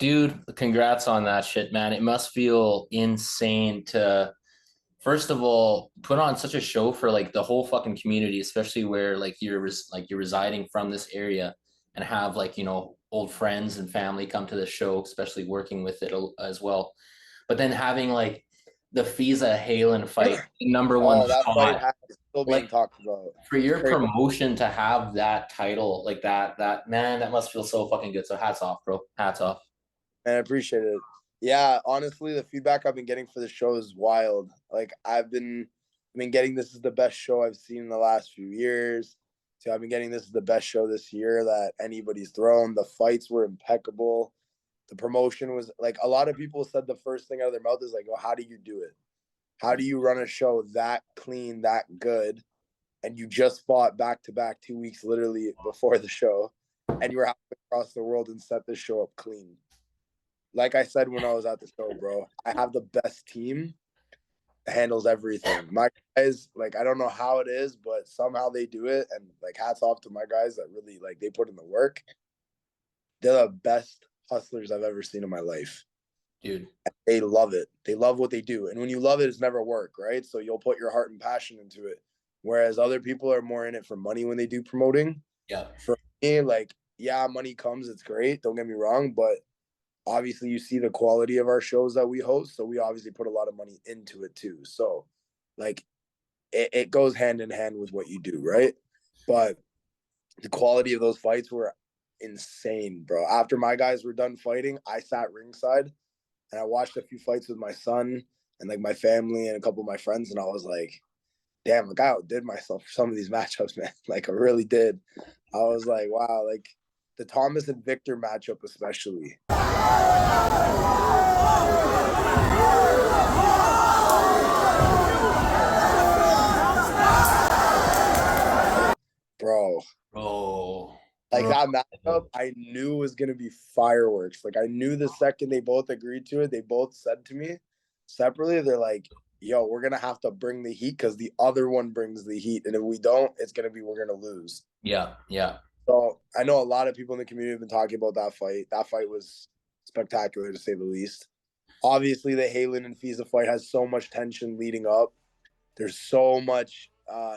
Dude, congrats on that shit, man. It must feel insane to, first of all, put on such a show for like the whole fucking community, especially where you're residing from this area and have old friends and family come to the show, especially working with it as well. But then having like the Fiza Halen fight, number one Oh, that fight spot, is still being like talked about. for It's your crazy. promotion to have that title like that man, that must feel so fucking good. So hats off, bro. Hats off. And I appreciate it. Yeah, honestly, the feedback I've been getting for the show is wild. Like I've been getting this is the best show I've seen in the last few years. So I've been getting this is the best show this year that anybody's thrown. The fights were impeccable. The promotion was like a lot of people said the first thing out of their mouth is like, "Oh, how do you do it? How do you run a show that clean, that good?" And you just fought back to back 2 weeks literally before the show, and you were halfway across the world and set the show up clean. Like I said when I was at the show, bro, I have the best team that handles everything. My guys, like, I don't know how it is, but somehow they do it. And like, hats off to my guys that really like they put in the work. They're the best hustlers I've ever seen in my life. Dude. They love it. They love what they do. And when you love it, it's never work, right? So you'll put your heart and passion into it. Whereas other people are more in it for money when they do promoting. Yeah. For me, like, yeah, money comes, it's great. Don't get me wrong, but obviously you see the quality of our shows that we host, so we obviously put a lot of money into it too. So like it goes hand in hand with what you do, right? But the quality of those fights were insane, bro. After my guys were done fighting, I sat ringside and I watched a few fights with my son and like my family and a couple of my friends, and I was like, damn, like I outdid myself for some of these matchups, man. Like I really did. I was like, wow, like the Thomas and Victor matchup especially. Bro. Bro. Like Bro. that matchup, I knew was gonna be fireworks. Like I knew the second they both agreed to it, they both said to me separately, they're like, yo, we're gonna have to bring the heat because the other one brings the heat. And if we don't, it's gonna be we're gonna lose. Yeah, yeah. So I know a lot of people in the community have been talking about that fight. That fight was spectacular to say the least. Obviously, the Halen and Fiza fight has so much tension leading up. There's so much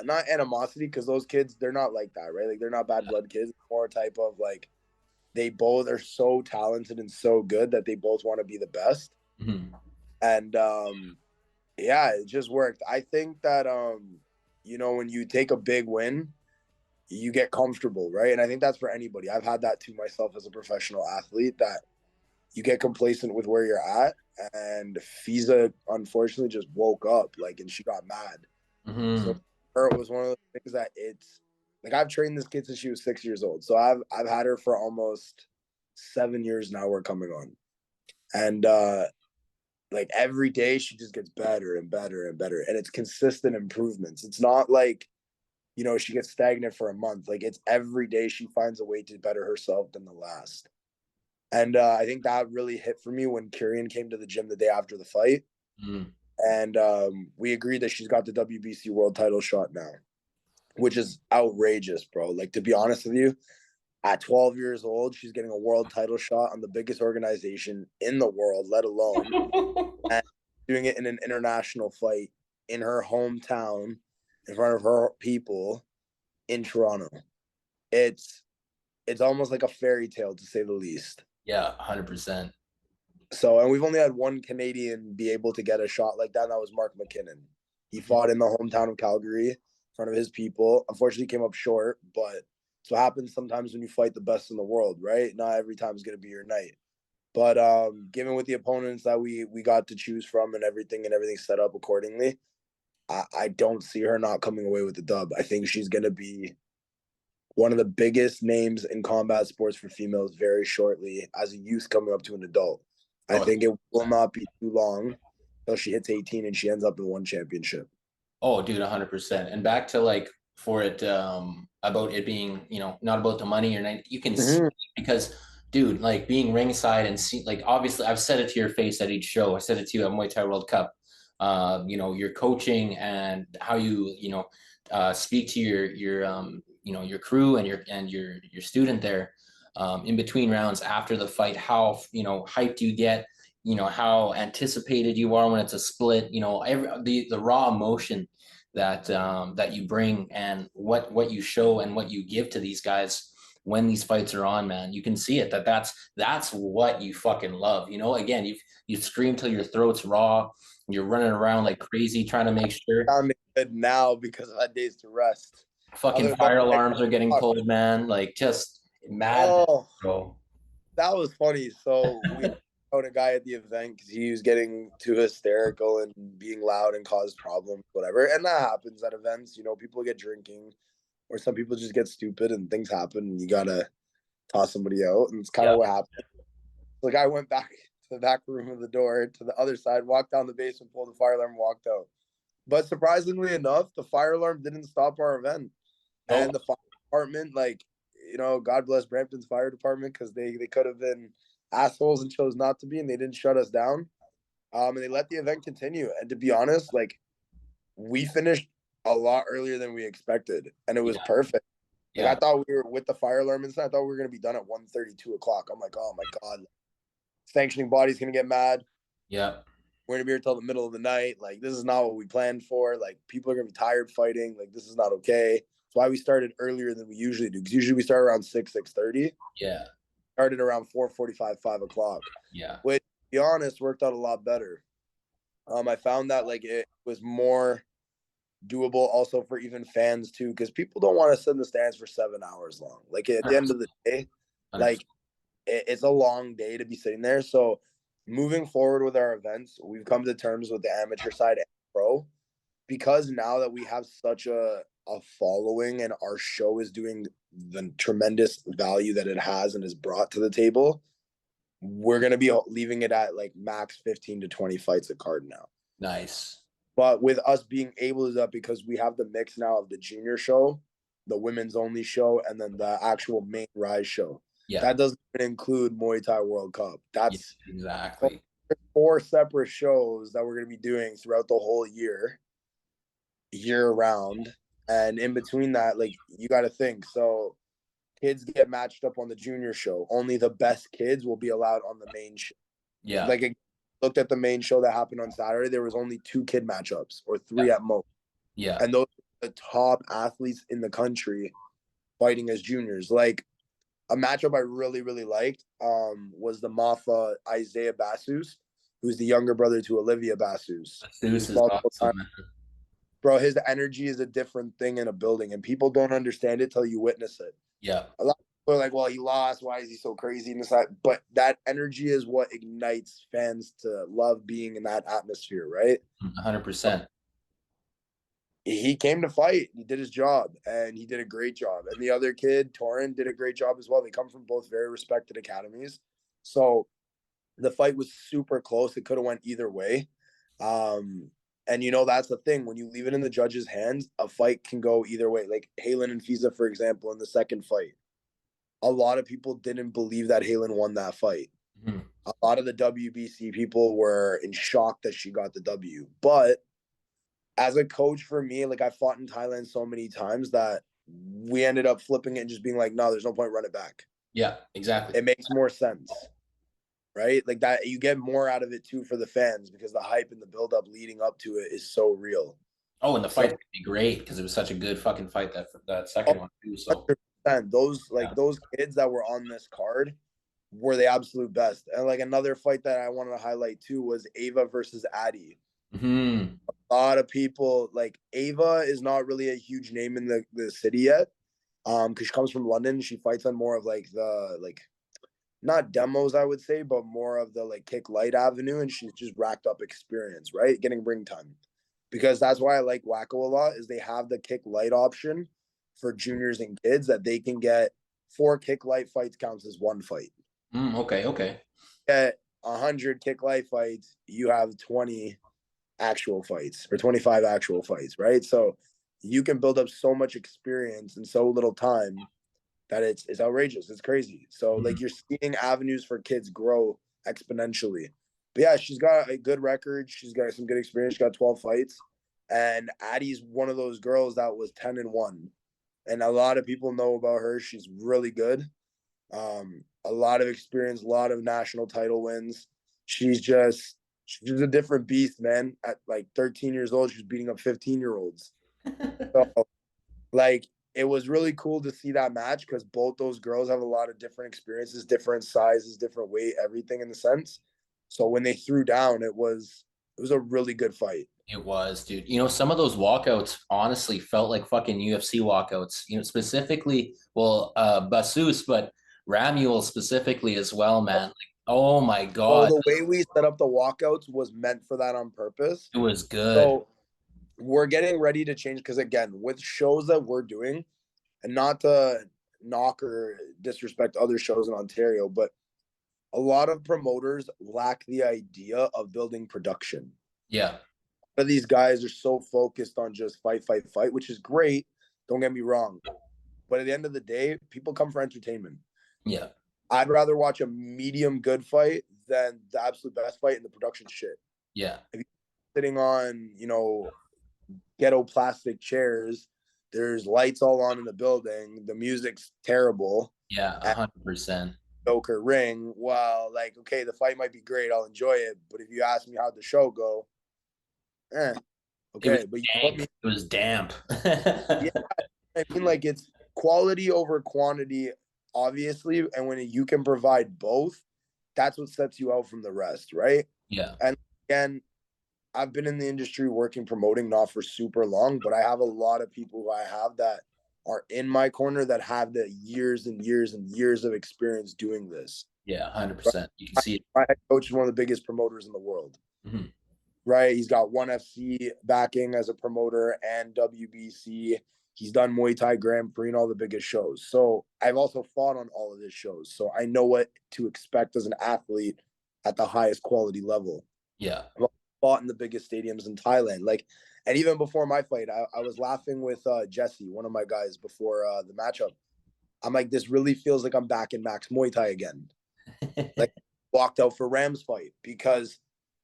not animosity because those kids they're not like that, right? Like they're not bad blood kids. More type of like they both are so talented and so good that they both want to be the best. Mm-hmm. And yeah, it just worked. I think that when you take a big win, you get comfortable, right? And I think that's for anybody. I've had that too myself as a professional athlete that you get complacent with where you're at. And Fiza unfortunately just woke up like and she got mad. So Mm-hmm. her it was one of the things that it's like I've trained this kid since she was 6 years old. So I've had her for almost 7 years now. We're coming on. And like every day she just gets better and better and better. And it's consistent improvements. It's not like, she gets stagnant for a month. Like it's every day she finds a way to better herself than the last. And I think that really hit for me when Kieran came to the gym the day after the fight. Mm-hmm. And we agreed that she's got the WBC world title shot now, which is outrageous, bro. Like, to be honest with you, at 12 years old, she's getting a world title shot on the biggest organization in the world, let alone and doing it in an international fight in her hometown in front of her people in Toronto. It's almost like a fairy tale to say the least. Yeah, 100%. So, and we've only had one Canadian be able to get a shot like that. And that was Mark McKinnon. He fought in the hometown of Calgary in front of his people. Unfortunately, came up short, but it's what happens sometimes when you fight the best in the world, right? Not every time is going to be your night. But given with the opponents that we got to choose from and everything set up accordingly, I don't see her not coming away with the dub. I think she's going to be one of the biggest names in combat sports for females very shortly as a youth coming up to an adult. I think it will not be too long until she hits 18 and she ends up in one championship. Oh, dude, 100%. And back to like for it about it being, not about the money or not, you can see because dude, like being ringside and see like obviously I've said it to your face at each show. I said it to you at Muay Thai World Cup. Your coaching and how you, speak to your crew and your student there. in between rounds after the fight, how, hyped you get, how anticipated you are when it's a split, the raw emotion that you bring, and what you show and what you give to these guys when these fights are on, man. You can see it, that's what you fucking love. Again, you scream till your throat's raw. You're running around like crazy trying to make sure. Sounding good now because I had days to rest. Fucking Other than fire like, alarms are getting fuck. pulled, man. Like, just madness, Oh, bro. that was funny. So we found a guy at the event because he was getting too hysterical and being loud and caused problems, whatever. And that happens at events. People get drinking, or some people just get stupid and things happen. And you gotta toss somebody out, and it's kind of Yeah. what happened. The guy went back to the back room of the door to the other side, walked down the basement, pulled the fire alarm, and walked out. But surprisingly enough, the fire alarm didn't stop our event. Oh, And the fire department, God bless Brampton's fire department, because they could have been assholes and chose not to be, and they didn't shut us down. And they let the event continue. And to be honest, we finished a lot earlier than we expected, and it was yeah. perfect. I Yeah. thought we were with the fire alarm inside. I thought we were gonna be done at 1:30, 2 o'clock. I'm like, oh my god, sanctioning body's gonna get mad. Yeah. We're gonna be here till the middle of the night. Like, this is not what we planned for. Like, people are gonna be tired fighting. Like, this is not okay. That's why we started earlier than we usually do. Because usually we start around 6:30. Yeah. Started around 4:45, 5 o'clock. Yeah. Which, to be honest, worked out a lot better. I found that it was more doable also for even fans too, because people don't want to sit in the stands for 7 hours long. Like, at the end of the day, 100%. like it's a long day to be sitting there. So moving forward with our events, we've come to terms with the amateur side and pro, because now that we have such a following and our show is doing the tremendous value that it has and has brought to the table, we're going to be leaving it at max 15 to 20 fights a card now. Nice. But with us being able to do that, because we have the mix now of the junior show, the women's only show, and then the actual main Rise show. Yeah. That doesn't include Muay Thai World Cup. That's exactly 4 separate shows that we're going to be doing throughout the whole year round. And in between that, you got to think. So kids get matched up on the junior show. Only the best kids will be allowed on the main show. Yeah. I looked at the main show that happened on Saturday. There was only 2 kid matchups, or 3 at most. Yeah. And those are the top athletes in the country fighting as juniors. A matchup I really, really liked was the Mafa Isaiah Bassus, who's the younger brother to Olivia Bassus. Zeus is awesome. Bro, his energy is a different thing in a building, and people don't understand it till you witness it. Yeah. A lot of people are like, well, he lost. Why is he so crazy? And but that energy is what ignites fans to love being in that atmosphere, right? 100%. He came to fight. He did his job, and he did a great job. And the other kid, Torin, did a great job as well. They come from both very respected academies. So the fight was super close. It could have went either way. And that's the thing. When you leave it in the judge's hands, a fight can go either way. Like Halen and Fiza, for example, in the second fight, a lot of people didn't believe that Halen won that fight. Mm-hmm. A lot of the WBC people were in shock that she got the W. But as a coach, for me, I fought in Thailand so many times that we ended up flipping it and just being like, no, there's no point, run it back. Yeah, exactly. It makes more sense. Right? That you get more out of it too for the fans, because the hype and the buildup leading up to it is so real. Oh, and the fight's gonna be great because it was such a good fucking fight, that second one too. So those kids that were on this card were the absolute best. And another fight that I wanted to highlight too was Ava versus Addie. Mm-hmm. A lot of people, Ava is not really a huge name in the city yet, because she comes from London. She fights on more of the not demos, I would say, but more of the kick light avenue, and she's just racked up experience, right? Getting ring time. Because that's why I like Wacko a lot, is they have the kick light option for juniors and kids, that they can get 4 kick light fights counts as 1 fight. Okay. At 100 kick light fights, you have 20 actual fights, or 25 actual fights, right? So you can build up so much experience in so little time that it's outrageous. It's crazy. So you're seeing avenues for kids grow exponentially. But yeah, she's got a good record. She's got some good experience. She's got 12 fights. And Addie's one of those girls that was 10-1. And a lot of people know about her. She's really good. A lot of experience, a lot of national title wins. She's a different beast, man. At like 13 years old, she's beating up 15-year-olds. So like it was really cool to see that match because both those girls have a lot of different experiences, different sizes, different weight, everything in the sense. So when they threw down, it was a really good fight. It was, dude. You know, some of those walkouts honestly felt like fucking UFC walkouts. You know, specifically, well, Basus, but Ramuel specifically as well, man. Like, oh my So God, the way we set up the walkouts was meant for that on purpose. it was good. So we're getting ready to change because again, with shows that we're doing, and not to knock or disrespect other shows in Ontario, but a lot of promoters lack the idea of building production. Yeah, But these guys are so focused on just fight, fight, fight, which is great. Don't get me wrong. But at the end of the day, people come for entertainment. yeah, I'd rather watch a medium good fight than the absolute best fight and the production shit. yeah, If you're sitting on, ghetto plastic chairs, there's lights all on in the building, the music's terrible, yeah, 100%. Joker ring. Well, like, okay, the fight might be great, I'll enjoy it. But if you ask me how'd the show go, eh, It was okay. But you put dank. me, It was damp. yeah, I mean, like it's quality over quantity, obviously. And when you can provide both, that's what sets you out from the rest, right? Yeah, And again, I've been in the industry working promoting not for super long, but I have a lot of people who I have that are in my corner that have the years and years and years of experience doing this. yeah, Right? 100%. You can see it. My head coach is one of the biggest promoters in the world. Mhm. Right? He's got ONE FC backing as a promoter and WBC. He's done Muay Thai Grand Prix and all the biggest shows. So I've also fought on all of his shows. So I know what to expect as an athlete at the highest quality level. Yeah, I've fought in the biggest stadiums in Thailand. Like, and even before my fight, I was laughing with Jesse, one of my guys, before the matchup. I'm like, this really feels like I'm back in Max Muay Thai again. Like, walked out for Rams fight because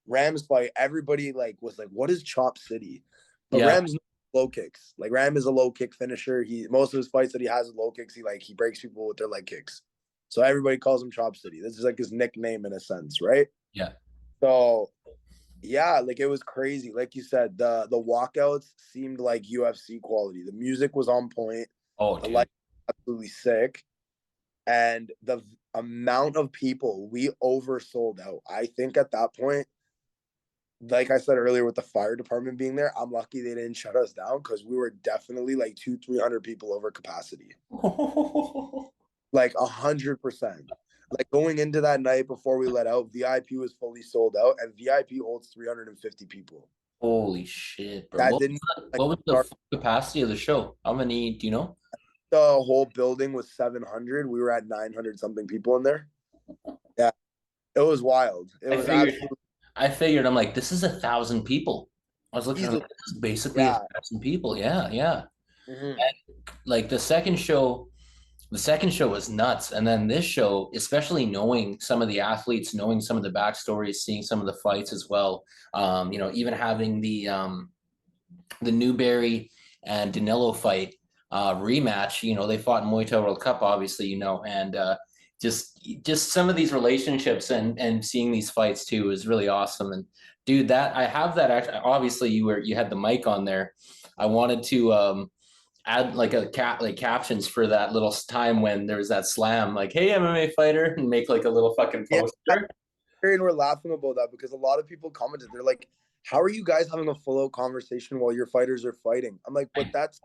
Rams fight, everybody like was like, what is Chop City? But yeah. Rams low kicks. Like Ram is a low kick finisher. He most of his fights that he has with low kicks, he breaks people with their leg kicks. So everybody calls him Chop City. This is like his nickname in a sense, right? Yeah. So yeah, like it was crazy. Like you said, the walkouts seemed like UFC quality. The music was on point. Oh, The dude. light was absolutely sick. And the amount of people we oversold out. I think at that point, like I said earlier, with the fire department being there, I'm lucky they didn't shut us down because we were definitely like 200-300 people over capacity, like 100%. Like going into that night before we let out, VIP was fully sold out, and VIP holds 350 people. Holy shit, bro. That What didn't was like what was the start. full capacity of the show? How many do you know? The whole building was 700. We were at 900 something people in there. Yeah, it was wild. It I was figured absolutely I'm like, this is 1,000 people. I was looking, I'm easily. like, this is basically a Yeah. thousand people. Yeah, yeah. Mm-hmm. And like the second show was nuts. And then this show, especially knowing some of the athletes, knowing some of the backstories, seeing some of the fights as well. Even having the Newberry and Danilo fight rematch. They fought in Muay Thai World Cup, obviously, and just some of these relationships and seeing these fights too is really awesome. And dude, that I have that actually. Obviously, you had the mic on there. I wanted to add like captions for that little time when there was that slam, like "Hey MMA fighter," and make like a little fucking Yeah. poster. And we're laughing about that because a lot of people commented, they're like, how are you guys having a full out conversation while your fighters are fighting? I'm like, but that's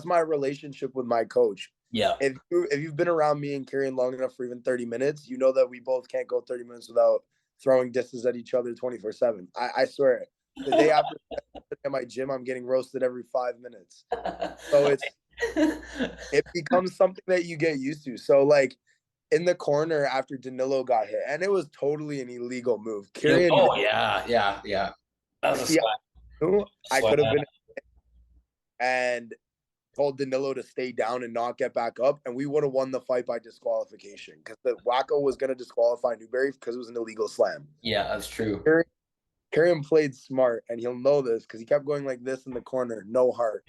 my relationship with my coach. Yeah. If you've been around me and Kieran long enough for even 30 minutes, you know that we both can't go 30 minutes without throwing disses at each other 24/7. I swear. The day after at my gym, I'm getting roasted every 5 minutes. So it becomes something that you get used to. So like in the corner after Danilo got hit, and it was totally an illegal move. Kieran, Oh yeah, yeah, yeah. That was a if he slap. knew, I Slap. could have been and told Danilo to stay down and not get back up, and we would have won the fight by disqualification because the Wacko was going to disqualify Newberry because it was an illegal slam. Yeah, that's true. Kieran played smart, and he'll know this because he kept going like this in the corner, no heart.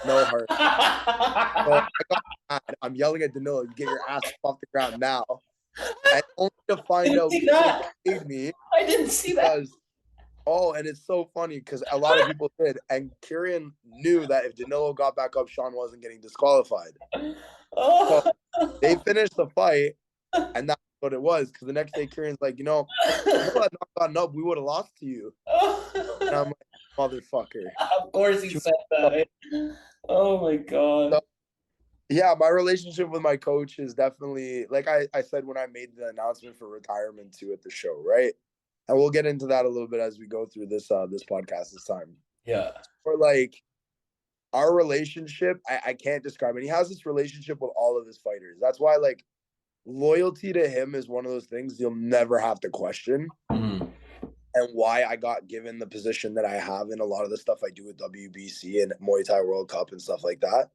No heart. So I got mad. I'm yelling at Danilo, "You get your ass off the ground now!" And only to I find didn't out see Kieran that. paid me I didn't see that. because and it's so funny because a lot of people did, and Kieran knew that if Danilo got back up, Sean wasn't getting disqualified. So Oh. they finished the fight, and that's what it was. Because the next day, Kieran's like, if Danilo had not gotten up, we would have lost to you. And I'm like, motherfucker. Of course he said that. Eh? Oh my god. So, yeah, my relationship with my coach is definitely, like I said when I made the announcement for retirement too at the show, right? And we'll get into that a little bit as we go through this podcast this time. Yeah. For like our relationship, I can't describe it. He has this relationship with all of his fighters. That's why like loyalty to him is one of those things you'll never have to question. Mm-hmm. And why I got given the position that I have in a lot of the stuff I do with WBC and Muay Thai World Cup and stuff like that.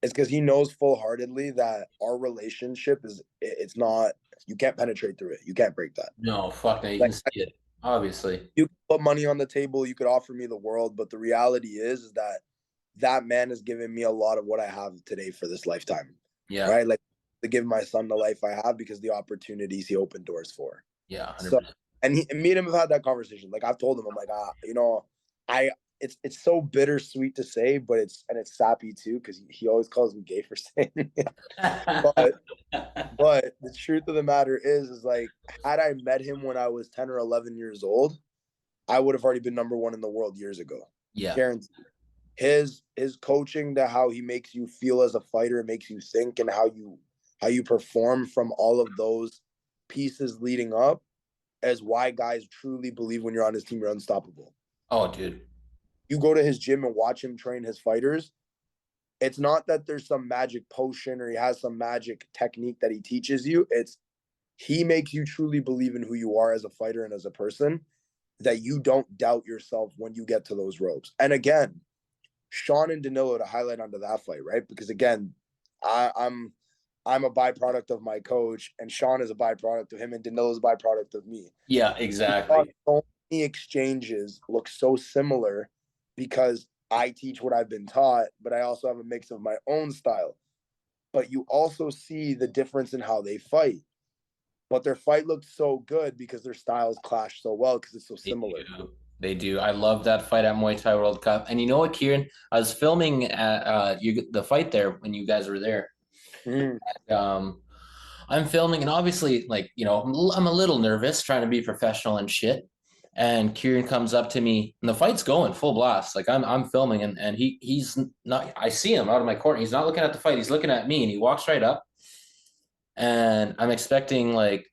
It's because he knows full-heartedly that our relationship it's not, you can't penetrate through it. You can't break that. No, fuck no, you Like, can see it. Obviously. you can put money on the table, you could offer me the world, but the reality is that that man has given me a lot of what I have today for this lifetime. Yeah. Right? Like to give my son the life I have because the opportunities he opened doors for. Yeah, 100%. So, and me and him have had that conversation. Like I've told him, I'm like, I it's so bittersweet to say, but it's sappy too because he always calls me gay for saying it. but the truth of the matter is like had I met him when I was 10 or 11 years old, I would have already been number one in the world years ago. Yeah. Guaranteed. His coaching to how he makes you feel as a fighter, makes you think, and how you perform from all of those pieces leading up is why guys truly believe when you're on his team, you're unstoppable. Oh, dude. You go to his gym and watch him train his fighters. It's not that there's some magic potion or he has some magic technique that he teaches you. It's he makes you truly believe in who you are as a fighter and as a person, that you don't doubt yourself when you get to those ropes. And again, Sean and Danilo to highlight onto that fight, right? Because again, I'm a byproduct of my coach, and Sean is a byproduct of him, and Danilo's a byproduct of me. Yeah, exactly. So many exchanges look so similar because I teach what I've been taught, but I also have a mix of my own style. But you also see the difference in how they fight. But their fight looked so good because their styles clash so well because it's so similar. They do. I love that fight at Muay Thai World Cup. And you know what, Kieran? I was filming at the fight there when you guys were there. Mm. I'm filming, and obviously, like, I'm a little nervous trying to be professional and shit. And Kieran comes up to me, and the fight's going full blast. Like I'm filming, and he's not. I see him out of my court. He's not looking at the fight. He's looking at me, and he walks right up. And I'm expecting like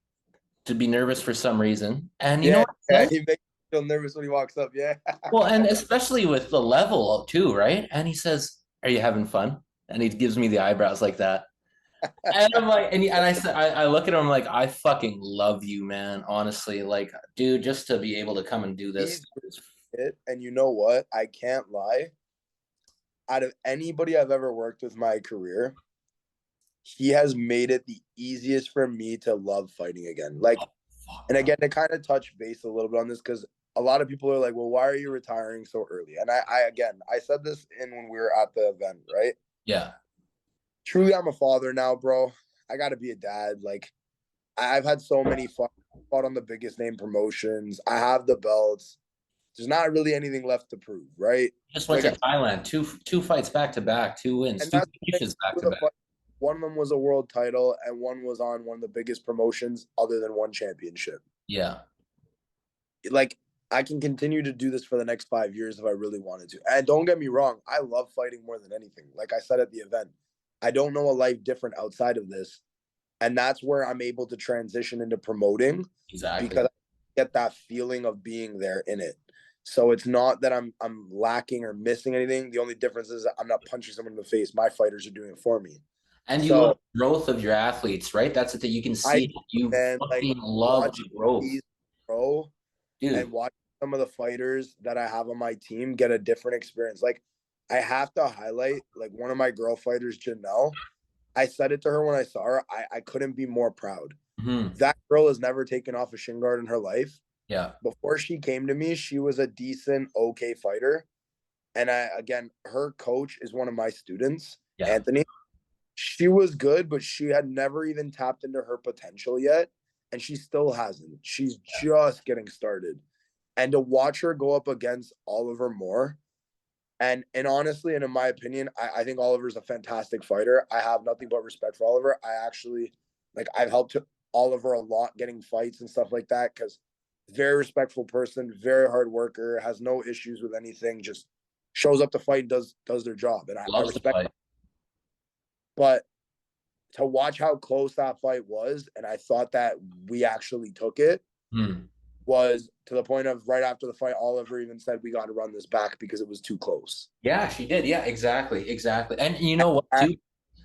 to be nervous for some reason. And you know what he says? He makes me feel nervous when he walks up. Yeah. Well, and especially with the level too, right? And he says, "Are you having fun?" And he gives me the eyebrows like that. And I'm like, and I said, I look at him like, I fucking love you, man. Honestly, like, dude, just to be able to come and do this. And you know what? I can't lie. Out of anybody I've ever worked with in my career, he has made it the easiest for me to love fighting again. Like, and again, to kind of touch base a little bit on this, because a lot of people are like, well, why are you retiring so early? And I said this when we were at the event, right? Yeah. Truly, I'm a father now, bro. I got to be a dad. Like, I've had so many fought on the biggest name promotions. I have the belts. There's not really anything left to prove, right? Just went to Thailand, two fights back to back, 2 wins, 2 finishes back to back. One of them was a world title, and one was on one of the biggest promotions other than one championship. Yeah. Like, I can continue to do this for the next 5 years if I really wanted to. And don't get me wrong, I love fighting more than anything. Like I said at the event, I don't know a life different outside of this. And that's where I'm able to transition into promoting. Exactly. Because I get that feeling of being there in it. So it's not that I'm lacking or missing anything. The only difference is I'm not punching someone in the face. My fighters are doing it for me. And you love the growth of your athletes, right? That's it that you can see. You fucking love the growth. Bro, dude. And watch some of the fighters that I have on my team get a different experience. Like, I have to highlight, like, one of my girl fighters, Janelle. I said it to her when I saw her. I couldn't be more proud. Mm-hmm. That girl has never taken off a shin guard in her life. Yeah. Before she came to me, she was a decent, okay fighter. And again, her coach is one of my students, Yeah. Anthony. She was good, but she had never even tapped into her potential yet. And she still hasn't. She's just getting started. And to watch her go up against Oliver Moore, and honestly, and in my opinion, I think Oliver's a fantastic fighter. I have nothing but respect for Oliver. I actually, like, I've helped Oliver a lot getting fights and stuff like that, because very respectful person, very hard worker, has no issues with anything, just shows up to fight and does their job. And I Loves to respect fight. it. But to watch how close that fight was, and I thought that we actually took it, was to the point of right after the fight, Oliver even said, we got to run this back because it was too close. Yeah, she did. Yeah, exactly. And you know what, too?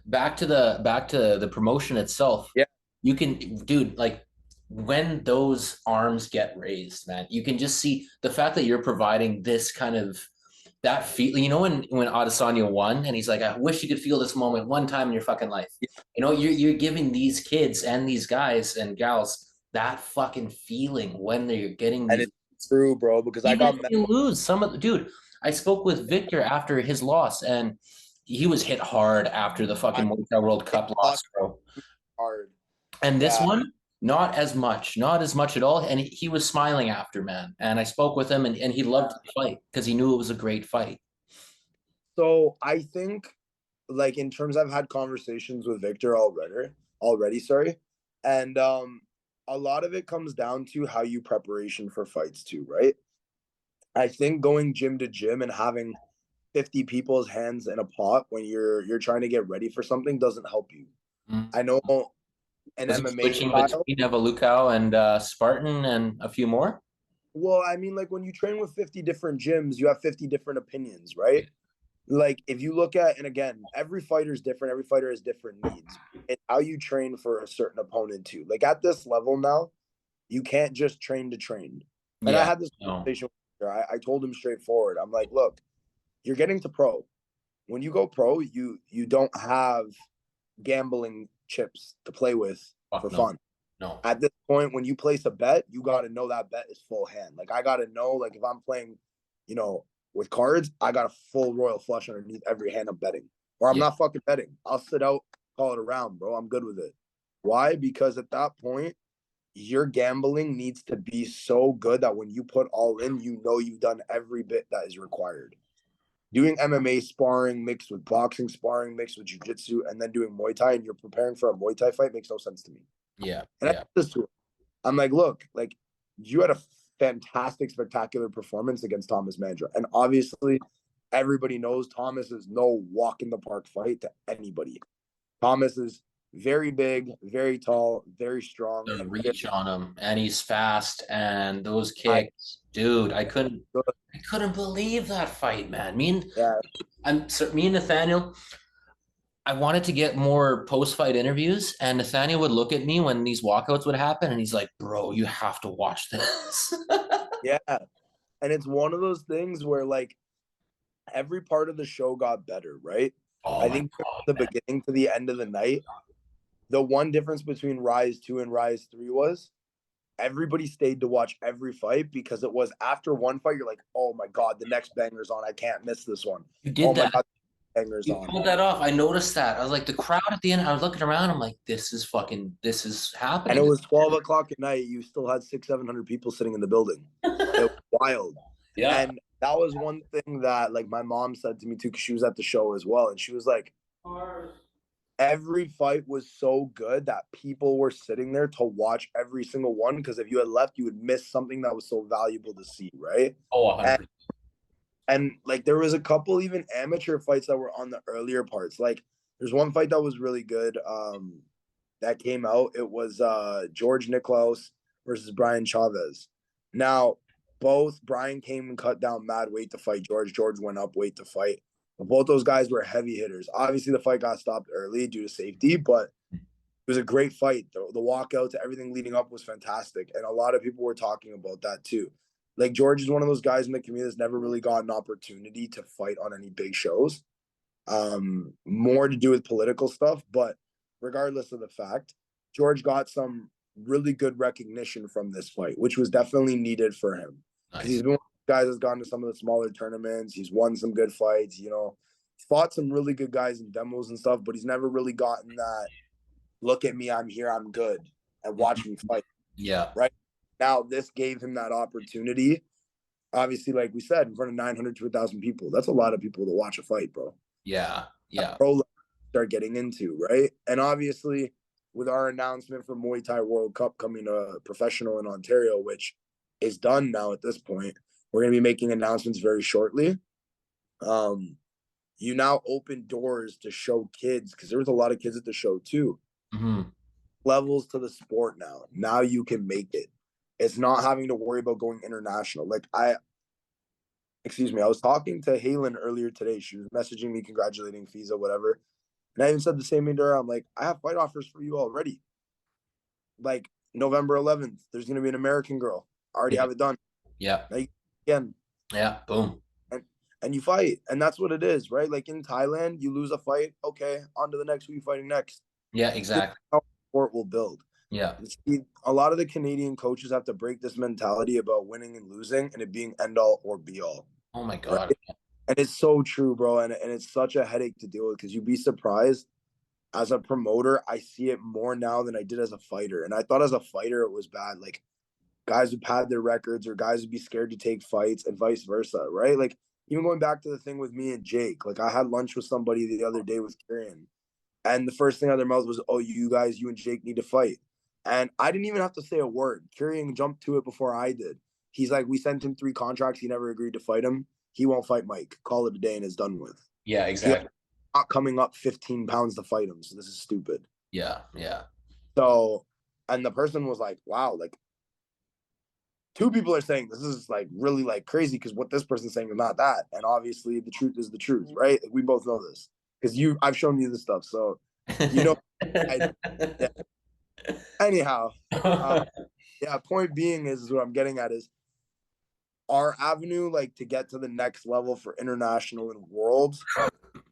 Back to the promotion itself. Yeah. You can, dude, like when those arms get raised, man, you can just see the fact that you're providing this kind of that feel. You know, when Adesanya won, and he's like, I wish you could feel this moment one time in your fucking life. You know, you're giving these kids and these guys and gals that fucking feeling when they're getting And these. it's true, bro, because I Even got if you lose, some of the dude. I spoke with Victor after his loss, and he was hit hard after the fucking Muay Thai World Cup loss, bro. hard. And this Yeah. one, not as much at all. And he was smiling after, man. And I spoke with him, and he loved the fight because he knew it was a great fight. So I think, like, in terms, I've had conversations with Victor already, sorry. And a lot of it comes down to how you preparation for fights too, right? I think going gym to gym and having 50 people's hands in a pot when you're trying to get ready for something doesn't help you. Mm. I know an Was it MMA switching style. between Evolucao and Spartan and a few more? Well, I mean, like, when you train with 50 different gyms, you have 50 different opinions, right? Like, if you look at, and again, every fighter is different, every fighter has different needs. It's how you train for a certain opponent too. Like, at this level now, you can't just train to train. And I Yeah. had this conversation with her. I told him straightforward. I'm like, look, you're getting to pro. When you go pro, you don't have gambling chips to play with for fun. No. At this point, when you place a bet, you got to know that bet is full hand. Like, I got to know, like, if I'm playing, you know, with cards, I got a full royal flush underneath every hand I'm betting. Or I'm not fucking betting. I'll sit out, call it a round, bro. I'm good with it. Why? Because at that point, your gambling needs to be so good that when you put all in, you know you've done every bit that is required. Doing MMA sparring mixed with boxing sparring mixed with jiu-jitsu and then doing Muay Thai and you're preparing for a Muay Thai fight makes no sense to me. Yeah. And I this to him. I'm like, look, like, you had a fantastic, spectacular performance against Thomas Mandra. And obviously, everybody knows Thomas is no walk in the park fight to anybody. Thomas is very big, very tall, very strong. The And reach on him, and he's fast, and those kicks, dude. I couldn't believe that fight, man. Me and Nathaniel, I wanted to get more post-fight interviews, and Nathaniel would look at me when these walkouts would happen, and he's like, "Bro, you have to watch this." Yeah, and it's one of those things where, like, every part of the show got better, right? I think from the beginning to the end of the night, the one difference between Rise 2 and Rise 3 was everybody stayed to watch every fight, because it was after one fight, you're like, oh my God, the next banger's on. I can't miss this one. You did that. God, banger's you on. pulled that off. I noticed that. I was like, the crowd at the end, I was looking around. I'm like, this is happening. And it was 12 o'clock at night. You still had 600-700 people sitting in the building. It was wild. Yeah. And that was one thing that, like, my mom said to me too, because she was at the show as well. And she was like, every fight was so good that people were sitting there to watch every single one, because if you had left, you would miss something that was so valuable to see, right? Oh, 100%. And like, there was a couple even amateur fights that were on the earlier parts. Like, there's one fight that was really good that came out. It was George Niklaus versus Brian Chavez. Now, both Brian came and cut down mad weight to fight George. George went up weight to fight. But both those guys were heavy hitters. Obviously, the fight got stopped early due to safety, but it was a great fight. The walkouts, everything leading up was fantastic. And a lot of people were talking about that too. Like, George is one of those guys in the community that's never really got an opportunity to fight on any big shows. More to do with political stuff. But regardless of the fact, George got some really good recognition from this fight, which was definitely needed for him. Nice. He's been one of guy has gone to some of the smaller tournaments. He's won some good fights. You know, fought some really good guys in demos and stuff, but he's never really gotten that. Look at me, I'm here, I'm good, and watch me fight. Yeah. Right now, this gave him that opportunity. Obviously, like we said, in front of 900 to 1,000 people. That's a lot of people to watch a fight, bro. Yeah. Yeah. Pro start getting into, right? And obviously, with our announcement for Muay Thai World Cup coming to professional in Ontario, which is done now at this point, we're going to be making announcements very shortly. You now open doors to show kids, because there was a lot of kids at the show too. Mm-hmm. Levels to the sport now. Now you can make it. It's not having to worry about going international. Like I was talking to Halen earlier today. She was messaging me, congratulating Fiza, whatever. And I even said the same thing to her. I'm like, I have fight offers for you already. Like November 11th, there's going to be an American girl. I already have it done. Yeah. Like, again. Yeah. Boom. And you fight. And that's what it is, right? Like in Thailand, you lose a fight. Okay, on to the next. Who you fighting next? Yeah, exactly. How sport will build. Yeah. A lot of the Canadian coaches have to break this mentality about winning and losing and it being end all or be all. Oh my God. Right? And it's so true, bro. And it's such a headache to deal with because you'd be surprised. As a promoter, I see it more now than I did as a fighter. And I thought as a fighter, it was bad. Like guys would pad their records or guys would be scared to take fights and vice versa, right? Like even going back to the thing with me and Jake, like I had lunch with somebody the other day with Kieran. And the first thing out of their mouth was, oh, you and Jake need to fight. And I didn't even have to say a word. Kieran jumped to it before I did. He's like, we sent him 3 contracts. He never agreed to fight him. He won't fight Mike. Call it a day and it's done with. Yeah, exactly. Not coming up 15 pounds to fight him. So this is stupid. Yeah, yeah. So, and the person was like, wow, like 2 people are saying this is like really like crazy because what this person's saying is not that. And obviously the truth is the truth, right? Like, we both know this because I've shown you this stuff. So, you know, yeah. Anyhow, point being is what I'm getting at is our avenue, like to get to the next level for international and worlds,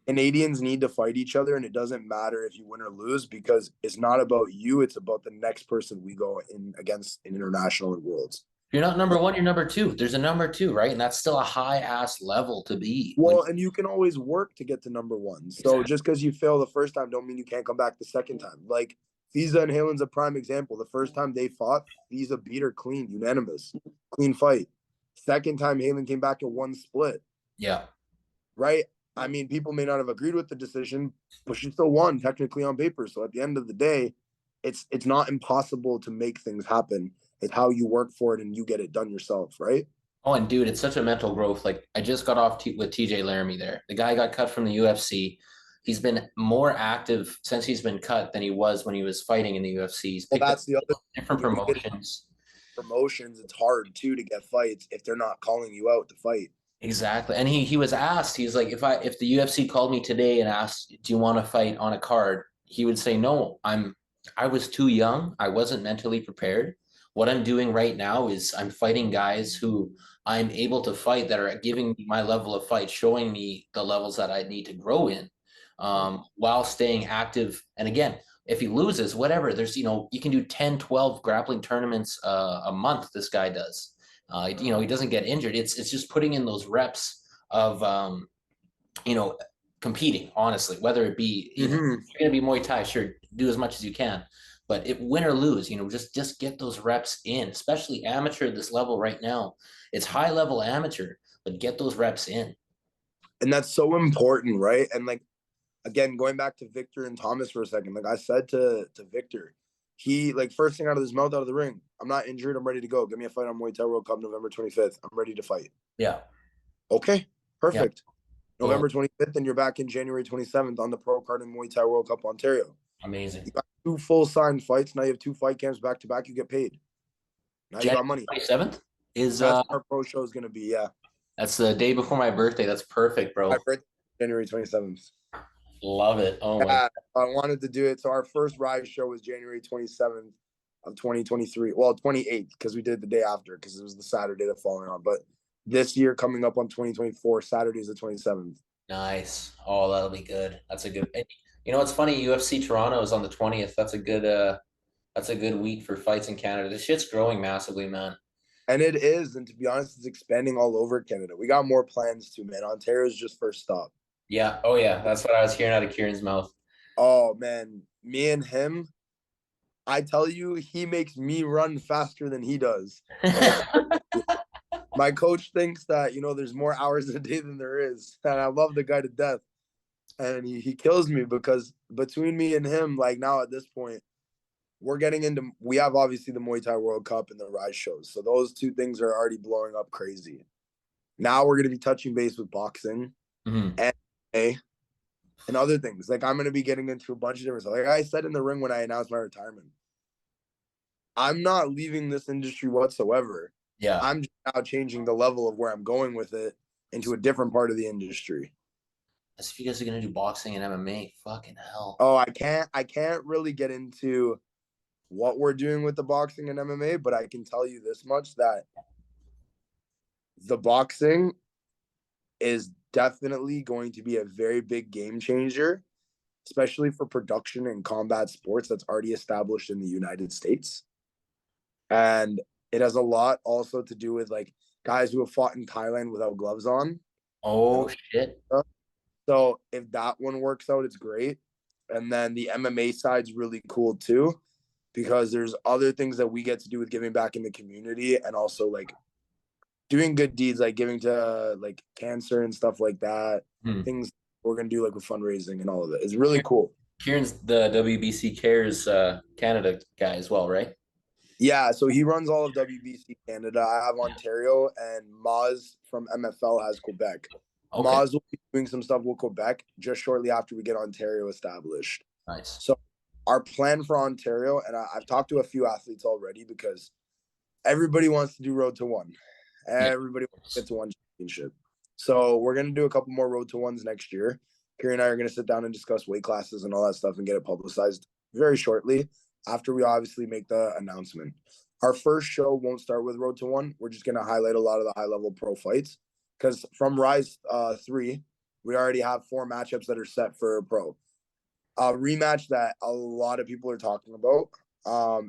Canadians need to fight each other, and it doesn't matter if you win or lose because it's not about you, it's about the next person we go in against in international and worlds. You're not number 1, you're number 2. There's a number 2, right? And that's still a high-ass level to be. Well, and you can always work to get to number 1. So exactly. Just because you fail the first time don't mean you can't come back the second time. Like Fiza and Halen's a prime example. The first time they fought, Fiza beat her clean, unanimous, clean fight. Second time, Halen came back in 1 split. Yeah. Right? I mean, people may not have agreed with the decision, but she still won technically on paper. So at the end of the day, it's not impossible to make things happen. It's how you work for it and you get it done yourself, right? Oh, and dude, it's such a mental growth. Like I just got off with TJ Laramie there. The guy got cut from the UFC. He's been more active since he's been cut than he was when he was fighting in the UFC. He's picked that's the other different promotions. It's hard too to get fights if they're not calling you out to fight. Exactly. And he was asked, he's like, if the UFC called me today and asked, do you want to fight on a card? He would say, no, I was too young. I wasn't mentally prepared. What I'm doing right now is I'm fighting guys who I'm able to fight that are giving me my level of fight, showing me the levels that I need to grow in, while staying active. And again, if he loses, whatever, there's, you can do 10, 12 grappling tournaments a month. This guy does. He doesn't get injured. It's just putting in those reps of, competing, honestly, whether it be, you're going to be Muay Thai, sure, do as much as you can. But if win or lose, just get those reps in, especially amateur at this level right now. It's high level amateur, but get those reps in. And that's so important, right? And like, again, going back to Victor and Thomas for a second, like I said to Victor, he, like, first thing out of his mouth, out of the ring, I'm not injured. I'm ready to go. Give me a fight on Muay Thai World Cup November 25th. I'm ready to fight. Yeah. Okay, perfect. Yeah. November 25th, and you're back in January 27th on the pro card in Muay Thai World Cup Ontario. Amazing. You got 2 full signed fights. Now you have 2 fight camps back to back. You get paid. Now you got money. 27th is that's our pro show is going to be. Yeah. That's the day before my birthday. That's perfect, bro. My birthday, January 27th. Love it. Oh my. I wanted to do it. So our first Rise show was January 27th of 2023. Well, 28th because we did it the day after because it was the Saturday that following on. But this year coming up on 2024, Saturday is the 27th. Nice. Oh, that'll be good. That's a good. It's funny. UFC Toronto is on the 20th. That's a good week for fights in Canada. This shit's growing massively, man. And it is. And to be honest, it's expanding all over Canada. We got more plans too, man. Ontario's just first stop. Yeah. Oh yeah. That's what I was hearing out of Kieran's mouth. Oh, man. Me and him, I tell you, he makes me run faster than he does. And it's my coach thinks that, there's more hours in a day than there is. And I love the guy to death. And he kills me because between me and him, like now at this point, we have obviously the Muay Thai World Cup and the Rise shows. So those two things are already blowing up crazy. Now we're going to be touching base with boxing and and other things. Like I'm going to be getting into a bunch of different stuff. Like I said in the ring when I announced my retirement, I'm not leaving this industry whatsoever. Yeah. I'm just now changing the level of where I'm going with it into a different part of the industry. As if you guys are gonna do boxing and MMA, fucking hell. Oh, I can't really get into what we're doing with the boxing and MMA, but I can tell you this much, that the boxing is definitely going to be a very big game changer, especially for production and combat sports that's already established in the United States. And it has a lot also to do with like guys who have fought in Thailand without gloves on. Oh shit. So if that one works out, it's great. And then the MMA side's really cool too, because there's other things that we get to do with giving back in the community and also like doing good deeds, like giving to like cancer and stuff like that. Things we're gonna do like with fundraising and all of it. It's really cool. Kieran's the WBC Cares Canada guy as well, right? Yeah, so he runs all of WBC Canada. I have Ontario, and Maz from MFL has Quebec. Okay. Maz will be doing some stuff with Quebec just shortly after we get Ontario established. Nice. So our plan for Ontario, and I've talked to a few athletes already because everybody wants to do Road to One. Everybody wants to get to one championship. So we're going to do a couple more Road to Ones next year. Kieran and I are going to sit down and discuss weight classes and all that stuff and get it publicized very shortly after we obviously make the announcement. Our first show won't start with Road to One. We're just going to highlight a lot of the high-level pro fights because from Rise 3, we already have 4 matchups that are set for pro. A rematch that a lot of people are talking about,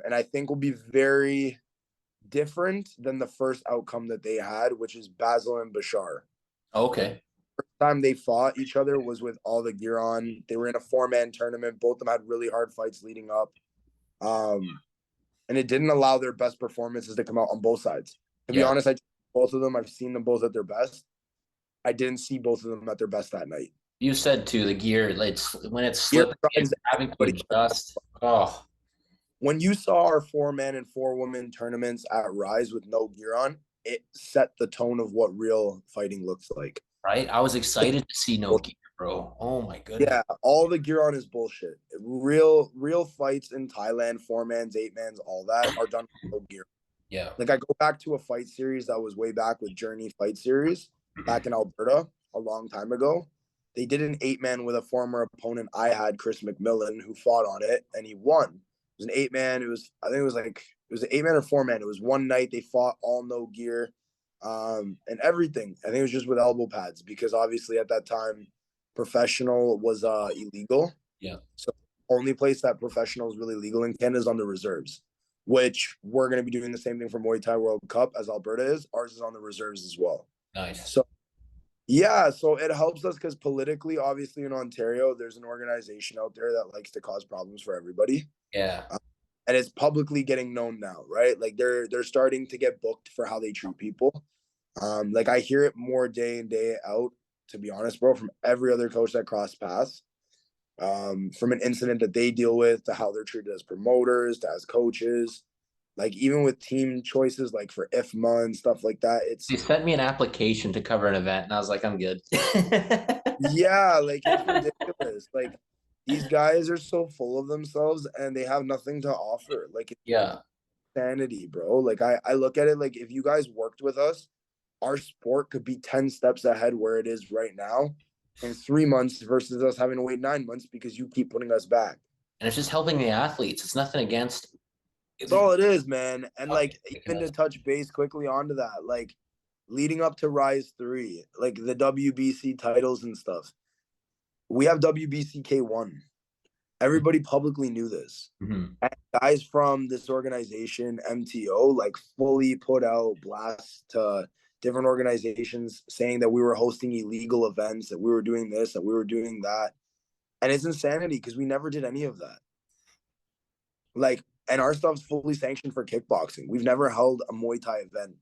and I think will be very different than the first outcome that they had, which is Basil and Bashar. Okay. First time they fought each other was with all the gear on. They were in a 4-man tournament. Both of them had really hard fights leading up. And it didn't allow their best performances to come out on both sides. To be honest, both of them, I've seen them both at their best. I didn't see both of them at their best that night. You said too, the gear, it's when it's slipping, it's having to adjust. Oh. When you saw our 4-man and 4-woman tournaments at Rise with no gear on, it set the tone of what real fighting looks like. Right? I was excited to see no gear, bro. Oh my goodness. Yeah, all the gear on is bullshit. Real fights in Thailand, 4-mans, 8-mans, all that are done with no gear. Yeah. Like I go back to a fight series that was way back with Journey Fight Series back in Alberta a long time ago. They did an 8-man with a former opponent I had, Chris McMillan, who fought on it, and he won. It was an 8-man. It was an 8-man or 4-man. It was one night. They fought all no gear, and everything. I think it was just with elbow pads because obviously at that time, professional was illegal. Yeah. So only place that professional is really legal in Canada is on the reserves, which we're going to be doing the same thing for Muay Thai World Cup as Alberta is. Ours is on the reserves as well. Nice. So yeah, so it helps us because politically, obviously in Ontario, there's an organization out there that likes to cause problems for everybody. Yeah. And it's publicly getting known now, right? Like they're starting to get booked for how they treat people. Like I hear it more day in, day out, to be honest, bro, from every other coach that crossed paths. From an incident that they deal with to how they're treated as promoters, to as coaches. Like even with team choices, like for IFMA and stuff like that, They sent me an application to cover an event, and I was like, I'm good. Yeah, like it's ridiculous. Like these guys are so full of themselves and they have nothing to offer. Like yeah, insanity, bro. Like I look at it like if you guys worked with us, our sport could be 10 steps ahead where it is right now in 3 months versus us having to wait 9 months because you keep putting us back. and it's just helping the athletes. It's nothing against. It's all it is, man. And like even to touch base quickly onto that, like leading up to Rise 3, like the WBC titles and stuff, we have WBC K1. Everybody publicly knew this. Mm-hmm. And guys from this organization, MTO, like fully put out blasts to different organizations saying that we were hosting illegal events, that we were doing this, that we were doing that. And it's insanity because we never did any of that. Like, and our stuff's fully sanctioned for kickboxing. We've never held a Muay Thai event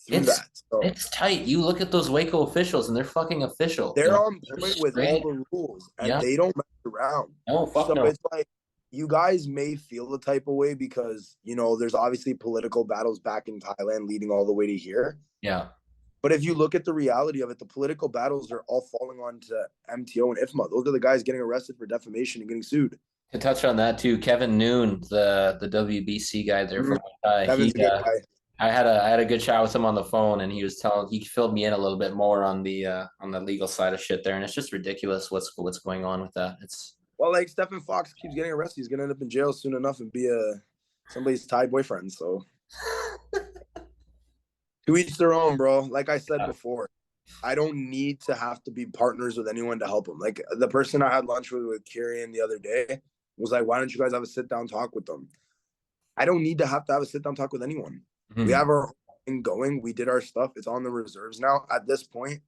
through It's that. So it's tight. You look at those Waco officials, and they're fucking official. they're on They're point with all straight. the rules and Yeah. they don't mess around. No, fuck So no. it's like you guys may feel the type of way because, you know, there's obviously political battles back in Thailand leading all the way to here. Yeah. But if you look at the reality of it, the political battles are all falling onto MTO and IFMA. Those are the guys getting arrested for defamation and getting sued. To touch on that too, Kevin Noon, the WBC guy there from Kevin's a good guy. I had a good chat with him on the phone, and he filled me in a little bit more on the legal side of shit there, and it's just ridiculous what's going on with that. It's Well, like Stephen Fox keeps getting arrested. He's gonna end up in jail soon enough and be somebody's Thai boyfriend. So to each their own, bro. Like I said before, I don't need to have to be partners with anyone to help them. Like the person I had lunch with Kieran the other day was like, why don't you guys have a sit down talk with them? I don't need to have a sit down talk with anyone. We have our thing going. We did our stuff. It's on the reserves now. At this point,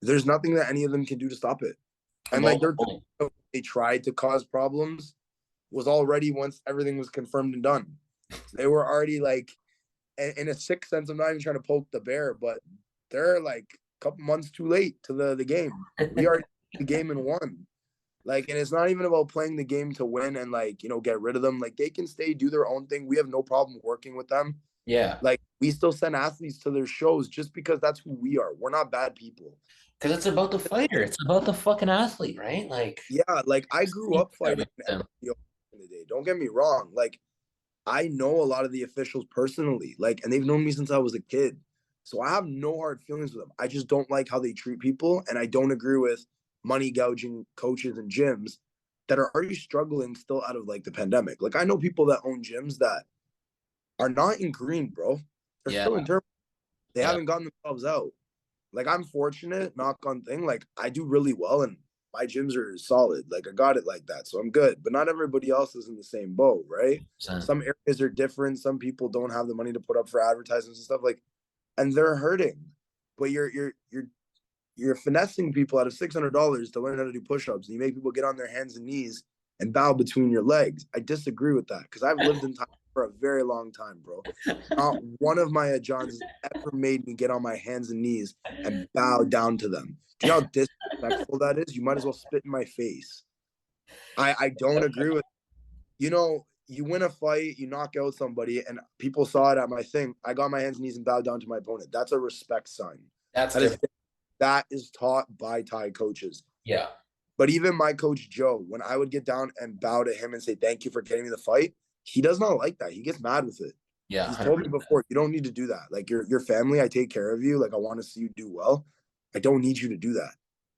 there's nothing that any of them can do to stop it. And like they tried to cause problems was already once everything was confirmed and done. They were already like, in a sick sense, I'm not even trying to poke the bear, but they're like a couple months too late to the game. We already the game and won. Like, and it's not even about playing the game to win and like, you know, get rid of them. Like they can stay, do their own thing. We have no problem working with them. Yeah. Like we still send athletes to their shows just because that's who we are. We're not bad people. Because it's about the fighter. It's about the fucking athlete, right? Like, yeah, like I grew up fighting in the day. Don't get me wrong. Like I know a lot of the officials personally, like, and they've known me since I was a kid. So I have no hard feelings with them. I just don't like how they treat people. And I don't agree with money gouging coaches and gyms that are already struggling still out of like the pandemic. Like I know people that own gyms that are not in green, bro. They're still in terms. They haven't gotten themselves out. Like I'm fortunate, knock on thing. Like I do really well and my gyms are solid. Like I got it like that. So I'm good. But not everybody else is in the same boat, right? Some areas are different. Some people don't have the money to put up for advertisements and stuff like, and they're hurting. But you're finessing people out of $600 to learn how to do push-ups, and you make people get on their hands and knees and bow between your legs. I disagree with that because I've lived in Thailand for a very long time, bro. Not one of my ajans has ever made me get on my hands and knees and bow down to them. Do you know how disrespectful that is? You might as well spit in my face. I don't agree with, you know, you win a fight, you knock out somebody, and people saw it at my thing. I got my hands and knees and bowed down to my opponent. That's a respect sign. That is taught by Thai coaches. Yeah. But even my coach, Joe, when I would get down and bow to him and say, thank you for getting me the fight, he does not like that. He gets mad with it. Yeah. He's told me before, you don't need to do that. Like your family, I take care of you. Like I want to see you do well. I don't need you to do that.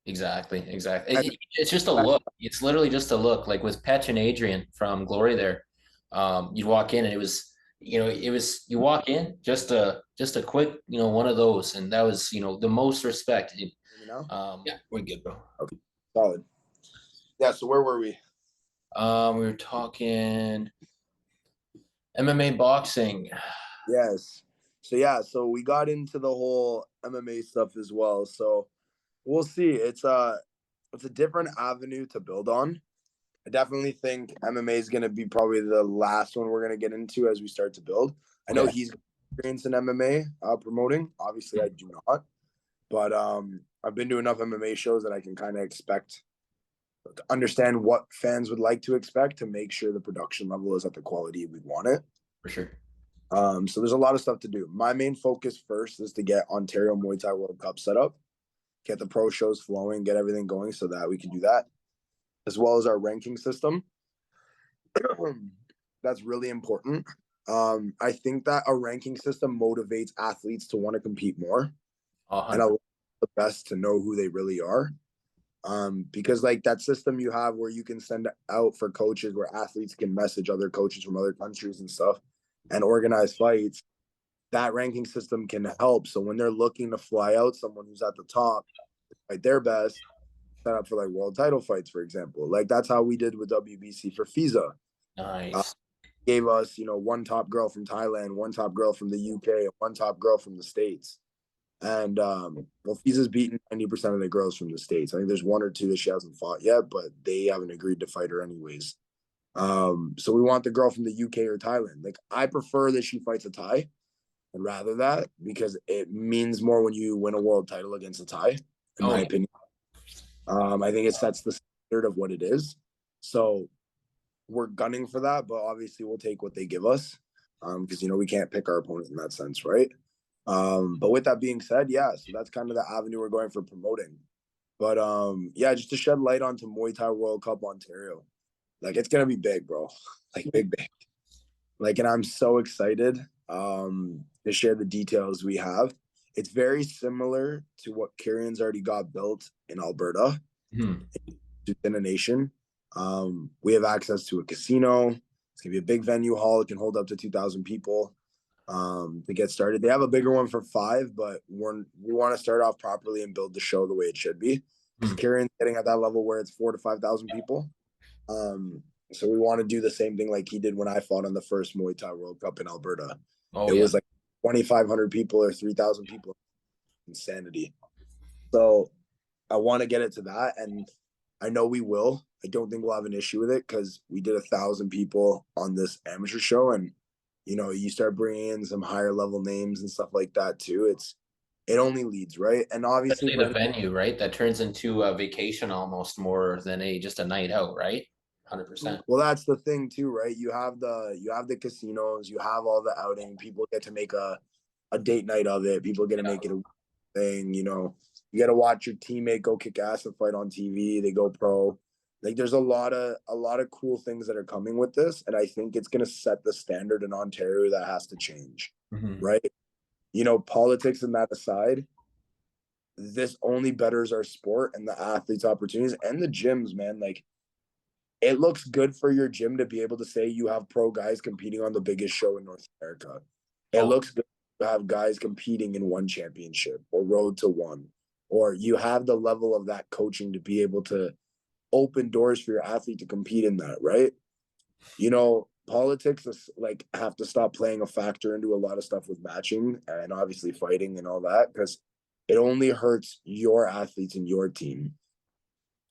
Exactly. It's just a look. It's literally just a look. Like with Petch and Adrian from Glory there, you'd walk in and it was you walk in just a quick, one of those, and that was, the most respect. Yeah, we're good, bro. Okay, solid. Yeah, so where were we? We were talking MMA boxing. Yes. So we got into the whole MMA stuff as well. So we'll see. It's a different avenue to build on. I definitely think MMA is going to be probably the last one we're going to get into as we start to build. I know he's experienced in MMA promoting. Obviously, I do not. But I've been to enough MMA shows that I can kind of expect to understand what fans would like to expect to make sure the production level is at the quality we want it. For sure. So there's a lot of stuff to do. My main focus first is to get Ontario Muay Thai World Cup set up, get the pro shows flowing, get everything going so that we can do that, as well as our ranking system. That's really important. I think that a ranking system motivates athletes to want to compete more and allow the best to know who they really are. Because like that system you have where you can send out for coaches where athletes can message other coaches from other countries and stuff and organize fights, that ranking system can help. So when they're looking to fly out someone who's at the top, like their best, set up for like world title fights, for example. Like that's how we did with WBC for FISA. Nice. Gave us, one top girl from Thailand, one top girl from the UK, and one top girl from the States. And well, FISA's beaten 90% of the girls from the States. I think there's one or two that she hasn't fought yet, but they haven't agreed to fight her anyways. So we want the girl from the UK or Thailand. Like I prefer that she fights a Thai. I'd rather that because it means more when you win a world title against a Thai, in my opinion. I think it sets the standard of what it is. So we're gunning for that, but obviously we'll take what they give us because, we can't pick our opponent in that sense, right? But with that being said, yeah, so that's kind of the avenue we're going for promoting. But yeah, just to shed light onto Muay Thai World Cup Ontario. Like it's gonna be big, bro. Like big. Like, and I'm so excited to share the details we have. It's very similar to what Kieran's already got built in Alberta, in a nation. We have access to a casino. It's gonna be a big venue hall. It can hold up to 2,000 people to get started. They have a bigger one for 5, but we want to start off properly and build the show the way it should be. Because Kieran's getting at that level where it's 4,000 to 5,000 people. So we want to do the same thing like he did when I fought on the first Muay Thai World Cup in Alberta. It was like 2,500 people or 3,000 people. Insanity. So I want to get it to that, and I know we will. I don't think we'll have an issue with it because we did 1,000 people on this amateur show, and you start bringing in some higher level names and stuff like that too. It only leads, right? And obviously the venue, right? That turns into a vacation almost more than just a night out, right? 100%. Well, that's the thing too, right? You have the casinos, you have all the outing. People get to make a date night of it. People get to make it a thing. You get to watch your teammate go kick ass and fight on TV. They go pro. Like there's a lot of cool things that are coming with this, and I think it's gonna set the standard in Ontario that has to change, right? Politics and that aside, this only betters our sport and the athletes' opportunities and the gyms, man. Like it looks good for your gym to be able to say you have pro guys competing on the biggest show in North America. It looks good to have guys competing in one championship or road to one, or you have the level of that coaching to be able to open doors for your athlete to compete in that, right? Politics is like have to stop playing a factor into a lot of stuff with matching and obviously fighting and all that because it only hurts your athletes and your team,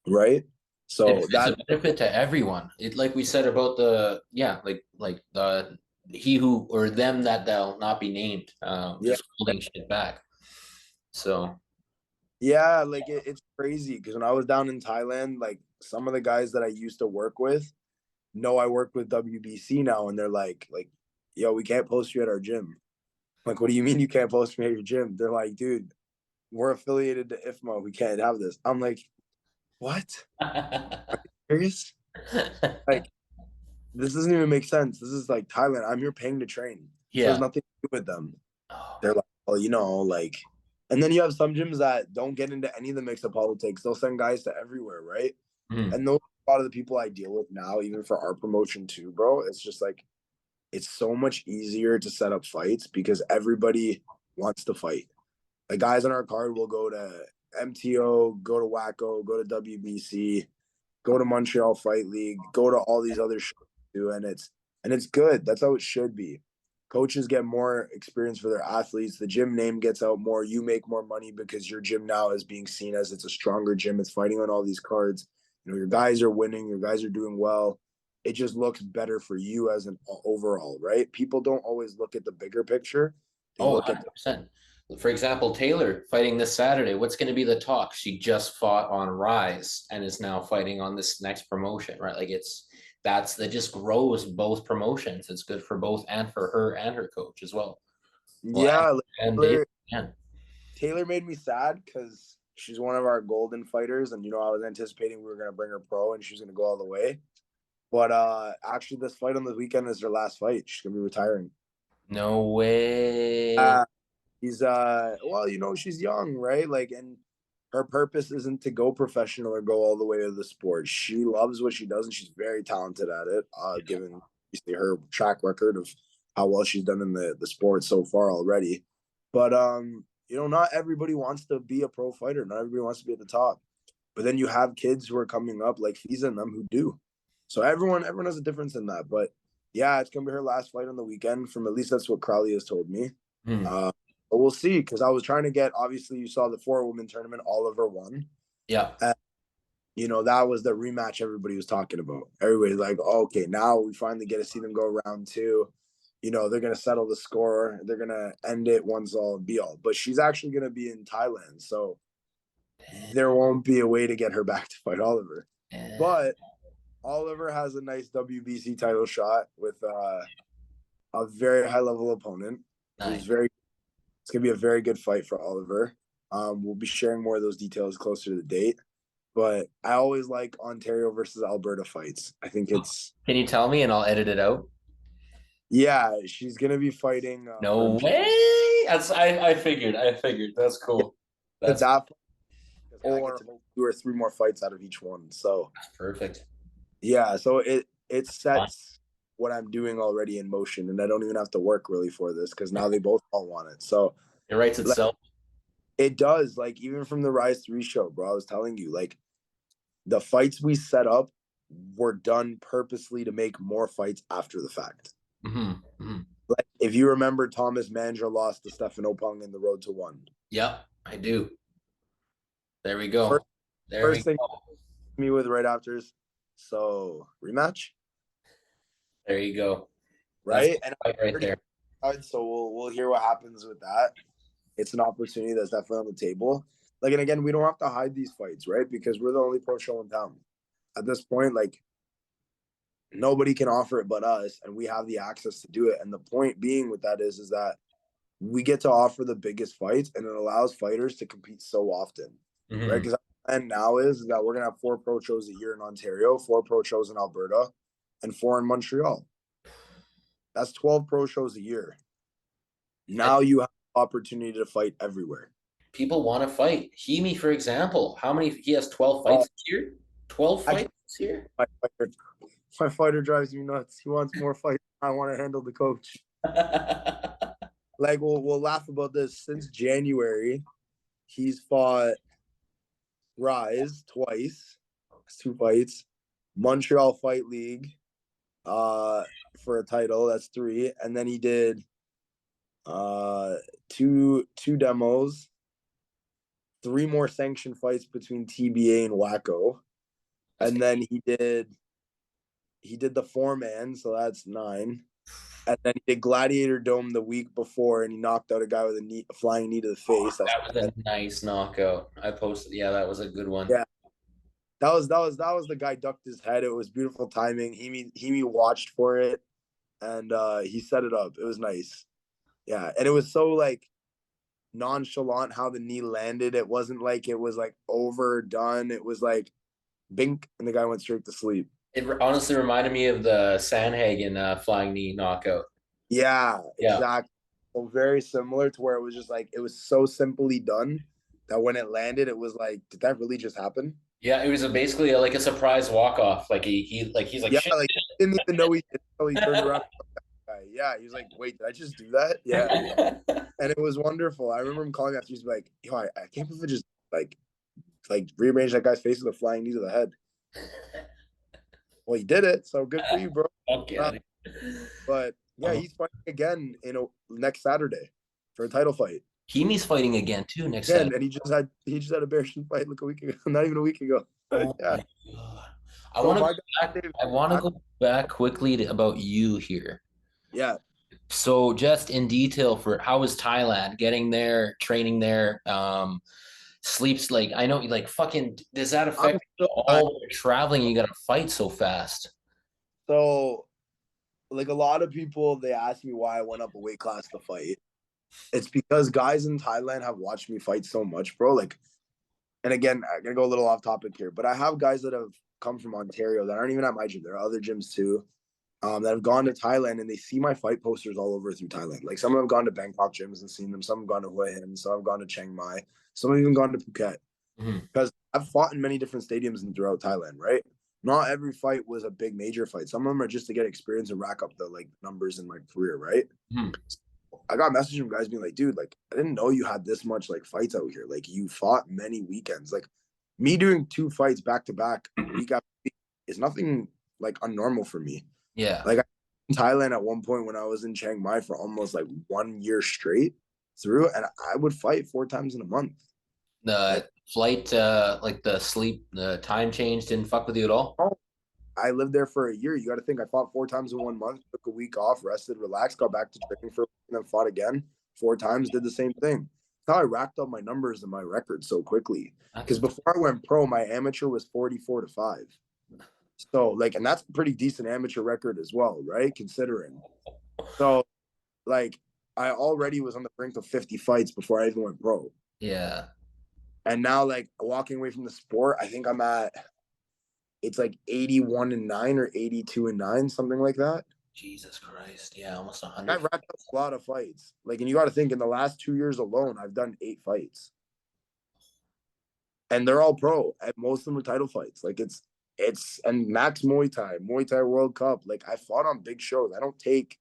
right? So that's a benefit to everyone. It like we said about the the he who or them that they'll not be named, just holding shit back. So yeah, like it's crazy because when I was down in Thailand, like some of the guys that I used to work with know I work with WBC now, and they're like, yo, we can't post you at our gym. I'm like, what do you mean you can't post me at your gym? They're like, dude, we're affiliated to IFMA. We can't have this. I'm like, what? Are you serious? Like, this doesn't even make sense. This is like Thailand. I'm here paying to train. Yeah. So there's nothing to do with them. They're like, well, like, and then you have some gyms that don't get into any of the mix of politics. They'll send guys to everywhere, right? And those are a lot of the people I deal with now, even for our promotion too, bro. It's just like, it's so much easier to set up fights because everybody wants to fight. Like guys on our card will go to MTO, go to WACO, go to WBC, go to Montreal Fight League, go to all these other shows too, and it's good. That's how it should be. Coaches get more experience for their athletes. The gym name gets out more. You make more money because your gym now is being seen as it's a stronger gym. It's fighting on all these cards. Your guys are winning. Your guys are doing well. It just looks better for you as an overall, right? People don't always look at the bigger picture. They look 100%. For example, Taylor fighting this Saturday. What's going to be the talk? She just fought on Rise and is now fighting on this next promotion, right? Like that just grows both promotions. It's good for both and for her and her coach as well. Yeah, Taylor made me sad because she's one of our golden fighters, and I was anticipating we were going to bring her pro and she's going to go all the way. But actually, this fight on the weekend is her last fight. She's going to be retiring. No way. She's she's young, right? Like, and her purpose isn't to go professional or go all the way to the sport. She loves what she does, and she's very talented at it, given her track record of how well she's done in the sport so far already. But not everybody wants to be a pro fighter. Not everybody wants to be at the top. But then you have kids who are coming up like Fiza and them who do. So everyone has a difference in that. But yeah, it's gonna be her last fight on the weekend. From at least that's what Crowley has told me. But we'll see, because I was trying to get, obviously you saw the 4-woman tournament, Oliver won. Yeah. And, that was the rematch everybody was talking about. Everybody's like, oh, okay, now we finally get to see them go round 2. They're going to settle the score. They're going to end it once all and be all. But she's actually going to be in Thailand. So there won't be a way to get her back to fight Oliver. But Oliver has a nice WBC title shot with a very high-level opponent. Nice. It's going to be a very good fight for Oliver. We'll be sharing more of those details closer to the date. But I always like Ontario versus Alberta fights. I think it's... Can you tell me and I'll edit it out? Yeah, she's going to be fighting... No way! I figured. That's cool. That's or 2 or 3 more fights out of each one. So that's perfect. Yeah, so it sets what I'm doing already in motion, and I don't even have to work really for this, because now they both all want it. So it writes itself. It does. Like, even from the Rise 3 show, bro, I was telling you, like, the fights we set up were done purposely to make more fights after the fact. Like, if you remember, Thomas Mandra lost to Stefan Opong in the Road to 1. Yep, I do. There we go. First thing me with right afters. So rematch. There you go. Right, and right there. So we'll hear what happens with that. It's an opportunity that's definitely on the table. Like, and again, we don't have to hide these fights, right? Because we're the only pro show in town at this point. Like, nobody can offer it but us, and we have the access to do it. And the point being with that is that we get to offer the biggest fights, and it allows fighters to compete so often, right? Because and now is that we're gonna have 4 pro shows a year in Ontario, 4 pro shows in Alberta, and 4 in Montreal. That's 12 pro shows a year. Now you have the opportunity to fight everywhere. People want to fight. Hemi, for example, he has 12 fights this year? 12 fights this year? My fighter drives me nuts. He wants more fights. I want to handle the coach. Like, we'll laugh about this. Since January, he's fought Rise twice. That's 2 fights. Montreal Fight League for a title. That's 3. And then he did two demos, 3 more sanctioned fights between TBA and Wacko. And then he did the 4-man, so that's 9. And then he did Gladiator Dome the week before, and he knocked out a guy with a flying knee to the face. That was a nice knockout. I posted. Yeah, that was a good one. Yeah, that was the guy ducked his head. It was beautiful timing. Hemi watched for it, and he set it up. It was nice. Yeah, and it was so, like, nonchalant how the knee landed. It wasn't like it was like overdone. It was like bink, and the guy went straight to sleep. It honestly reminded me of the Sandhagen flying knee knockout. Yeah, exactly. So very similar, to where it was just like, it was so simply done that when it landed, it was like, did that really just happen? Yeah, it was basically like a surprise walk off. Like he's like, yeah, shit. Like, he didn't even know he did until he turned around. Yeah, he was like, wait, did I just do that? Yeah. And it was wonderful. I remember him calling after. He's like, yo, I can't believe it just like rearranged that guy's face with a flying knee to the head. Well, he did it, so good for you, bro. Okay. But yeah, he's fighting again next Saturday for a title fight. Hemi's fighting again too next Saturday. And he just had a Bearshin fight like a week ago, not even a week ago. Oh yeah. I want to go back quickly about you here. Yeah. So just in detail, for how was Thailand, getting there, training there, sleeps, like, I know, like, fucking, does that affect all the traveling? You got to fight so fast. So, like, a lot of people, they ask me why I went up a weight class to fight. It's because guys in Thailand have watched me fight so much, bro. Like, and again, I'm gonna go a little off topic here, but I have guys that have come from Ontario that aren't even at my gym. There are other gyms too, that have gone to Thailand, and they see my fight posters all over through Thailand. Like, some have gone to Bangkok gyms and seen them. Some have gone to Hue Hin. Some have gone to Chiang Mai. Some have even gone to Phuket. Because I've fought in many different stadiums and throughout Thailand, right? Not every fight was a big major fight. Some of them are just to get experience and rack up the, like, numbers in my career, right? I got messages from guys being like, dude, like, I didn't know you had this much, like, fights out here. Like, you fought many weekends. Like, me doing 2 fights back to back week after week is nothing like unnormal for me. Yeah. Like I in Thailand at one point when I was in Chiang Mai for almost like 1 year straight through, and I would fight 4 times in a month. The Like, flight, like the time change didn't fuck with you at all? oh, I lived there for a year. You got to think I fought 4 times in 1 month, took a week off, rested, relaxed, got back to training for, and then fought again 4 times, did the same thing. That's how I racked up my numbers and my record so quickly. Because before I went pro, my amateur was 44-5. So like, and that's a pretty decent amateur record as well, right? Considering. So like, I already was on the brink of 50 fights before I even went pro. Yeah. And now, like walking away from the sport, I think I'm at it's like 81-9 or 82-9, something like that. Jesus Christ. Yeah, almost I've 100. wrapped up a lot of fights. Like, and you got to think in the last 2 years alone, I've done 8 fights, and they're all pro, and most of them are title fights. Like and Max Muay Thai World Cup. Like I fought on big shows. I don't take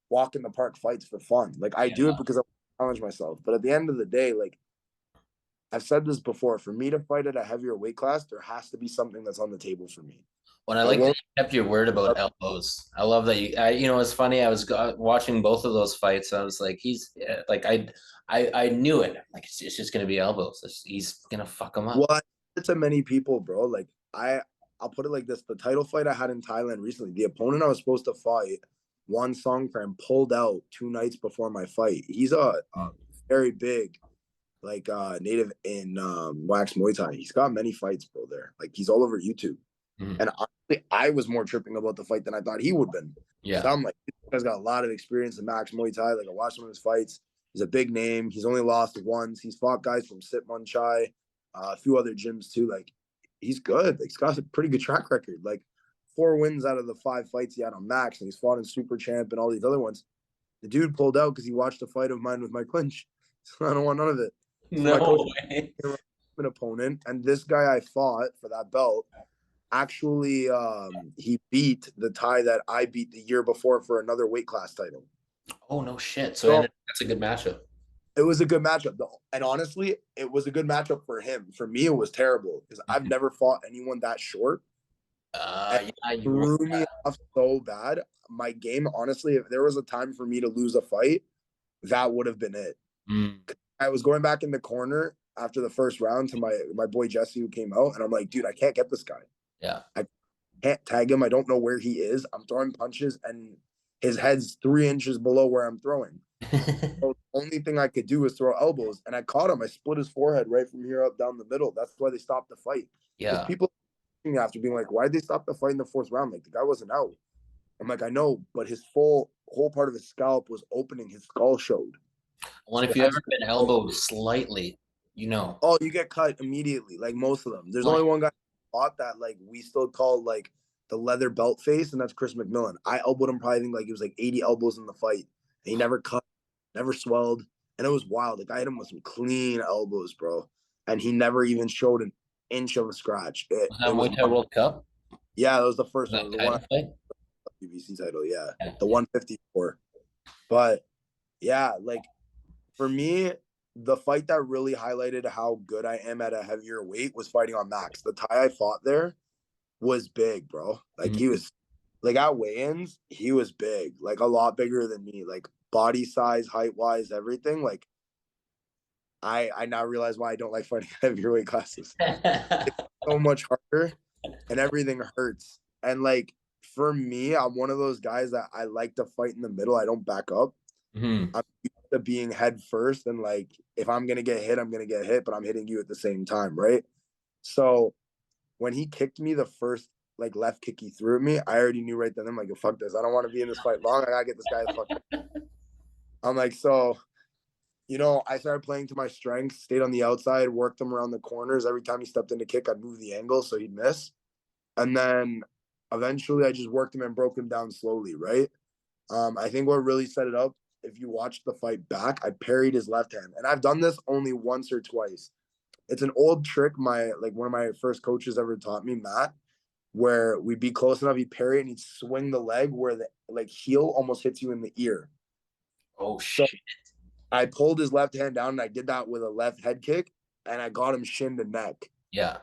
walk in the park fights for fun. Like I do Yeah. it because I challenge myself. But at the end of the day, like I've said this before, for me to fight at a heavier weight class, there has to be something that's on the table for me. When I I like that won't. you kept your word about elbows. I love that it's funny. I was watching both of those fights. I was like, like, I knew it. Like, it's just going to be elbows. He's going to fuck him up. Well, I said to many people, bro. Like I'll put it like this: the title fight I had in Thailand recently, the opponent I was supposed to fight, one Songkran pulled out 2 nights before my fight. He's a very big, like native in wax Muay Thai. He's got many fights, bro. There, like he's all over YouTube. Mhm. And honestly, I was more tripping about the fight than I thought he would have been. So Yeah. I'm like, this guy's got a lot of experience in max Muay Thai. Like I watched some of his fights. He's a big name. He's only lost once. He's fought guys from Sit Mun Chai, a few other gyms too. Like he's good. Like, he's got a pretty good track record. Like 4 wins out of the 5 fights he had on Max, and he's fought in Super Champ and all these other ones. The dude pulled out because he watched a fight of mine with my clinch. So I don't want none of it. So my coach No way. an opponent, and this guy I fought for that belt actually he beat the Thai that I beat the year before for another weight class title. Oh, no shit. So That's a good matchup. it was a good matchup though. And honestly, it was a good matchup for him. For me, it was terrible because I've never fought anyone that short. And Yeah, it you wrote threw me that. off so bad. My game, honestly, if there was a time for me to lose a fight, that would have been it. Mm, I was going back in the corner after the first round to my boy Jesse who came out, and I'm like, dude, I can't get this guy. yeah. I can't tag him. I don't know where he is. I'm throwing punches and his head's 3 inches below where I'm throwing. So the only thing I could do was throw elbows, and I caught him. I split his forehead right from here up down the middle. That's why they stopped the fight. Because Yeah. people after being like, why'd they stop the fight in the 4th round? Like the guy wasn't out. I'm like, I know, but his whole part of his scalp was opening. His skull showed. Well, if So you hence, ever been elbowed slightly, you know. oh, you get cut immediately. Like most of them. There's Like, only one guy fought that like we still call like the leather belt face, and that's Chris McMillan. I elbowed him probably, I think, like it was like 80 elbows in the fight. And he never cut, never swelled, and it was wild. Like I hit him with some clean elbows, bro, and he never even showed an inch of a scratch. It was it that was Muay Thai World Cup? yeah, that was the first Was one. It that was the one title fight? PBC title, yeah, Yeah. the 154. But yeah, like for me, the fight that really highlighted how good I am at a heavier weight was fighting on Max. The Thai I fought there was big, bro. Like Mhm. he was like at weigh-ins, he was big, like a lot bigger than me, like body size, height wise, everything. Like I now realize why I don't like fighting heavier weight classes. It's so much harder and everything hurts. And like for me, I'm one of those guys that I like to fight in the middle. I don't back up. Mhm. I'm used to being head first, and like if I'm gonna get hit, I'm gonna get hit, but I'm hitting you at the same time, right? So when he kicked me the first like left kick he threw at me, I already knew right then. I'm like, fuck this. I don't want to be in this fight long. I gotta get this guy the fuck. I'm like, so I started playing to my strengths, stayed on the outside, worked him around the corners. Every time he stepped in to kick, I'd move the angle so he'd miss. And then eventually I just worked him and broke him down slowly, right? I think what really set it up, if you watch the fight back, I parried his left hand. And I've done this only once or twice. It's an old trick one of my first coaches ever taught me, Matt, where we'd be close enough, he'd parry and he'd swing the leg where the like heel almost hits you in the ear. Oh, So shit. I pulled his left hand down and I did that with a left head kick and I got him shin to neck. Yeah.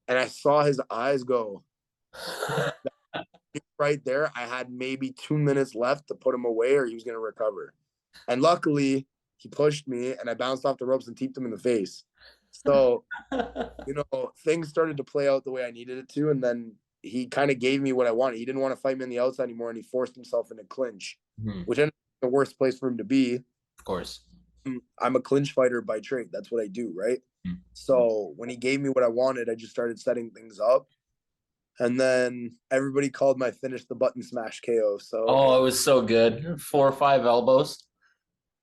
And I saw his eyes go right there. I had maybe 2 minutes left to put him away or he was going to recover. And luckily, he pushed me and I bounced off the ropes and teeped him in the face. So, things started to play out the way I needed it to. And then he kind of gave me what I wanted. He didn't want to fight me on the outside anymore, and he forced himself in a clinch, which ended up the worst place for him to be. Of course. I'm a clinch fighter by trade. That's what I do, right? So when he gave me what I wanted, I just started setting things up. And then everybody called my finish the button smash KO. So it was so good. 4 or 5 elbows.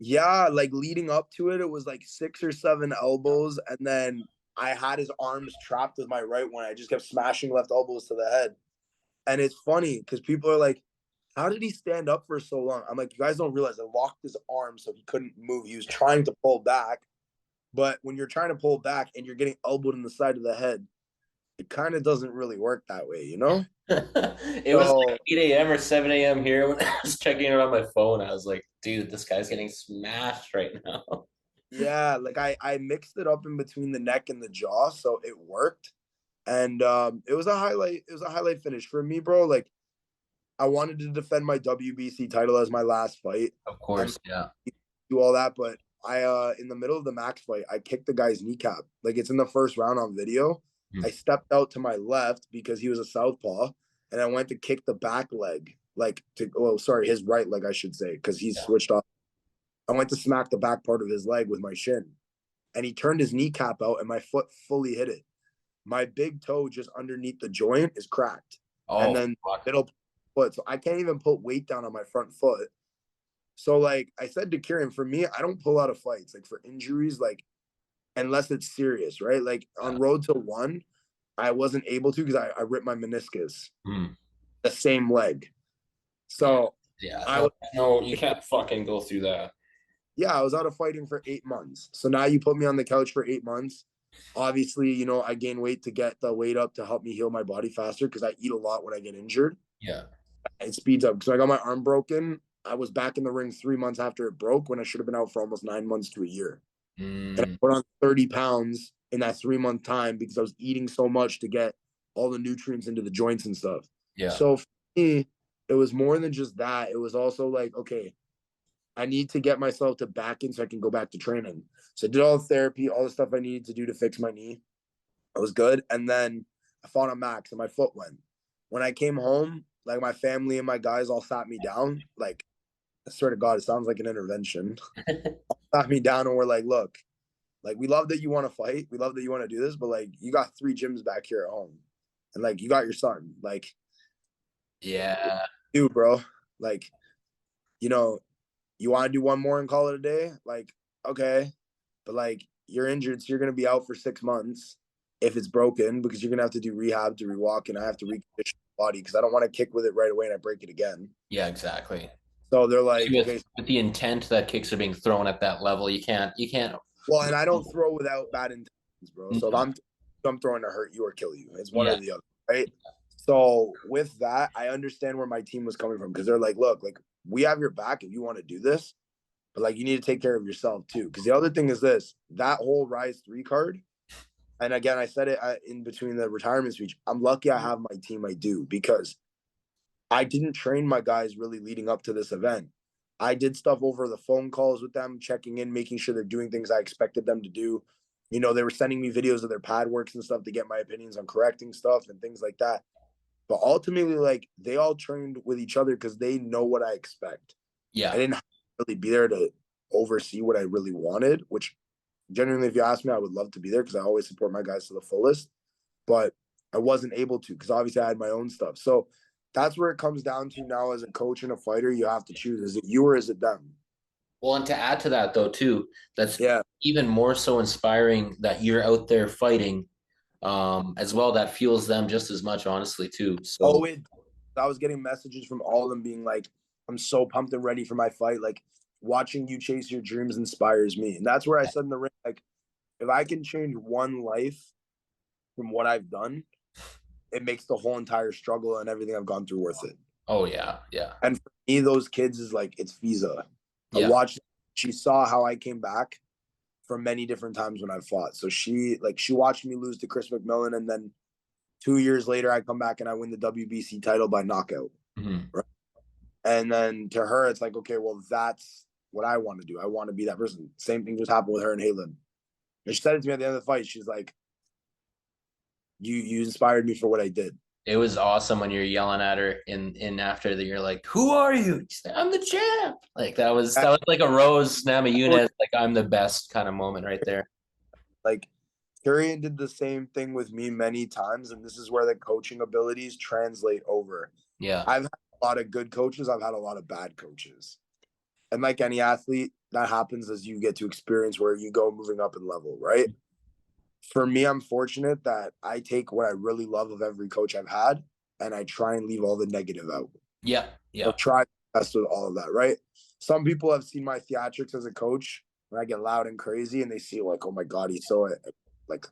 yeah, like leading up to it, it was like 6 or 7 elbows. And then I had his arms trapped with my right one. I just kept smashing left elbows to the head. And it's funny because people are like, how did he stand up for so long? I'm like, you guys don't realize I locked his arm so he couldn't move. He was trying to pull back. But when you're trying to pull back and you're getting elbowed in the side of the head, it kind of doesn't really work that way, It was like 8 a.m. or 7 a.m. here when I was checking it on my phone. I was like, dude, this guy's getting smashed right now. Yeah, like I mixed it up in between the neck and the jaw, so it worked. And it was a highlight finish for me, bro. Like I wanted to defend my WBC title as my last fight. Of course, yeah. Do all that, but I in the middle of the Max fight, I kicked the guy's kneecap. Like it's in the first round on video. I stepped out to my left because he was a southpaw, and I went to kick the back leg, his right leg, I should say, because he's switched off. I went to smack the back part of his leg with my shin, and he turned his kneecap out, and my foot fully hit it. My big toe just underneath the joint is cracked, and then middle foot, so I can't even put weight down on my front foot. So like I said to Kieran, for me, I don't pull out of fights like for injuries, like unless it's serious, right? Like on Road to One, I wasn't able to because I ripped my meniscus, the same leg. So you can't fucking go through that. Yeah, I was out of fighting for 8 months. So now you put me on the couch for 8 months. Obviously, I gain weight to get the weight up to help me heal my body faster because I eat a lot when I get injured. Yeah. It speeds up. Because I got my arm broken. I was back in the ring 3 months after it broke when I should have been out for almost 9 months to a year. And I put on 30 pounds in that 3-month time because I was eating so much to get all the nutrients into the joints and stuff. Yeah. So for me, it was more than just that. It was also like, okay, I need to get myself to back in so I can go back to training. So I did all the therapy, all the stuff I needed to do to fix my knee. I was good. And then I fought on Max and my foot went. When I came home, like my family and my guys all sat me down. Like, I swear to God, it sounds like an intervention. Sat me down and we're like, look, like we love that you want to fight. We love that you want to do this, but like you got 3 gyms back here at home. And like you got your son. Like, yeah. Dude, bro. Like, you want to do one more and call it a day? Like, okay. But like you're injured, so you're gonna be out for 6 months if it's broken because you're gonna have to do rehab to rewalk, and I have to recondition the body because I don't want to kick with it right away and I break it again. Yeah, exactly. So they're like, with the intent that kicks are being thrown at that level, you can't. Well, and I don't throw without bad intentions, bro. So if I'm throwing to hurt you or kill you. It's one or the other, right? So with that, I understand where my team was coming from because they're like, look, like we have your back if you want to do this, but like you need to take care of yourself too. Because the other thing is this: that whole Rise 3 card. And again, I said it in between the retirement speech. I'm lucky I have my team I do because I didn't train my guys really leading up to this event. I did stuff over the phone calls with them, checking in, making sure they're doing things I expected them to do. They were sending me videos of their pad works and stuff to get my opinions on correcting stuff and things like that. But ultimately, like they all trained with each other because they know what I expect. Yeah. I didn't really be there to oversee what I really wanted, which genuinely, if you ask me, I would love to be there because I always support my guys to the fullest. But I wasn't able to because obviously I had my own stuff. So that's where it comes down to now as a coach and a fighter, you have to choose. Is it you or is it them? Well, and to add to that though, too, that's even more so inspiring that you're out there fighting as well. That fuels them just as much, honestly, too. So I was getting messages from all of them being like, I'm so pumped and ready for my fight. Like watching you chase your dreams inspires me. And that's where I said in the ring, like, if I can change one life from what I've done, it makes the whole entire struggle and everything I've gone through worth it. Oh, yeah. Yeah. And for me, those kids is like, it's Visa. Yeah. I watched, she saw how I came back from many different times when I fought. So she watched me lose to Chris McMillan and then 2 years later, I come back and I win the WBC title by knockout. Right? And then to her, it's like, okay, well, that's what I want to do. I want to be that person. Same thing just happened with her and Halen. And she said it to me at the end of the fight. She's like, you inspired me for what I did. It was awesome when you're yelling at her in after that. You're like, "Who are you?" She's like, "I'm the champ." Like that was like a Rose Namajunas, like I'm the best kind of moment right there. Like Kieran did the same thing with me many times, and this is where the coaching abilities translate over. Yeah. I've had a lot of good coaches. I've had a lot of bad coaches. And like any athlete, that happens as you get to experience where you go moving up in level, right? For me, I'm fortunate that I take what I really love of every coach I've had and I try and leave all the negative out. Yeah. Yeah. Or try the best with all of that, right? Some people have seen my theatrics as a coach when I get loud and crazy and they see like, oh my God, he's so like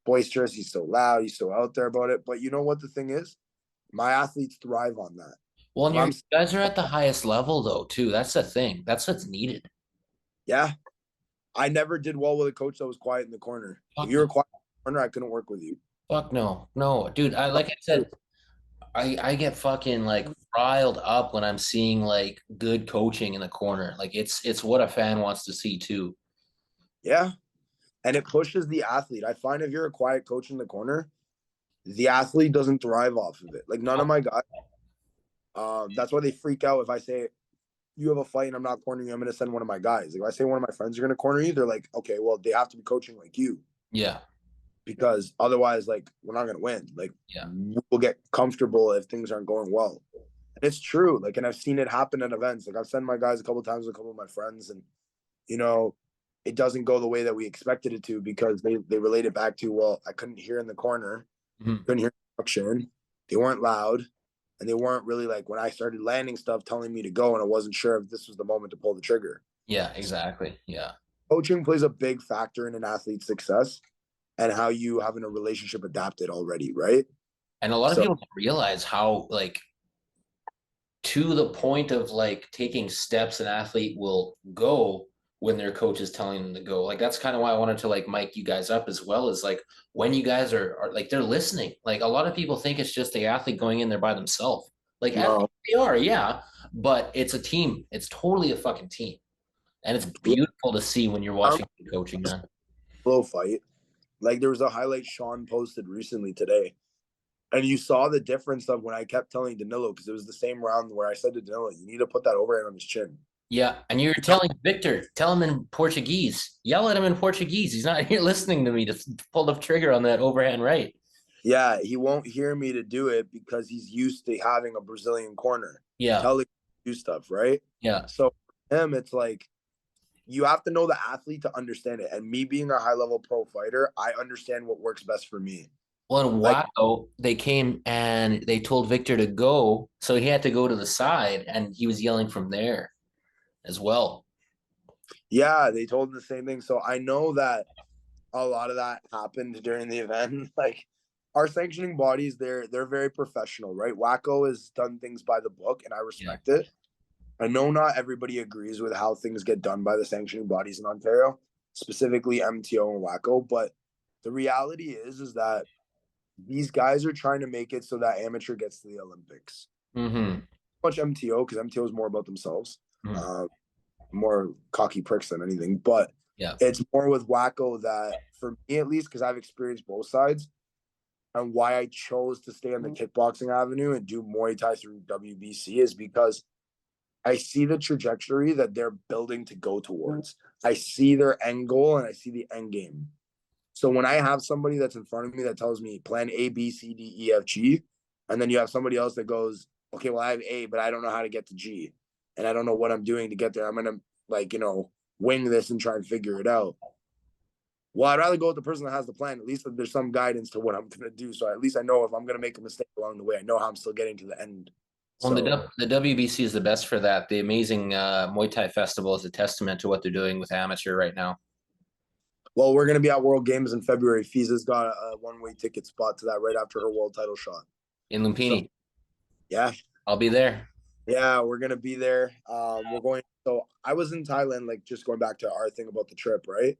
boisterous, he's so loud, he's so out there about it. But you know what the thing is? My athletes thrive on that. Well, and you guys are at the highest level though, too. That's the thing. That's what's needed. Yeah. I never did well with a coach that was quiet in the corner. If you were quiet in the corner, I couldn't work with you. Fuck no. No, dude, like I said, I get fucking like riled up when I'm seeing like good coaching in the corner. Like it's what a fan wants to see too. Yeah. And it pushes the athlete. I find if you're a quiet coach in the corner, the athlete doesn't thrive off of it. Like none of my guys, that's why they freak out if I say you have a fight and I'm not cornering you, I'm gonna send one of my guys. Like if I say one of my friends are gonna corner you, they're like, okay, well, they have to be coaching like you. Yeah. Because otherwise, like, we're not gonna win. Like, yeah, we'll get comfortable if things aren't going well. And it's true. Like, and I've seen it happen at events. Like I've sent my guys a couple of times with a couple of my friends, and you know, it doesn't go the way that we expected it to because they relate it back to, well, I couldn't hear in the corner, couldn't hear instruction, they weren't loud, and they weren't really like when I started landing stuff telling me to go, and I wasn't sure if this was the moment to pull the trigger. Yeah, exactly. Yeah. Coaching plays a big factor in an athlete's success and how you having a relationship adapted already, right? And a lot of people don't realize how like to the point of like taking steps an athlete will go when their coach is telling them to go. Like that's kind of why I wanted to like mic you guys up as well, as like when you guys are like they're listening. Like a lot of people think it's just the athlete going in there by themselves. Like No. they are, yeah, but it's a team. It's totally a fucking team. And it's beautiful to see when you're watching the coaching, man. Slow fight. Like there was a highlight Sean posted recently today. And you saw the difference of when I kept telling Danilo, because it was the same round where I said to Danilo, you need to put that overhand on his chin. Yeah. And you're telling Victor, tell him in Portuguese. Yell at him in Portuguese. He's not here listening to me to pull the trigger on that overhand right. Yeah, he won't hear me to do it because he's used to having a Brazilian corner. Yeah. Telling him to do stuff, right? Yeah. So for him, it's like you have to know the athlete to understand it. And me being a high-level pro fighter, I understand what works best for me. Well, in Waco, they came and they told Victor to go, so he had to go to the side, and he was yelling from there as well. Yeah, they told him the same thing. So I know that a lot of that happened during the event. Like our sanctioning bodies, they're very professional, right? Waco has done things by the book, and I respect it. I know not everybody agrees with how things get done by the sanctioning bodies in Ontario, specifically MTO and Waco, but the reality is that these guys are trying to make it so that amateur gets to the Olympics. Much MTO, because MTO is more about themselves, more cocky pricks than anything. But it's more with Waco that, for me at least, because I've experienced both sides, and why I chose to stay on the kickboxing avenue and do Muay Thai through WBC is because I see the trajectory that they're building to go towards. I see their end goal and I see the end game. So when I have somebody that's in front of me that tells me plan A, B, C, D, E, F, G, and then you have somebody else that goes, okay, well, I have A, but I don't know how to get to G, and I don't know what I'm doing to get there. I'm going to, wing this and try and figure it out. Well, I'd rather go with the person that has the plan. At least there's some guidance to what I'm going to do. So at least I know if I'm going to make a mistake along the way, I know how I'm still getting to the end. Well, the WBC is the best for that. The amazing Muay Thai Festival is a testament to what they're doing with amateur right now. Well, we're going to be at World Games in February. Fiza's got a one-way ticket spot to that right after her world title shot. In Lumpini. So, yeah. I'll be there. Yeah, we're going to be there. We're going. So I was in Thailand, like just going back to our thing about the trip, right?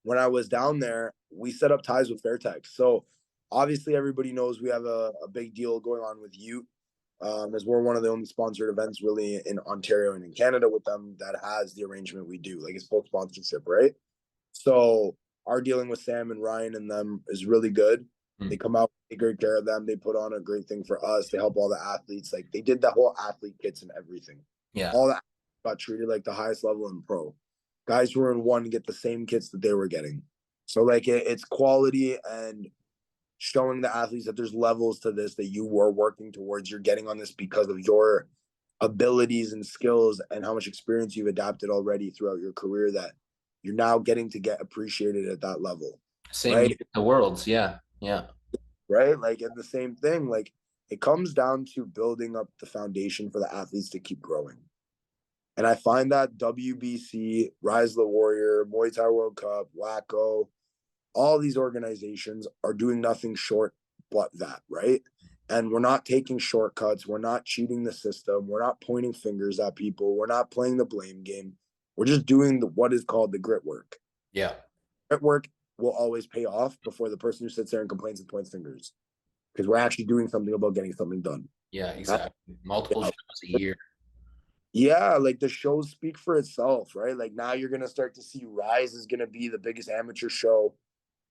When I was down there, we set up ties with Fairtex. So Obviously, everybody knows we have a big deal going on with Ute, as we're one of the only sponsored events really in Ontario and in Canada with them that has the arrangement we do. Like it's full sponsorship, right? So our dealing with Sam and Ryan and them is really good. Mm. They come out, take great care of them. They put on a great thing for us. They help all the athletes. Like they did the whole athlete kits and everything. Yeah. All that got treated like the highest level in pro. Guys who were in one get the same kits that they were getting. So like it's quality and showing the athletes that there's levels to this that you were working towards. You're getting on this because of your abilities and skills and how much experience you've adapted already throughout your career that you're now getting to get appreciated at that level. Same Right. the worlds. Yeah. Yeah. Right. Like, and the same thing, like it comes down to building up the foundation for the athletes to keep growing. And I find that WBC, Rise of the Warrior, Muay Thai World Cup, WACO, all these organizations are doing nothing short but that, right? And we're not taking shortcuts. We're not cheating the system. We're not pointing fingers at people. We're not playing the blame game. We're just doing what is called the grit work. Yeah. Grit work will always pay off before the person who sits there and complains and points fingers, because we're actually doing something about getting something done. Yeah, exactly. Multiple shows a year. Yeah, like the shows speak for itself, right? Like now you're gonna start to see Rise is gonna be the biggest amateur show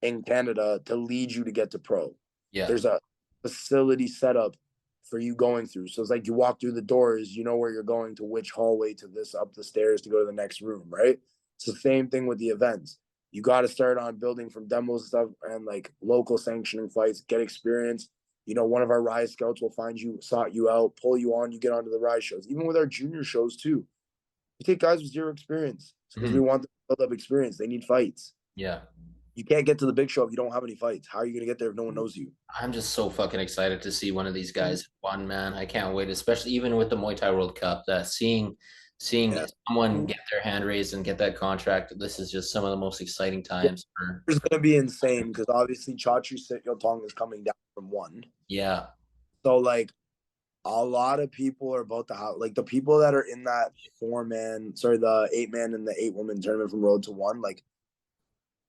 in Canada to lead you to get to pro. Yeah. There's a facility set up for you going through. So it's like you walk through the doors, you know where you're going to, which hallway to this, up the stairs to go to the next room, right? It's the same thing with the events. You got to start on building from demos stuff and like local sanctioning fights, get experience. You know, one of our Rise scouts will find you, sort you out, pull you on, you get onto the Rise shows. Even with our junior shows too, we take guys with zero experience because we want them to build up experience. They need fights. Yeah. You can't get to the big show if you don't have any fights. How are you going to get there if no one knows you? I'm just so fucking excited to see one of these guys won, man. I can't wait, especially even with the Muay Thai World Cup, that seeing Yeah. someone get their hand raised and get that contract. This is just some of the most exciting times for. It's going to be insane because obviously Chachi Yotong is coming down from one. Yeah. So like a lot of people are about to have, like the people that are in that the 8-man and the 8-woman tournament from Road to One, like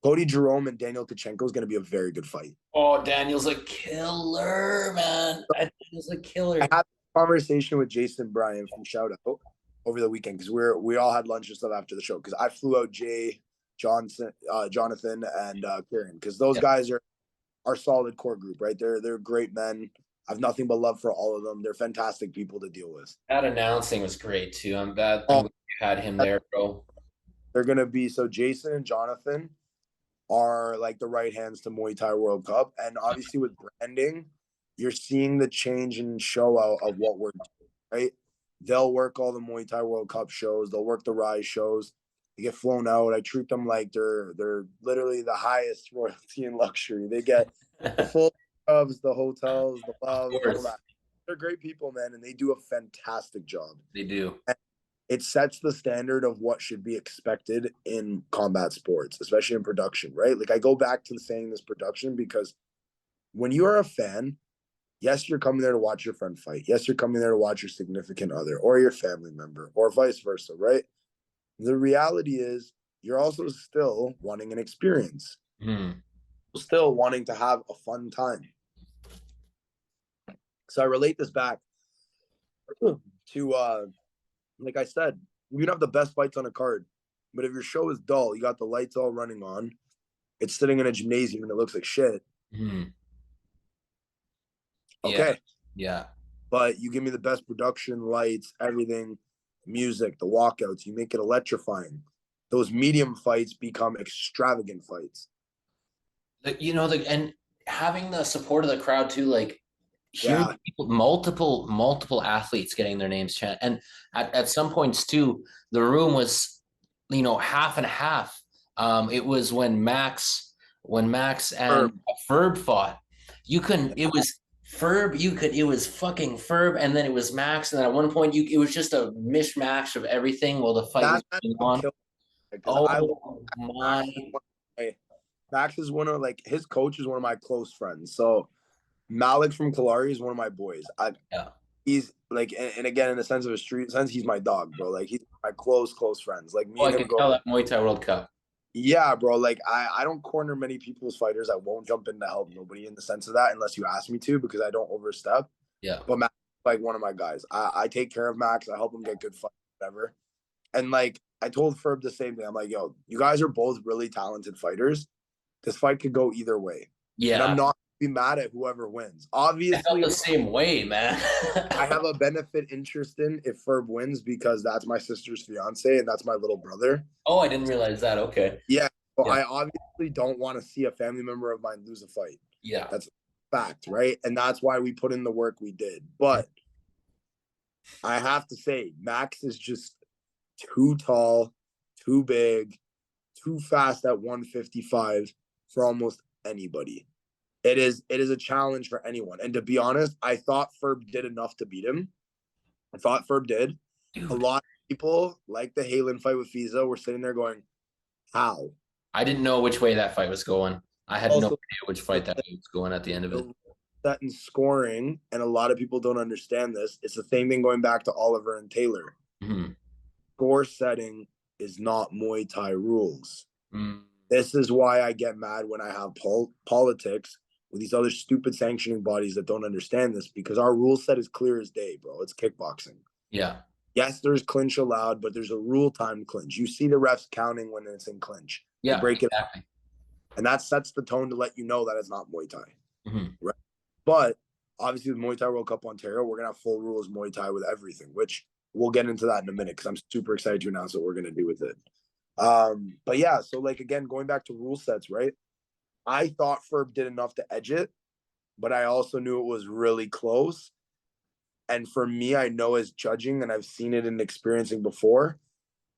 Cody Jerome and Daniel Kachenko is going to be a very good fight. Oh, Daniel's a killer, man. Daniel's a killer. I had a conversation with Jason Bryan from Shout Out over the weekend because we all had lunch and stuff after the show because I flew out Jonathan, and Kieran because those guys are our solid core group, right? They're great men. I have nothing but love for all of them. They're fantastic people to deal with. That announcing was great too. I'm glad you had him there, bro. They're gonna be so Jason and Jonathan are like the right hands to Muay Thai World Cup, and obviously with branding, you're seeing the change in show out of what we're doing, right? They'll work all the Muay Thai World Cup shows. They'll work the Rise shows. They get flown out. I treat them like they're literally the highest royalty and luxury. They get the full jobs, the hotels, the love, all that. They're great people, man, and they do a fantastic job. They do. And it sets the standard of what should be expected in combat sports, especially in production, right? Like I go back to saying this production because when you are a fan, yes, you're coming there to watch your friend fight. Yes, you're coming there to watch your significant other or your family member or vice versa, right? The reality is you're also still wanting an experience, still wanting to have a fun time. So I relate this back to, like I said, you can have the best fights on a card, but if your show is dull, you got the lights all running on, it's sitting in a gymnasium and it looks like shit. Okay. Yeah. But you give me the best production, lights, everything, music, the walkouts, you make it electrifying. Those medium fights become extravagant fights. And having the support of the crowd too, like hearing people, multiple athletes getting their names chanted. And at some points too, the room was, half and half. It was when Max and Ferb fought. It was Ferb, it was fucking Ferb, and then it was Max, and then at one point it was just a mishmash of everything while the fight was going on. Oh my! Max is one of his coach is one of my close friends. So Malik from Kalari is one of my boys. He's and again, in the sense of a street sense, he's my dog, bro. Like he's my close friends. Like me. I can tell that Muay Thai World Cup. Yeah, bro. Like I don't corner many people's fighters. I won't jump in to help nobody in the sense of that unless you ask me to because I don't overstep. Yeah. But Max is like one of my guys. I take care of Max. I help him get good fights, whatever. And like I told Ferb the same thing. I'm like, yo, you guys are both really talented fighters. This fight could go either way. And Yeah. I'm not gonna be mad at whoever wins. I felt Obviously, the same way, man. I have a benefit interest in if Ferb wins because that's my sister's fiance and that's my little brother. Oh, I didn't realize that. Okay. Yeah. So Yeah. I obviously don't want to see a family member of mine lose a fight. Yeah. That's a fact, right? And that's why we put in the work we did. But I have to say, Max is just too tall, too big, too fast at 155 for almost anybody. It is a challenge for anyone. And to be honest, I thought Ferb did enough to beat him. I thought Ferb did. A Dude, lot of people, like the Halen fight with Fiza, were sitting there going, how? I didn't know which way that fight was going. I had no Also, idea which fight that was going at the end of it. that in scoring, and a lot of people don't understand this. It's the same thing going back to Oliver and Taylor. Mm-hmm. Score setting is not Muay Thai rules. Mm. This is why I get mad when I have politics with these other stupid sanctioning bodies that don't understand this because our rule set is clear as day, bro. It's kickboxing. Yeah. Yes, there's clinch allowed, but there's a rule timed clinch. You see the refs counting when it's in clinch. They Yeah. break Exactly. it, and that sets the tone to let you know that it's not Muay Thai. Mm-hmm. Right? But obviously, with Muay Thai World Cup Ontario, we're gonna have full rules Muay Thai with everything, which we'll get into that in a minute because I'm super excited to announce what we're gonna do with it. But yeah, so like again, going back to rule sets, right? I thought Ferb did enough to edge it, but I also knew it was really close. And for me, I know as judging, and I've seen it in experiencing before,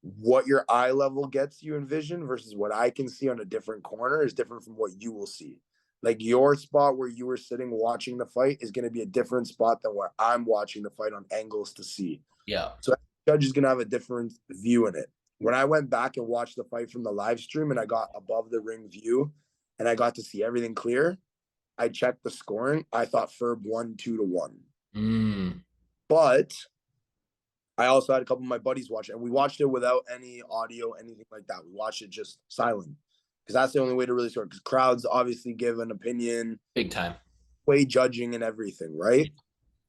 what your eye level gets you in vision versus what I can see on a different corner is different from what you will see. Like your spot where you were sitting watching the fight is going to be a different spot than where I'm watching the fight on angles to see. Yeah. So the judge is going to have a different view in it. When I went back and watched the fight from the live stream and I got above the ring view and I got to see everything clear, I checked the scoring. I thought Ferb won 2-1. Mm. But I also had a couple of my buddies watch it, and we watched it without any audio, anything like that. We watched it just silent because that's the only way to really score. Because crowds obviously give an opinion, Big time. way judging and everything, right?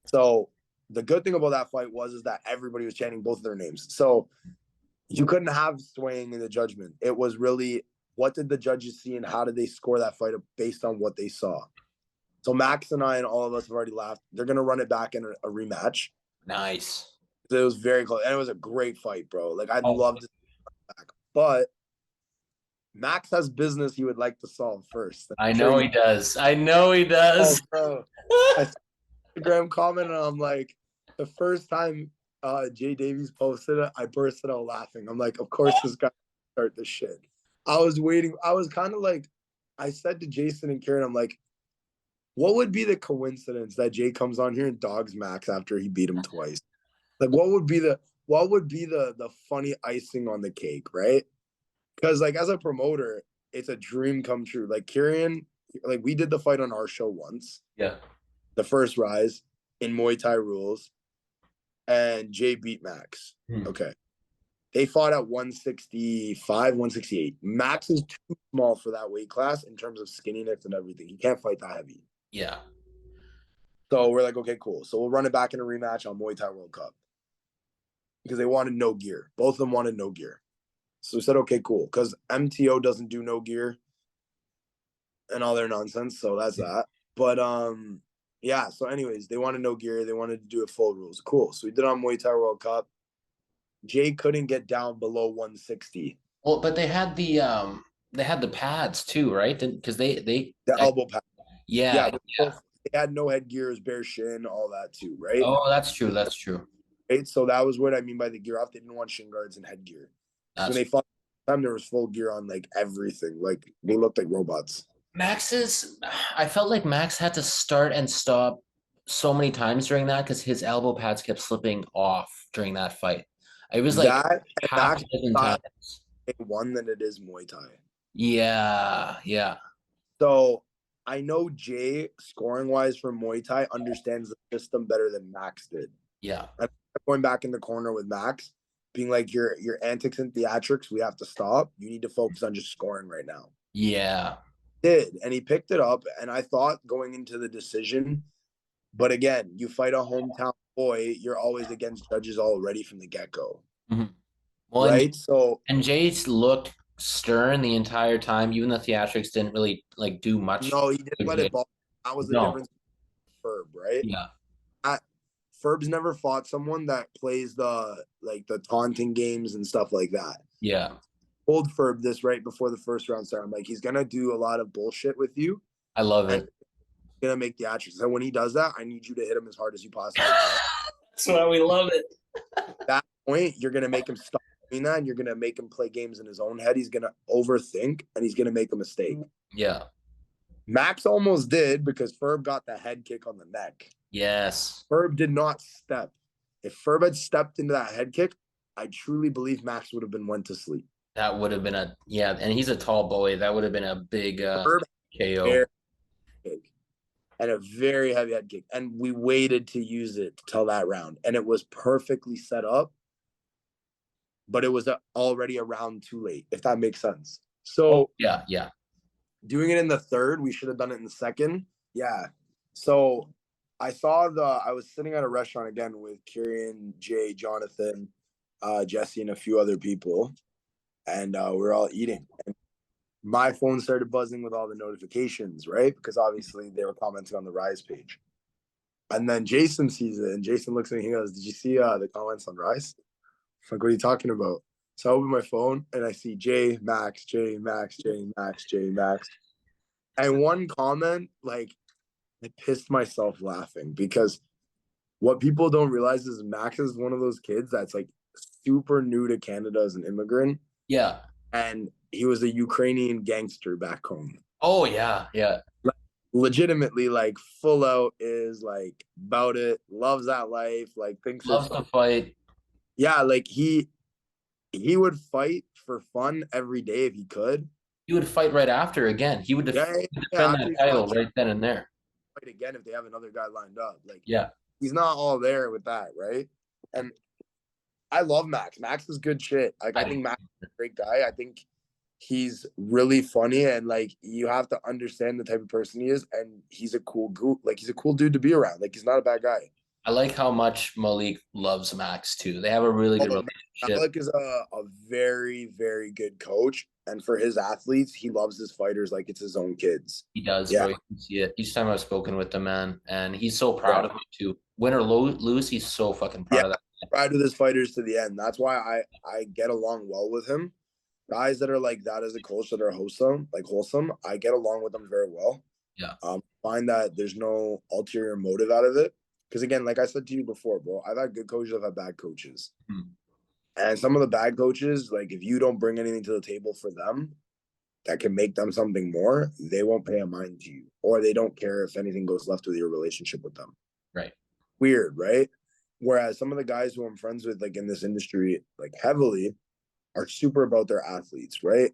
So the good thing about that fight was that everybody was chanting both of their names. So you couldn't have swaying in the judgment. It was really what did the judges see and how did they score that fight based on what they saw. So Max and I and all of us have already laughed. They're gonna run it back in a rematch. Nice. It was very close, and it was a great fight, bro. Like I'd Oh. love to see it back, but Max has business he would like to solve first. I know he does. I know he does. Oh, bro. I saw Instagram comment, and I'm like, the first time Jay Davies posted it, I bursted out laughing. I'm like, of course this guy start this shit. I was waiting. I was kind of like, I said to Jason and Kieran, I'm like, what would be the coincidence that Jay comes on here and dogs Max after he beat him twice? Like, what would be the funny icing on the cake, right? Because like as a promoter, it's a dream come true. Like Kieran, like we did the fight on our show once, Yeah. the first rise in Muay Thai rules, and Jay beat Max. Okay. They fought at 165, 168. Max is too small for that weight class in terms of skinniness and everything. He can't fight that heavy. Yeah. So we're like, okay, cool. So we'll run it back in a rematch on Muay Thai World Cup. Because they wanted no gear. Both of them wanted no gear. So we said, okay, cool. Because MTO doesn't do no gear and all their nonsense. So that's that. But yeah, so anyways, they wanted no gear. They wanted to do it full rules. Cool. So we did it on Muay Thai World Cup. Jay couldn't get down below 160. Well, but they had the pads too, right? Because The elbow pad. Yeah. Yeah. They had no headgear, it was bare shin, all that too, right? Oh, that's true. That's true. Right. So that was what I mean by the gear off. They didn't want shin guards and headgear. So when they fought time, there was full gear on like everything. Like they looked like robots. I felt like Max had to start and stop so many times during that because his elbow pads kept slipping off during that fight. It was like That half a dozen times. One than it is Muay Thai. Yeah, yeah. So I know Jay, scoring wise for Muay Thai, understands the system better than Max did. Yeah. I'm going back in the corner with Max. being like, your antics and theatrics, we have to stop. You need to focus on just scoring right now. Yeah. Did, and he picked it up, and I thought going into the decision, but again, you fight a hometown boy, you're always against judges already from the get-go. Mhm. Well, Right? So and Jace looked stern the entire time. Even the theatrics didn't really like do much. no, he didn't let it ball. That was the No. difference with Ferb, right? Yeah. Ferb's never fought someone that plays the taunting games and stuff like that. Yeah. Told Ferb this right before the first round started. I'm like, he's gonna do a lot of bullshit with you I love and it. gonna make the theatrics. So when he does that, I need you to hit him as hard as you possibly can. That's why we love it. At that point, you're gonna make him stop doing that, and you're gonna make him play games in his own head. He's gonna overthink, and he's gonna make a mistake. Yeah. Max almost did because Ferb got the head kick on the neck. Yes. Ferb did not step. If Ferb had stepped into that head kick, I truly believe Max would have been went to sleep. That would have been and he's a tall boy. That would have been a big Ferb KO. kick and a very heavy head kick. And we waited to use it till that round. And it was perfectly set up, but it was already a round too late, if that makes sense. So yeah. doing it in the third, we should have done it in the second. Yeah. So I was sitting at a restaurant again with Kieran, Jay, Jonathan, Jesse, and a few other people. And we're all eating. And my phone started buzzing with all the notifications, right? Because obviously they were commenting on the Rise page. And then Jason sees it, and Jason looks at me and he goes, "Did you see the comments on Rise?" I'm like, "What are you talking about?" So I open my phone and I see J Max, J Max, J Max, J Max. And one comment, like, I pissed myself laughing because what people don't realize is Max is one of those kids that's like super new to Canada as an immigrant. Yeah. And he was a Ukrainian gangster back home. Oh yeah. Yeah. Like, legitimately, like, full out is like about it, loves that life, like thinks Loves to fight. yeah, like he would fight for fun every day if he could. He would fight right after again. He would defend that title right then and there. Fight again if they have another guy lined up. Like, yeah, he's not all there with that, right? And I love Max. Max is good shit. Like, I think Max is a great guy. I think he's really funny, and like, you have to understand the type of person he is, and he's a cool he's a cool dude to be around. Like, he's not a bad guy. I like how much Malik loves Max too. They have a really good relationship. Malik is a very, very good coach, and for his athletes, he loves his fighters like it's his own kids. He does, yeah. Bro. You can see it. Each time I've spoken with the man, and he's so proud of it too. Win or lose, he's so fucking proud of that. Proud of his fighters to the end. That's why I get along well with him. Guys that are like that as a coach that are wholesome, I get along with them very well. Yeah. Find that there's no ulterior motive out of it. Because again, like I said to you before, bro, I've had good coaches, I've had bad coaches. And some of the bad coaches, like, if you don't bring anything to the table for them that can make them something more, they won't pay a mind to you. Or they don't care if anything goes left with your relationship with them. Right. Weird, right? Whereas some of the guys who I'm friends with, like, in this industry, like, heavily, are super about their athletes, right?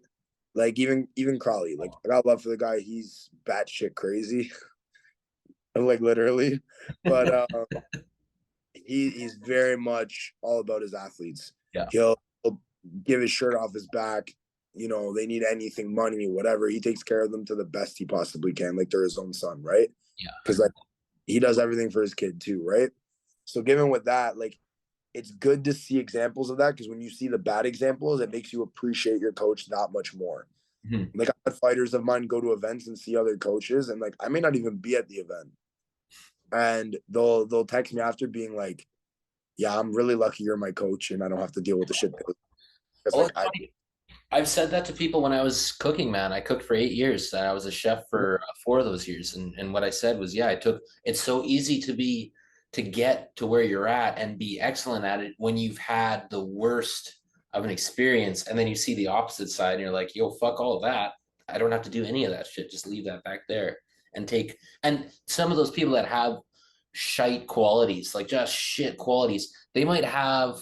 Like, even Crawley, like, I got love for the guy. He's batshit crazy. Like, literally. But he's very much all about his athletes. Yeah. He'll give his shirt off his back. You know, they need anything, money, whatever. He takes care of them to the best he possibly can, like they're his own son, right? Yeah. Because, like, he does everything for his kid too, right? So given with that, like, it's good to see examples of that, because when you see the bad examples, it makes you appreciate your coach that much more. Like, I had fighters of mine go to events and see other coaches, and like, I may not even be at the event, and they'll text me after being like, "Yeah, I'm really lucky you're my coach, and I don't have to deal with the shit." Like, I've said that to people when I was cooking, man. I cooked for 8 years. I was a chef for 4 of those years, and what I said was, yeah, it's so easy to get to where you're at and be excellent at it when you've had the worst of an experience, and then you see the opposite side, and you're like, yo, fuck all of that. I don't have to do any of that shit. Just leave that back there and some of those people that have shite qualities, like just shit qualities, they might have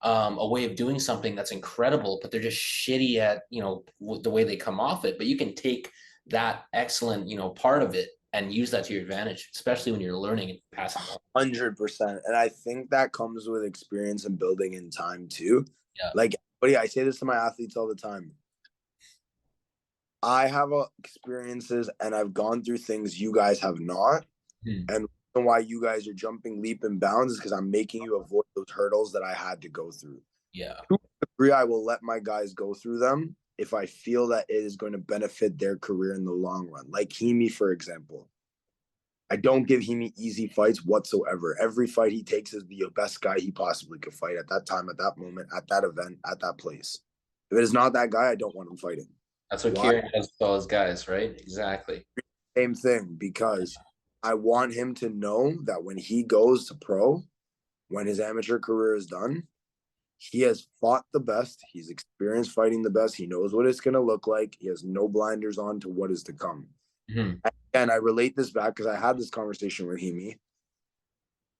a way of doing something that's incredible, but they're just shitty at, the way they come off it. But you can take that excellent, part of it and use that to your advantage, especially when you're learning and passing. 100%. And I think that comes with experience and building in time too. Yeah. Like, buddy, I say this to my athletes all the time. I have experiences and I've gone through things you guys have not. Mhm. And why you guys are jumping leap and bounds is because I'm making you avoid those hurdles that I had to go through. Yeah. To a degree, I will let my guys go through them if I feel that it is going to benefit their career in the long run. Like Hemi, for example. I don't give Hemi easy fights whatsoever. Every fight he takes is the best guy he possibly could fight at that time, at that moment, at that event, at that place. If it is not that guy, I don't want him fighting. That's what Why? Kieran does with all his guys, right? Exactly. Same thing, because I want him to know that when he goes to pro, when his amateur career is done, he has fought the best. He's experienced fighting the best. He knows what it's going to look like. He has no blinders on to what is to come. Mhm. And I relate this back because I had this conversation with Hemi.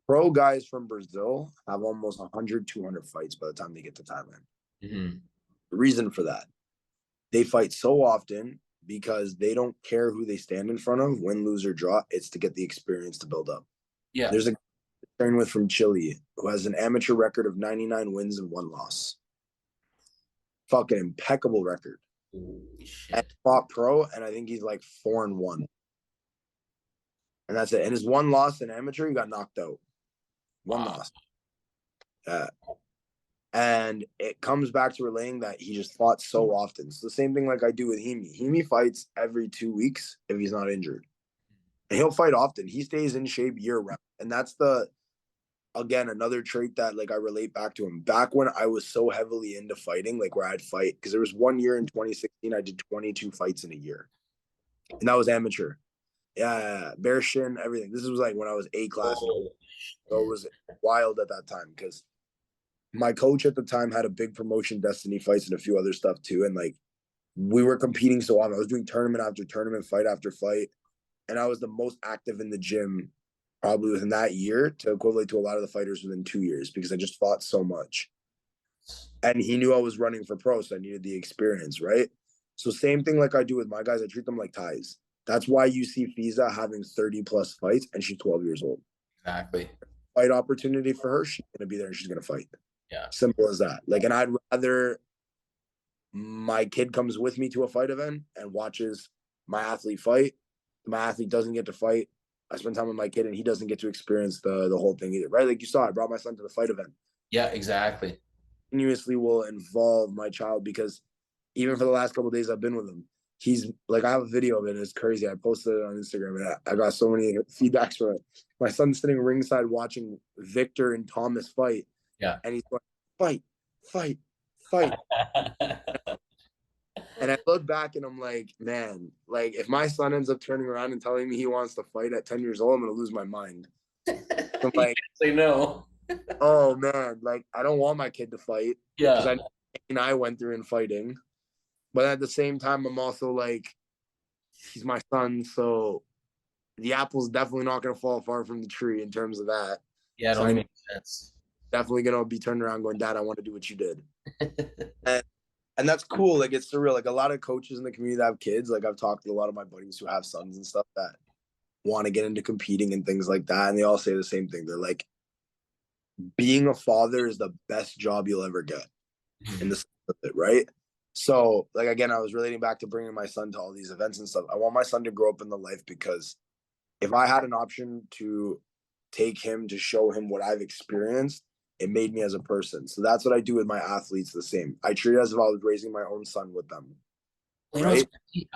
Pro guys from Brazil have almost 100, 200 fights by the time they get to Thailand. Mhm. The reason for that, they fight so often because they don't care who they stand in front of, win, lose, or draw. It's to get the experience to build up. Yeah. There's a train with from Chile who has an amateur record of 99 wins and 1 loss. Fucking impeccable record. Holy And shit. fought pro, and I think he's like 4-1. And that's it. And his 1 loss in amateur, he got knocked out. One Wow. loss. And it comes back to relaying that he just fought so often. It's the same thing like I do with Hemi. Hemi fights every 2 weeks if he's not injured. And he'll fight often. He stays in shape year round. And that's again, another trait that like I relate back to him. Back when I was so heavily into fighting, like where I'd fight, because there was 1 year in 2016, I did 22 fights in a year. And that was amateur. Yeah, bare shin, everything. This was like when I was A class. Oh, So it was wild at that time because my coach at the time had a big promotion, Destiny fights, and a few other stuff too. And like we were competing so often. I was doing tournament after tournament, fight after fight. And I was the most active in the gym probably within that year to equivalent to a lot of the fighters within 2 years because I just fought so much. And he knew I was running for pro, so I needed the experience, right? So same thing like I do with my guys, I treat them like ties. That's why you see Fiza having 30 plus fights and she's 12 years old. exactly. Fight opportunity for her, she's gonna be there and she's gonna fight. Yeah. Simple as that. Like, and I'd rather my kid comes with me to a fight event and watches my athlete fight. My athlete doesn't get to fight. I spend time with my kid and he doesn't get to experience the whole thing either, right? Like you saw, I brought my son to the fight event. Yeah, exactly. Continuously will involve my child because even for the last couple of days I've been with him, he's like, I have a video of it and it's crazy. I posted it on Instagram and I got so many feedbacks from it. My son's sitting ringside watching Victor and Thomas fight. Yeah. And he's going, fight, fight, fight. And I look back and I'm like, man, like if my son ends up turning around and telling me he wants to fight at 10 years old, I'm gonna lose my mind. I'm like, say no. oh man, like I don't want my kid to fight because Yeah. I went through in fighting, but at the same time, I'm also like, he's my son, so the apple's definitely not gonna fall far from the tree in terms of that. Yeah, it So only I'm makes sense. definitely gonna be turned around going, Dad, I want to do what you did. And that's cool. Like it's surreal. Like a lot of coaches in the community that have kids. Like I've talked to a lot of my buddies who have sons and stuff that want to get into competing and things like that. And they all say the same thing. They're like, being a father is the best job you'll ever get in the sense of it, right? So, like again, I was relating back to bringing my son to all these events and stuff. I want my son to grow up in the life because if I had an option to take him to show him what I've experienced, it made me as a person. So that's what I do with my athletes the same. I treat it as if I was raising my own son with them. You know,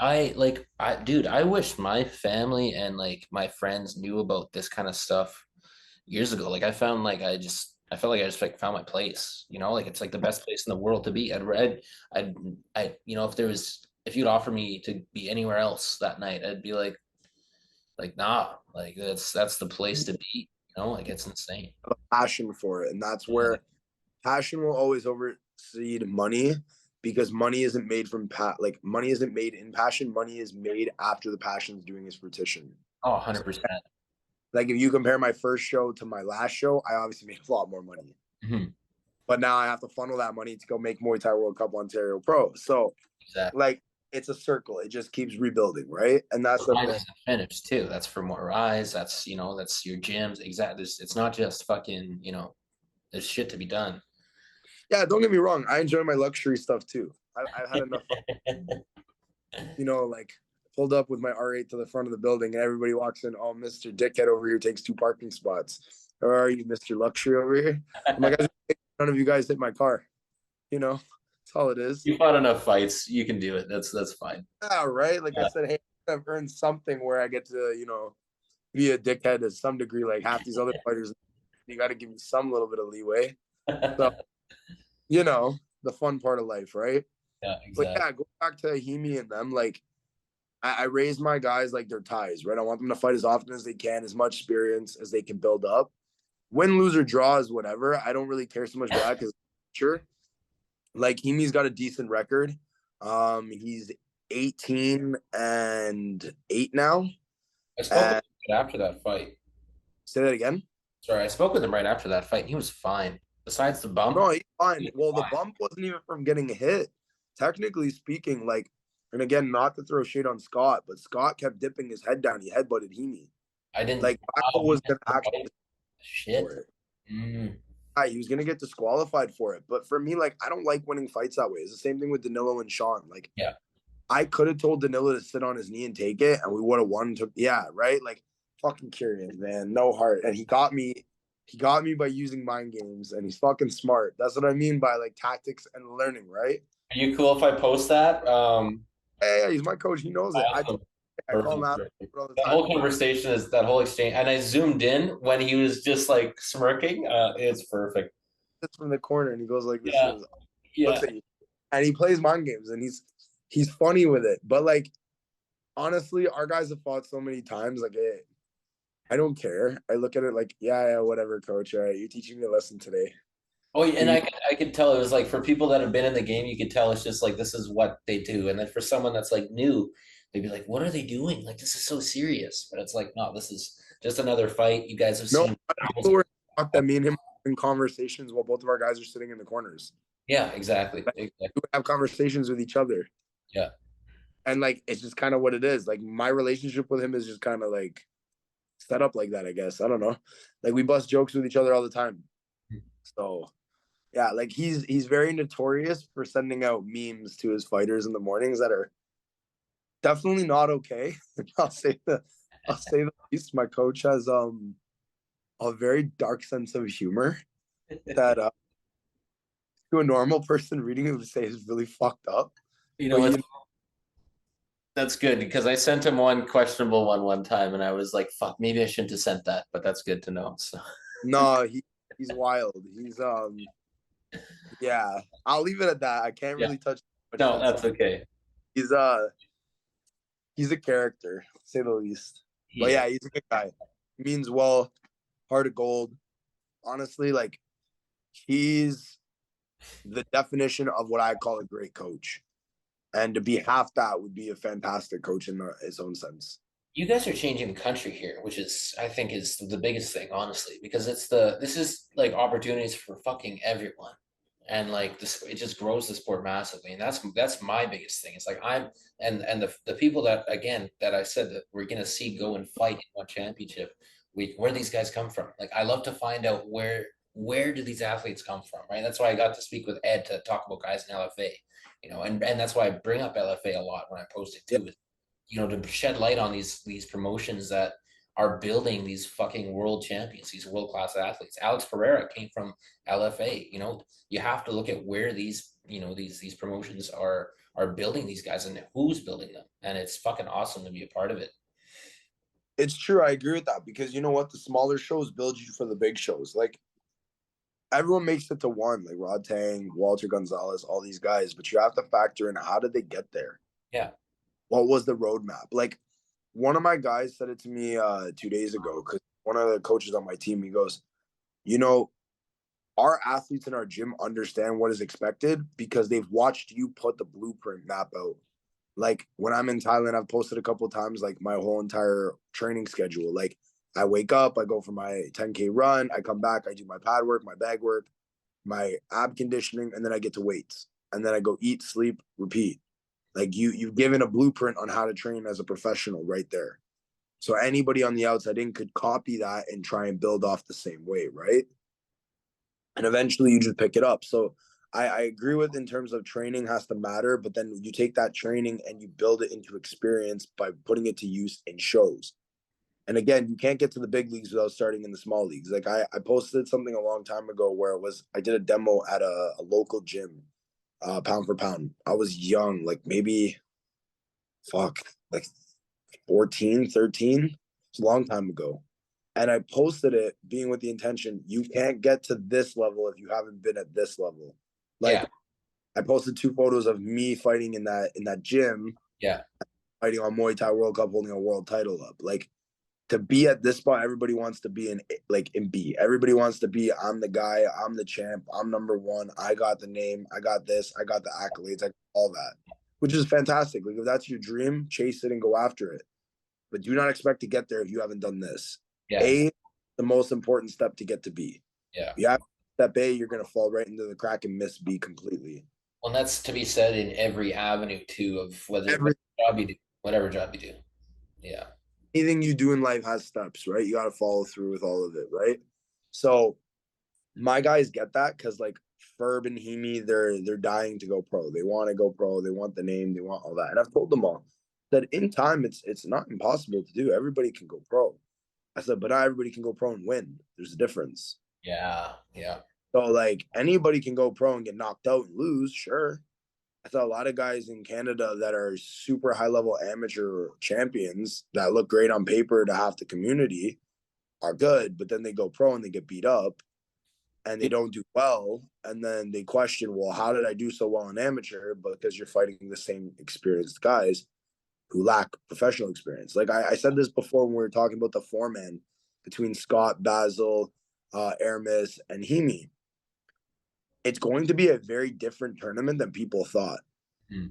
Right? dude, I wish my family and like my friends knew about this kind of stuff years ago. Like I found like I felt like I just like found my place, you know, like it's like the best place in the world to be. You know, if you'd offer me to be anywhere else that night, I'd be like, nah, like that's the place to be, you know, like it's insane. A passion for it. And that's Yeah. where passion will always oversede money because money isn't made from like money isn't made in passion. Money is made after the passion's doing its fruition. Oh, So, 100%. like if you compare my first show to my last show, I obviously made a lot more money. Mm-hmm. But now I have to funnel that money to go make Muay Thai World Cup Ontario Pro. So Exactly. like it's a circle. It just keeps rebuilding, right? And that's the Rise thing. isn't finished too. That's for more rise. That's you know, that's your gyms. Exactly. It's not just fucking, you know, there's shit to be done. Yeah, don't get me wrong. I enjoy my luxury stuff too. I've had enough fun. Like pulled up with my R8 to the front of the building and everybody walks in. Oh, Mr. Dickhead over here takes 2 parking spots. Or are you Mr. Luxury over here? I'm like, none of you guys hit my car. That's all it is. You fought enough fights. You can do it. That's fine. Yeah, right. Like I said, hey, I've earned something where I get to, be a dickhead to some degree. Like half these other fighters, you got to give me some little bit of leeway. So, the fun part of life, right? Yeah, But exactly. yeah, go back to Hemi and them. Like, I raise my guys like they're ties, right? I want them to fight as often as they can, as much experience as they can build up. Win, lose, or draw is whatever. I don't really care so much about that because sure, like Hemi's got a decent record. He's 18-8 now. I spoke with him after that fight. Say that again. Sorry, I spoke with him right after that fight. And he was fine. Besides the bump. No, he's fine. Well, fine. the bump wasn't even from getting hit. Technically speaking, like, and again, not to throw shade on Scott, but Scott kept dipping his head down. He headbutted Hemi. I didn't. Like, Michael was gonna actually shit. for it. Mm. He was gonna get disqualified for it. But for me, like, I don't like winning fights that way. It's the same thing with Danilo and Sean. Like, Yeah. I could have told Danilo to sit on his knee and take it, and we would have won. Yeah, right. Like, fucking Kieran, man, no heart, and he got me. He got me by using mind games, and he's fucking smart. That's what I mean by like tactics and learning, right? Are you cool if I post that? Yeah, he's my coach. He knows it. Awesome. I call him out all the That time. whole conversation is that whole exchange, and I zoomed in when he was just like smirking. It's perfect. Sits from the corner and he goes like this. Yeah, yeah. Looks at you, and he plays mind games, and he's funny with it. But like, honestly, our guys have fought so many times. Like, hey, I don't care. I look at it like, yeah, whatever, coach. All right, you're teaching me a lesson today. Oh, and I could tell it was like for people that have been in the game, you could tell it's just like this is what they do. And then for someone that's like new, they'd be like, "What are they doing? Like this is so serious." But it's like, no, this is just another fight. You guys have seen. People were shocked that me and him in conversations while both of our guys are sitting in the corners. Yeah, exactly. Exactly. We have conversations with each other. Yeah. And like it's just kind of what it is. Like my relationship with him is just kind of like set up like that, I guess. I don't know. Like we bust jokes with each other all the time. So yeah, like he's very notorious for sending out memes to his fighters in the mornings that are definitely not okay. I'll say the least. My coach has a very dark sense of humor that to a normal person reading it would say is really fucked up. You know, that's good because I sent him one questionable one time, and I was like, "Fuck, maybe I shouldn't have sent that." But that's good to know. So no, he's wild. He's yeah. I'll leave it at that. I can't really touch. No, that's okay. He's a character, to say the least. But yeah, he's a good guy. He means well, heart of gold. Honestly, like he's the definition of what I call a great coach. And to be half that would be a fantastic coach in his own sense. You guys are changing the country here, which is I think is the biggest thing, honestly, because this is like opportunities for fucking everyone. And like this it just grows the sport massively. And that's my biggest thing. It's like and the people that again that I said that we're gonna see go and fight in one championship, where these guys come from. Like I love to find out where do these athletes come from, right? That's why I got to speak with Ed to talk about guys in LFA, and that's why I bring up LFA a lot when I post it too. To shed light on these promotions that are building these fucking world champions, these world-class athletes. Alex Pereira came from LFA. You have to look at where these promotions are building these guys and who's building them. And it's fucking awesome to be a part of it. It's true. I agree with that because you know what? The smaller shows build you for the big shows. Like everyone makes it to one, like Rod Tang, Walter Gonzalez, all these guys, but you have to factor in how did they get there? Yeah. What was the roadmap? Like one of my guys said it to me 2 days ago because one of the coaches on my team, he goes, our athletes in our gym understand what is expected because they've watched you put the blueprint map out. Like when I'm in Thailand, I've posted a couple of times like my whole entire training schedule. Like I wake up, I go for my 10K run, I come back, I do my pad work, my bag work, my ab conditioning, and then I get to weights. And then I go eat, sleep, repeat. Like you've given a blueprint on how to train as a professional right there. So anybody on the outside in could copy that and try and build off the same way, right? And eventually you just pick it up. So I agree with in terms of training has to matter, but then you take that training and you build it into experience by putting it to use in shows. And again, you can't get to the big leagues without starting in the small leagues. Like I posted something a long time ago where I did a demo at a local gym, pound for pound. I was young, like maybe like 14, 13. It's a long time ago. And I posted it being with the intention, you can't get to this level if you haven't been at this level. Like Yeah. I posted 2 photos of me fighting in that gym, Yeah. fighting on Muay Thai World Cup, holding a world title up. Like to be at this spot, everybody wants to be in B. Everybody wants to be, I'm the guy, I'm the champ, I'm number one, I got the name, I got this, I got the accolades, I got all that. Which is fantastic. Like if that's your dream, chase it and go after it. But do not expect to get there if you haven't done this. Yeah. A, the most important step to get to B. Yeah. You have step A, you're gonna fall right into the crack and miss B completely. Well, that's to be said in every avenue too of Every whatever job you do. Yeah. anything you do in life has steps, right? You got to follow through with all of it, right? So my guys get that because like Ferb and Hemi, they're dying to go pro. They want to go pro. They want the name. They want all that. And I've told them all that in time, it's not impossible to do. Everybody can go pro. I said, but not everybody can go pro and win. There's a difference. Yeah. Yeah. So like anybody can go pro and get knocked out and lose, sure. I saw a lot of guys in Canada that are super high level amateur champions that look great on paper to half the community are good, but then they go pro and they get beat up and they don't do well. And then they question, well, how did I do so well in amateur? Because you're fighting the same experienced guys who lack professional experience. Like I said this before when we were talking about the four-man between Scott, Basil, Aramis, and Hemi. It's going to be a very different tournament than people thought.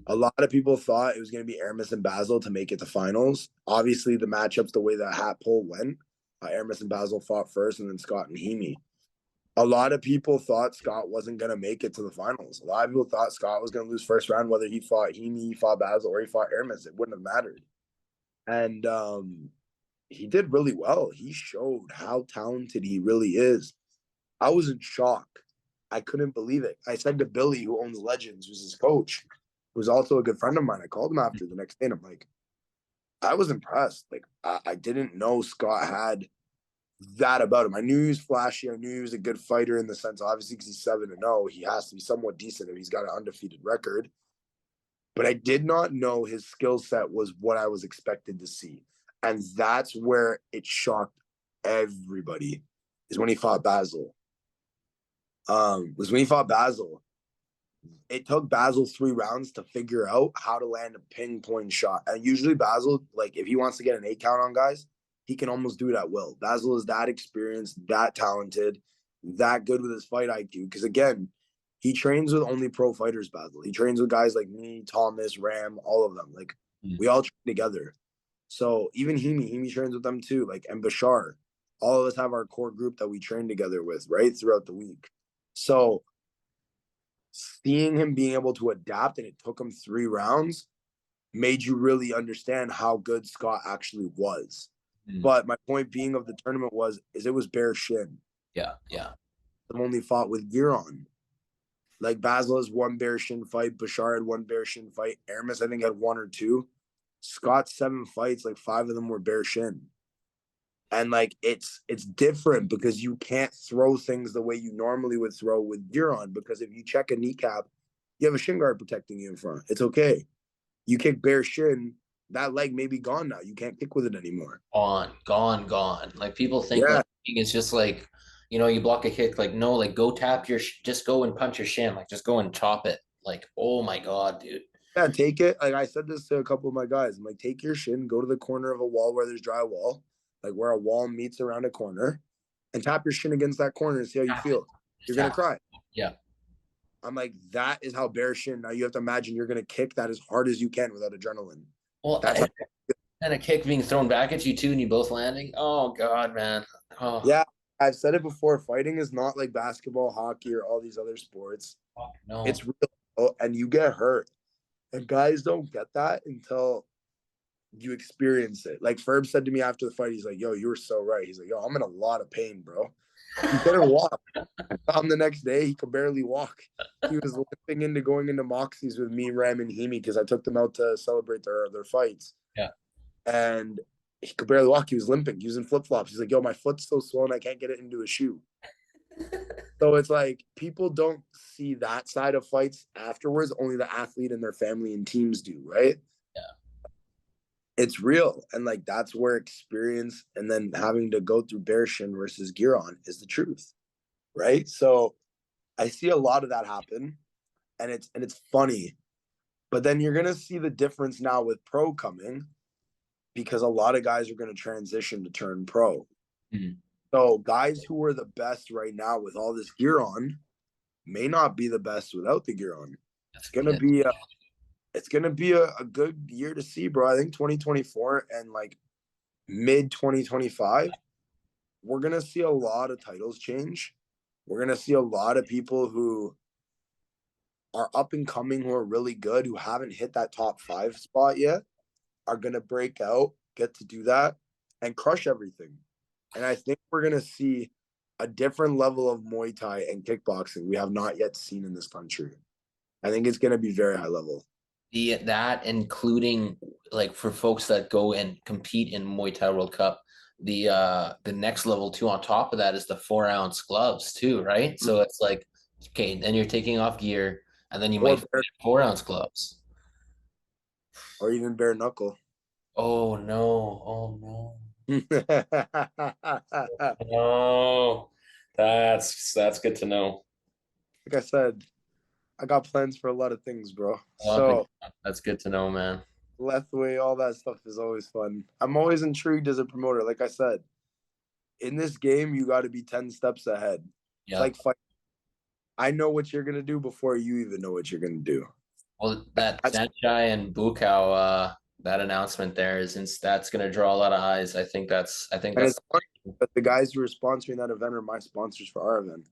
A lot of people thought it was going to be Aramis and Basil to make it to finals. Obviously, the matchups, the way that hat poll went, Aramis and Basil fought first, and then Scott and Hemi. A lot of people thought Scott wasn't going to make it to the finals. A lot of people thought Scott was going to lose first round, whether he fought Hemi, he fought Basil, or he fought Aramis. It wouldn't have mattered. And he did really well. He showed how talented he really is. I was in shock. I couldn't believe it. I said to Billy, who owns Legends, who's his coach, who's also a good friend of mine. I called him after the next day and I'm like, I was impressed. Like, I didn't know Scott had that about him. I knew he was flashy. I knew he was a good fighter in the sense, obviously, because he's 7-0, he has to be somewhat decent if he's got an undefeated record. But I did not know his skill set was what I was expected to see. And that's where it shocked everybody, is when he fought Basil. It took Basil 3 rounds to figure out how to land a pinpoint shot. And usually Basil, like if he wants to get an 8 count on guys, he can almost do it at will. Basil is that experienced, that talented, that good with his fight IQ. Because again, he trains with only pro fighters, Basil. He trains with guys like me, Thomas, Ram, all of them. Like we all train together. So even Hemi trains with them too. Like, and Bashar. All of us have our core group that we train together with, right? Throughout the week. So seeing him being able to adapt, and it took him 3 rounds, made you really understand how good Scott actually was. But my point being of the tournament is it was bare shin. Yeah. Yeah. I've only fought with gear on. Like Basil has 1 bare shin fight. Bashar had 1 bare shin fight. Aramis, I think, had 1 or 2. Scott's 7 fights, like 5 of them were bare shin. And like it's different because you can't throw things the way you normally would throw with gear on, because if you check a kneecap, you have a shin guard protecting you in front. It's okay. You kick bare shin, that leg may be gone now. You can't kick with it anymore. Gone. Like people think Yeah. like it's just like, you block a kick. Like, no, like go tap just go and punch your shin. Like just go and chop it. Like, oh my God, dude. Yeah, take it. Like I said this to a couple of my guys. I'm like, take your shin, go to the corner of a wall where there's drywall, like where a wall meets around a corner, and tap your shin against that corner and see how you feel. You're going to cry. Yeah. I'm like, that is how bare shin. Now you have to imagine you're going to kick that as hard as you can without adrenaline. Well, That's how, and a kick being thrown back at you too, and you both landing. Oh God, man. Oh. yeah, I've said it before. Fighting is not like basketball, hockey, or all these other sports. No. It's real, and you get hurt. And guys don't get that until you experience it. Like Ferb said to me after the fight, he's like, yo, you were so right. He's like, yo, I'm in a lot of pain, bro. He couldn't walk. I saw him the next day. He could barely walk. He was limping into going into Moxie's with me, Ram, and Hemi because I took them out to celebrate their fights. Yeah. And he could barely walk. He was limping. He was in flip flops. He's like, "Yo, my foot's so swollen. I can't get it into a shoe." So it's like people don't see that side of fights afterwards. Only the athlete and their family and teams do, right? Yeah. It's real. And like that's where experience and then having to go through Bearshin versus Giron is the truth. Right. So I see a lot of that happen. And it's funny. But then you're gonna see the difference now with pro coming because a lot of guys are gonna transition to turn pro. Mm-hmm. So guys who are the best right now with all this gear on may not be the best without the gear on. It's gonna be a good year to see, bro. I think 2024 and like mid 2025, we're gonna see a lot of titles change. We're gonna see a lot of people who are up and coming, who are really good, who haven't hit that top 5 spot yet, are gonna break out, get to do that, and crush everything. And I think we're gonna see a different level of Muay Thai and kickboxing we have not yet seen in this country. I think it's gonna be very high level. That including like for folks that go and compete in Muay Thai World Cup, the next level too on top of that is the 4-ounce gloves too, right? So it's like, okay, then you're taking off gear and then you Or might fit 4-ounce gloves. or even bare knuckle. Oh no, oh no. Like Oh, that's good to know. I said, I got plans for a lot of things, bro. Okay, So that's good to know, man. left way, all that stuff is always fun. I'm always intrigued as a promoter. Like I said, in this game, you got to be 10 steps ahead. It's Yeah. like fight. I know what you're gonna do before you even know what you're gonna do. Well, that That's Sanchai and Bukau, that announcement there that's going to draw a lot of eyes. I think and that's. it's funny that the guys who are sponsoring that event are my sponsors for our event.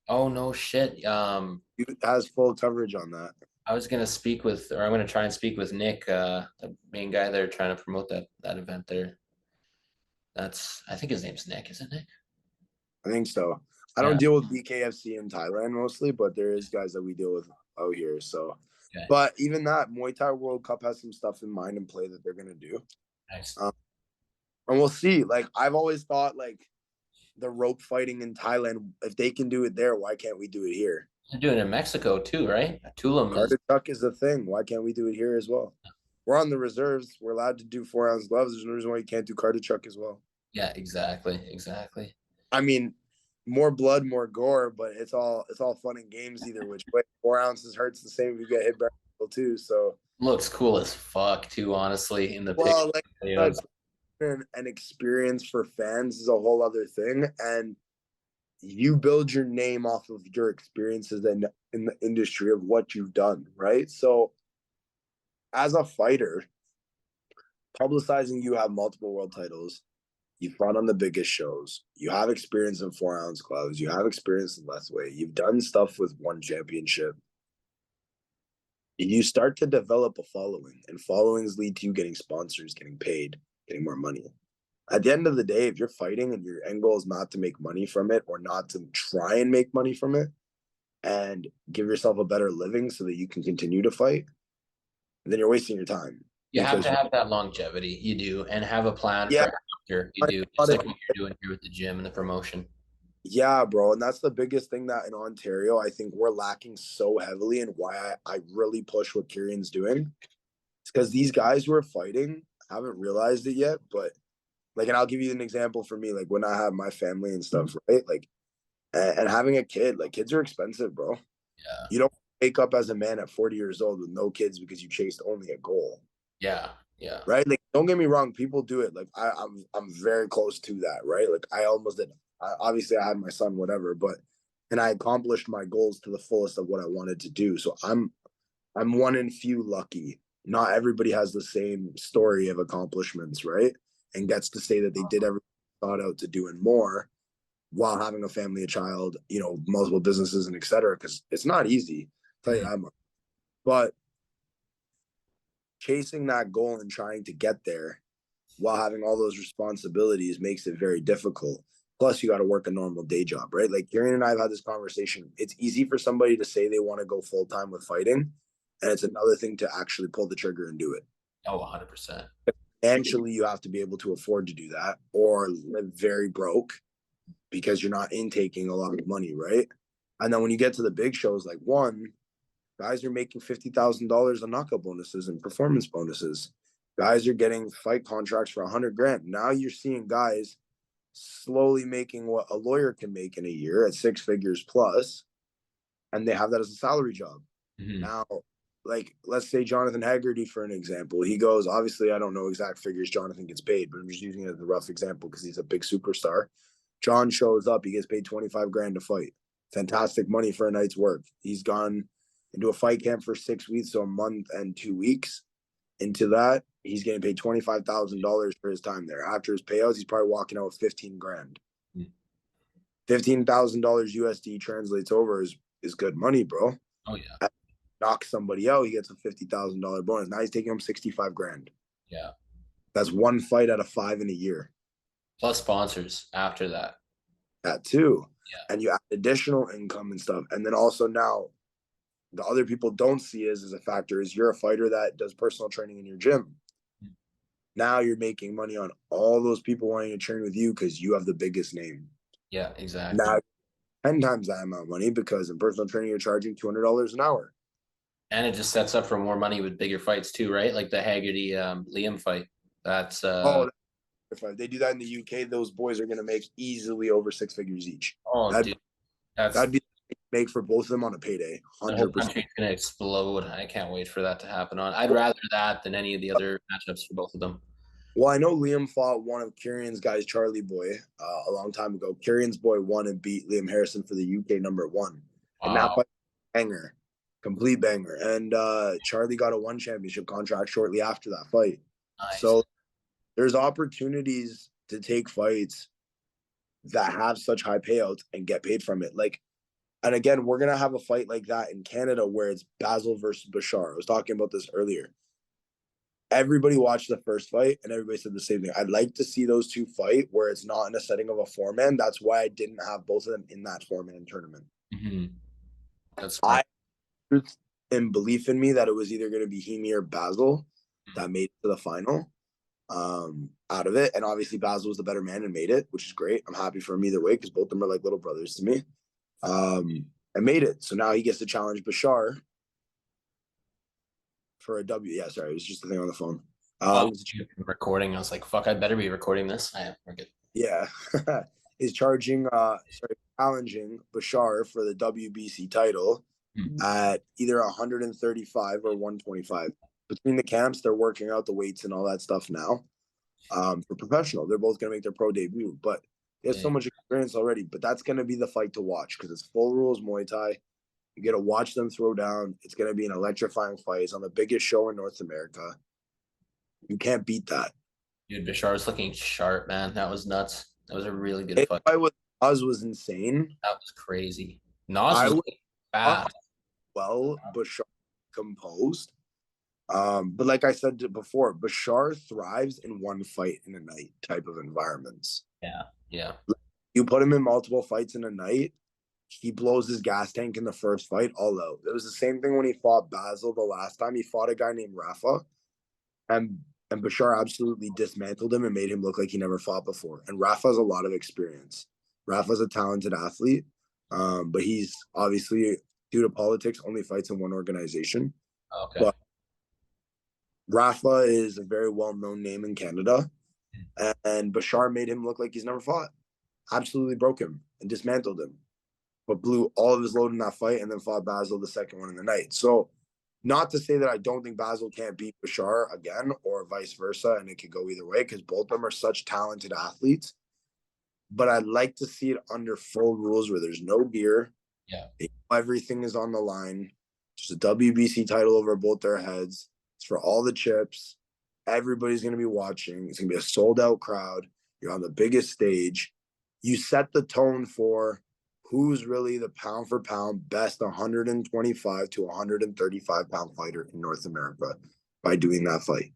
Oh no shit. It has full coverage on that. I was gonna speak with, or I'm gonna try and speak with Nick, the main guy there trying to promote that event there. I think his name's Nick, isn't it? I think so. I don't Yeah. deal with BKFC in Thailand mostly, but there is guys that we deal with out here. So, Okay. but even that Muay Thai World Cup has some stuff in mind and play that they're gonna do, Nice. and we'll see. Like I've always thought, like the rope fighting in Thailand, if they can do it there, why can't we do it here? They're doing it in Mexico too, right? Tulum is. Carter chuck is the thing. Why can't we do it here as well? We're on the reserves. We're allowed to do 4-ounce gloves. There's no reason why you can't do Carter chuck as well. Yeah, exactly, exactly. I mean, more blood, more gore, but it's all fun and games either which way. 4 ounces hurts the same if you get hit by too. So Looks cool as fuck too, honestly, in the picture. well, like that's an experience for fans is a whole other thing, and you build your name off of your experiences in the industry of what you've done, right? So as a fighter, publicizing you have multiple world titles, you fought on the biggest shows, you have experience in 4-ounce gloves, you have experience in less weight, you've done stuff with one championship. You start to develop a following, and followings lead to you getting sponsors, getting paid, getting more money. At the end of the day, if you're fighting and your end goal is not to make money from it or not to try and make money from it and give yourself a better living so that you can continue to fight, then you're wasting your time. You have to Because have that longevity. You do, and have a plan yeah, for after you do, just like what you're doing here with the gym and the promotion. yeah, bro. And that's the biggest thing that in Ontario, I think we're lacking so heavily, and why I really push what Kieran's doing. It's because these guys who are fighting haven't realized it yet. But like, and I'll give you an example for me, like when I have my family and stuff, right? Like, and having a kid, like kids are expensive, bro. Yeah, You don't wake up as a man at 40 years old with no kids because you chased only a goal. yeah, yeah. Right? Like, don't get me wrong, people do it. Like, I'm very close to that, right? Like, I almost did. Obviously, I had my son, whatever, but and I accomplished my goals to the fullest of what I wanted to do. So I'm one in few lucky. Not everybody has the same story of accomplishments, right? And gets to say that they did everything thought out to do and more while having a family, a child, multiple businesses and et cetera. Because it's not easy. I'll tell you that much. But chasing that goal and trying to get there while having all those responsibilities makes it very difficult. Plus, you got to work a normal day job, right? Like Kieran and I have had this conversation. It's easy for somebody to say they want to go full time with fighting, and it's another thing to actually pull the trigger and do it. Oh, 100%. Financially, you have to be able to afford to do that or live very broke because you're not intaking a lot of money, right? And then when you get to the big shows, like guys are making $50,000 on knockout bonuses and performance bonuses. Guys are getting fight contracts for $100,000. Now you're seeing guys slowly making what a lawyer can make in a year at 6 figures plus, and they have that as a salary job. Mm-hmm. Now, like, let's say Jonathan Haggerty, for an example, he goes, obviously, I don't know exact figures Jonathan gets paid, but I'm just using it as a rough example because he's a big superstar. John shows up, he gets paid $25,000 to fight. Fantastic money for a night's work. He's gone into a fight camp for 6 weeks, so a month and 2 weeks. Into that, he's getting paid $25,000 for his time there. After his payouts, he's probably walking out with $15,000. $15,000 USD translates over is good money, bro. Oh yeah. Knock somebody out, he gets a $50,000 bonus. Now he's taking home $65,000. Yeah. That's one fight out of 5 in a year. Plus sponsors after that. That too. Yeah. And you add additional income and stuff. And then also now, the other people don't see as a factor is you're a fighter that does personal training in your gym. Mm-hmm. Now you're making money on all those people wanting to train with you because you have the biggest name. Yeah, exactly. Now 10 times that amount of money because in personal training you're charging $200 an hour. And it just sets up for more money with bigger fights too, right? Like the Haggerty Liam fight. That's if they do that in the UK, those boys are going to make easily over 6 figures each. Oh, that'd be make for both of them on a payday. 100%. The whole country's gonna explode. I can't wait for that to happen. I'd rather that than any of the other matchups for both of them. Well, I know Liam fought one of Kieran's guys, Charlie Boy, a long time ago. Kieran's boy won and beat Liam Harrison for the UK #1. Wow. And that fight, banger, complete banger. And Charlie got a one championship contract shortly after that fight. Nice. So there's opportunities to take fights that have such high payouts and get paid from it. Like, and again, we're going to have a fight like that in Canada where it's Basil versus Bashar. I was talking about this earlier. Everybody watched the first fight and everybody said the same thing. I'd like to see those two fight where it's not in a setting of a 4-man. That's why I didn't have both of them in that 4-man tournament. Mm-hmm. That's I in belief in me that it was either going to be Hemi or Basil that made it to the final out of it. And obviously Basil was the better man and made it, which is great. I'm happy for him either way because both of them are like little brothers to me. And made it. So now he gets to challenge Bashar for a W. Yeah, sorry, it was just the thing on the phone. Recording. I was like, fuck, I better be recording this. We're good. Yeah. He's challenging Bashar for the WBC title at either 135 or 125. Between the camps, they're working out the weights and all that stuff now. For professional, they're both going to make their pro debut, but they have so much experience already. But that's going to be the fight to watch because it's full rules Muay Thai. You get to watch them throw down. It's going to be an electrifying fight. It's on the biggest show in North America. You can't beat that. Dude, Bashar's looking sharp, man. That was nuts. That was a really good fight. Nas was insane. That was crazy. Nas was fast. Well, Bashar composed. But like I said before, Bashar thrives in one fight in a night type of environments. Yeah. You put him in multiple fights in a night, he blows his gas tank in the first fight all out. It was the same thing when he fought Basil the last time. He fought a guy named Rafa, and Bashar absolutely dismantled him and made him look like he never fought before. And Rafa has a lot of experience. Rafa's a talented athlete, but he's obviously, due to politics, only fights in one organization. Okay. But Rafa is a very well-known name in Canada, and Bashar made him look like he's never fought. Absolutely broke him and dismantled him, but blew all of his load in that fight and then fought Basil the second one in the night. So not to say that I don't think Basil can't beat Bashar again or vice versa, and it could go either way because both of them are such talented athletes. But I'd like to see it under full rules where there's no gear. Yeah. Everything is on the line. There's a WBC title over both their heads. It's for all the chips. Everybody's going to be watching. It's going to be a sold-out crowd. You're on the biggest stage. You set the tone for who's really the pound-for-pound best 125 to 135-pound fighter in North America by doing that fight.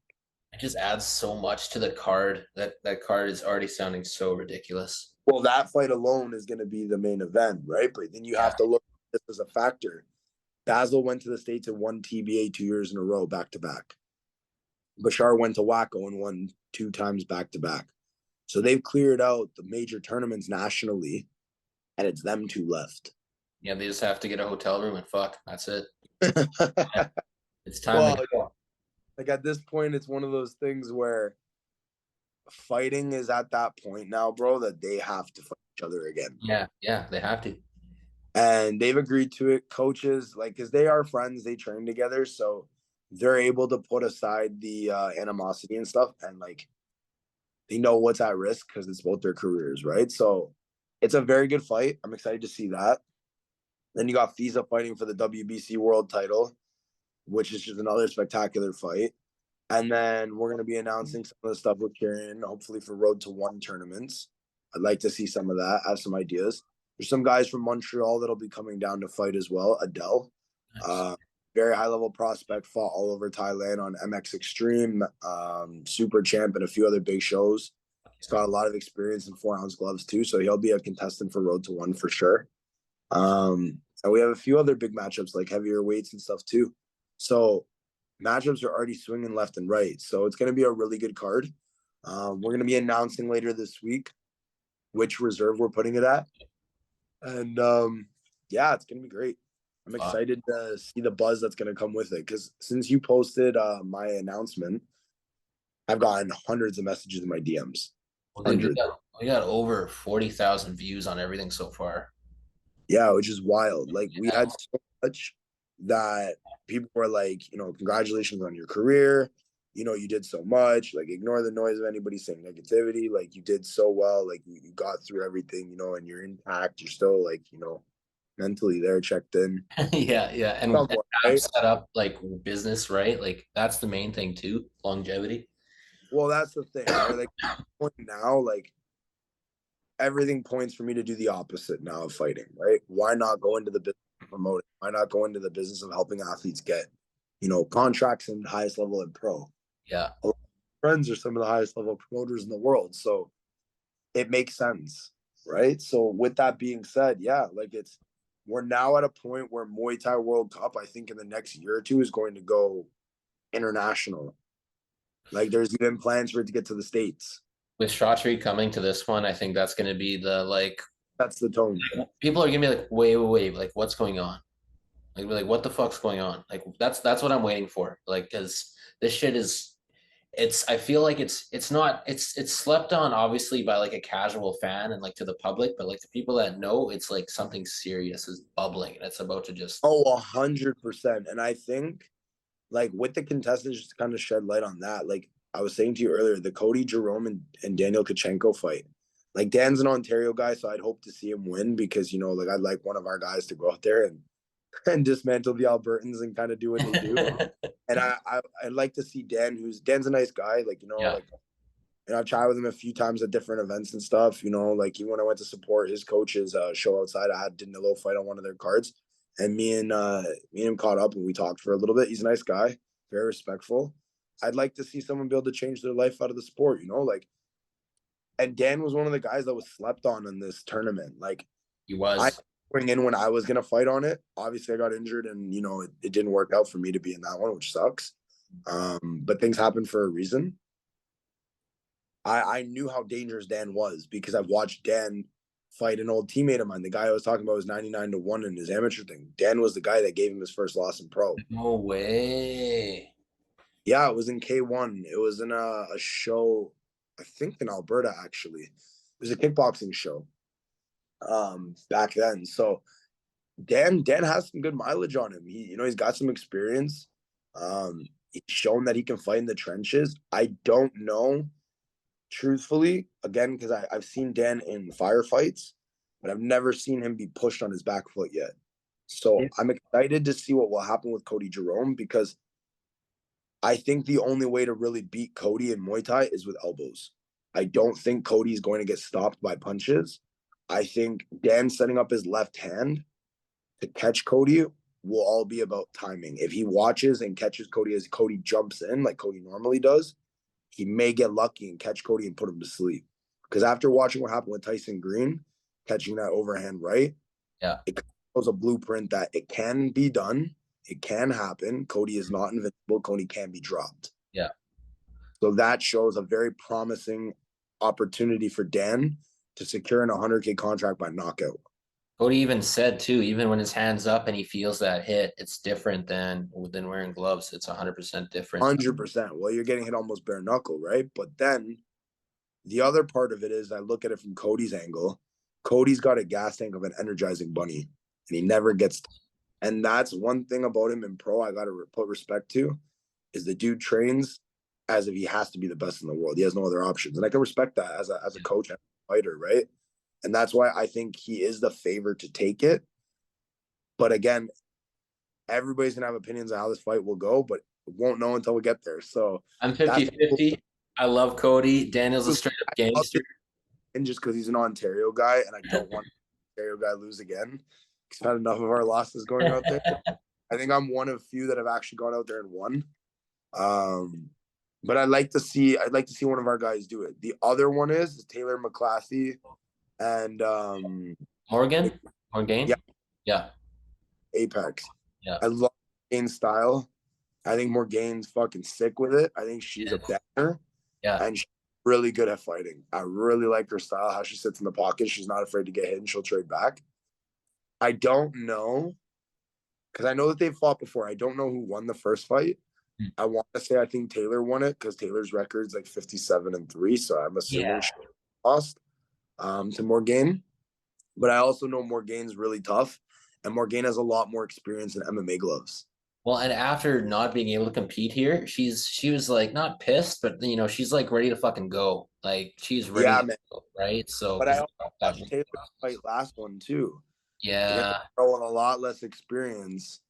It just adds so much to the card. That card is already sounding so ridiculous. Well, that fight alone is going to be the main event, right? But then you Yeah. have to look at this as a factor. Basil went to the States and won TBA 2 years in a row, back to back. Bashar went to Waco and won 2 times back to back. So they've cleared out the major tournaments nationally, and it's them two left. Yeah, they just have to get a hotel room and fuck. That's it. Yeah. It's time Well, to go. like at this point, it's one of those things where fighting is at that point now, bro, that they have to fight each other again. Yeah, yeah, they have to. And they've agreed to it. Coaches, like, because they are friends, they train together, so they're able to put aside the animosity and stuff, and like they know what's at risk because it's both their careers, right? So it's a very good fight. I'm excited to see that. Then you got Fiza fighting for the WBC world title, which is just another spectacular fight. And then we're going to be announcing some of the stuff with Kieran, hopefully for Road to One tournaments. I'd like to see some of that. I have some ideas. There's some guys from Montreal that'll be coming down to fight as well. Adele, Nice. very high level prospect, fought all over Thailand on MX Extreme, Super Champ, and a few other big shows. He's got a lot of experience in 4-ounce gloves too, so he'll be a contestant for Road to One for sure. And we have a few other big matchups like heavier weights and stuff too. So matchups are already swinging left and right. So it's going to be a really good card. We're going to be announcing later this week which reserve we're putting it at. And yeah, it's going to be great. I'm excited to see the buzz that's going to come with it. Because since you posted my announcement, I've gotten hundreds of messages in my DMs. Well, dude, Hundreds. we got over 40,000 views on everything so far. Yeah, which is wild. Like we Yeah. had so much that people were like, congratulations on your career. You did so much. Like ignore the noise of anybody saying negativity. Like you did so well. Like you got through everything, and you're intact. You're still like, mentally there, checked in. Yeah, yeah. And Somewhat, have right? set up like business, right? Like that's the main thing too, longevity. Well, that's the thing, right? Like point now, like everything points for me to do the opposite now of fighting, right? Why not go into the business of promoting? Why not go into the business of helping athletes get, contracts in the highest level in pro? Yeah. Friends are some of the highest level promoters in the world. So it makes sense, right? So with that being said, yeah, like we're now at a point where Muay Thai World Cup, I think in the next year or two, is going to go international. Like there's even plans for it to get to the States. With Shotri coming to this one, I think that's gonna be the like That's the tone. people are gonna be like, wait, like what's going on? Like what the fuck's going on? Like that's what I'm waiting for. Like, because this shit is I feel like it's not it's slept on obviously by like a casual fan and like to the public, but like the people that know, it's like something serious is bubbling and it's about to just Oh, 100%. And I think like with the contestants, just to kind of shed light on that, like I was saying to you earlier, the Cody Jerome and Daniel Kachenko fight. Like Dan's an Ontario guy, so I'd hope to see him win because like I'd like one of our guys to go out there and dismantle the Albertans and kind of do what they do. And I'd like to see Dan's a nice guy, like yeah. like I've chatted with him a few times at different events and stuff. Like even when I went to support his coach's show outside, I had Danilo fight on one of their cards, and me and him caught up and we talked for a little bit. He's a nice guy, very respectful. I'd like to see someone be able to change their life out of the sport, like. And Dan was one of the guys that was slept on in this tournament. Like He I was. bring in when I was gonna fight on it. Obviously, I got injured, and it didn't work out for me to be in that one, which sucks. But things happen for a reason. I knew how dangerous Dan was because I've watched Dan fight an old teammate of mine. The guy I was talking about was 99-1 in his amateur thing. Dan was the guy that gave him his first loss in pro. No way. Yeah, it was in K1. It was in a show, I think in Alberta, actually. It was a kickboxing show back then. So Dan has some good mileage on him. He's got some experience. He's shown that he can fight in the trenches. I don't know, truthfully, again, because I've seen Dan in firefights, but I've never seen him be pushed on his back foot yet. So I'm excited to see what will happen with Cody Jerome because I think the only way to really beat Cody in Muay Thai is with elbows. I don't think Cody's going to get stopped by punches. I think Dan setting up his left hand to catch Cody will all be about timing. If he watches and catches Cody as Cody jumps in, like Cody normally does, he may get lucky and catch Cody and put him to sleep. Because after watching what happened with Tyson Green, catching that overhand right, Yeah. it was a blueprint that it can be done. It can happen. Cody is not invincible. Cody can be dropped. Yeah. So that shows a very promising opportunity for Dan to secure an 100K contract by knockout. Cody even said too, even when his hand's up and he feels that hit, it's different than wearing gloves. It's 100% different. 100%. Well, you're getting hit almost bare knuckle, right? But then the other part of it is I look at it from Cody's angle. Cody's got a gas tank of an energizing bunny, and he never gets. And that's one thing about him in pro I got to put respect to is the dude trains as if he has to be the best in the world. He has no other options. And I can respect that as a coach and a fighter, right? And that's why I think he is the favorite to take it. But again, everybody's going to have opinions on how this fight will go, but won't know until we get there. So I'm 50-50. I love Cody. Daniel's a straight up gangster. And just because he's an Ontario guy, and I don't want Ontario guy lose again. He's had enough of our losses going out there. I think I'm one of few that have actually gone out there and won. But I'd like to see one of our guys do it. The other one is Taylor McClathy and Morgan? Yeah. Apex. Yeah. I love Morgane's style. I think Morgane's fucking sick with it. I think she's a banger. Yeah. And she's really good at fighting. I really like her style, how she sits in the pocket. She's not afraid to get hit and she'll trade back. I don't know, because I know that they've fought before. I don't know who won the first fight. I want to say I think Taylor won it because Taylor's record's like 57-3. So I'm assuming she lost to Morgane. But I also know Morgane's really tough. And Morgane has a lot more experience in MMA gloves. Well, and after not being able to compete here, she was like not pissed, but she's like ready to fucking go. Like she's ready to go, right? So but I watched Taylor fight last one too. Yeah. With a lot less experience.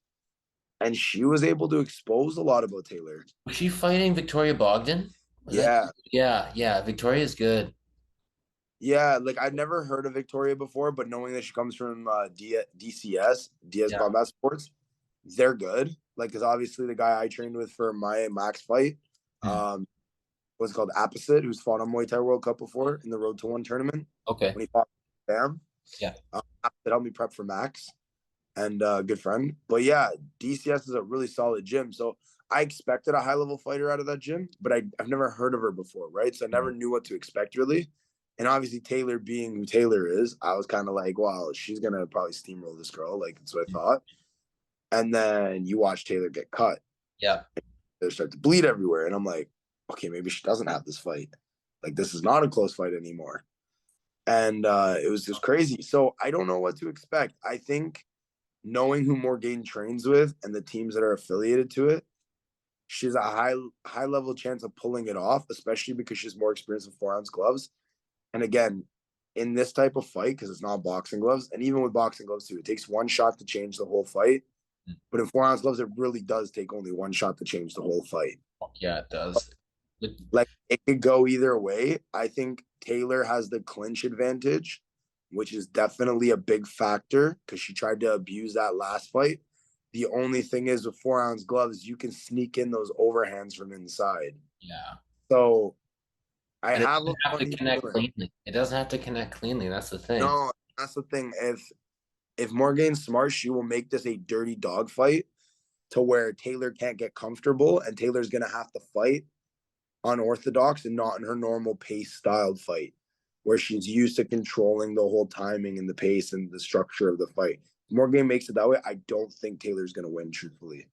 And she was able to expose a lot about Taylor. Was she fighting Victoria Bogdan? Yeah. Victoria's good. Yeah, like I'd never heard of Victoria before, but knowing that she comes from DCS, Combat Sports, they're good. Like, because obviously the guy I trained with for my Max fight, what's it called, Apposite, who's fought on Muay Thai World Cup before in the Road to One tournament. Okay. When he fought Bam. Yeah. That helped me prep for Max and good friend. But yeah, DCS is a really solid gym. So I expected a high level fighter out of that gym, but I've never heard of her before, right? So I never knew what to expect really. And obviously Taylor being who Taylor is, I was kind of like, wow, she's going to probably steamroll this girl. Like, that's what I thought. And then you watch Taylor get cut. Yeah. They start to bleed everywhere. And I'm like, okay, maybe she doesn't have this fight. Like, this is not a close fight anymore. And it was just crazy. So I don't know what to expect. I think knowing who Morgane trains with and the teams that are affiliated to it, she's a high level chance of pulling it off, especially because she's more experienced in 4-ounce gloves. And again, in this type of fight, because it's not boxing gloves, and even with boxing gloves too, it takes one shot to change the whole fight. But in 4-ounce gloves, it really does take only one shot to change the whole fight. Yeah, it does. Like, it could go either way. I think Taylor has the clinch advantage, which is definitely a big factor because she tried to abuse that last fight. The only thing is with 4-ounce gloves, you can sneak in those overhands from inside. Yeah. So it doesn't have to connect cleanly. It doesn't have to connect cleanly. That's the thing. No, that's the thing. If Morgane's smart, she will make this a dirty dog fight to where Taylor can't get comfortable, and Taylor's gonna have to fight unorthodox and not in her normal pace styled fight, where she's used to controlling the whole timing and the pace and the structure of the fight. If Morgane makes it that way, I don't think Taylor's gonna win, truthfully.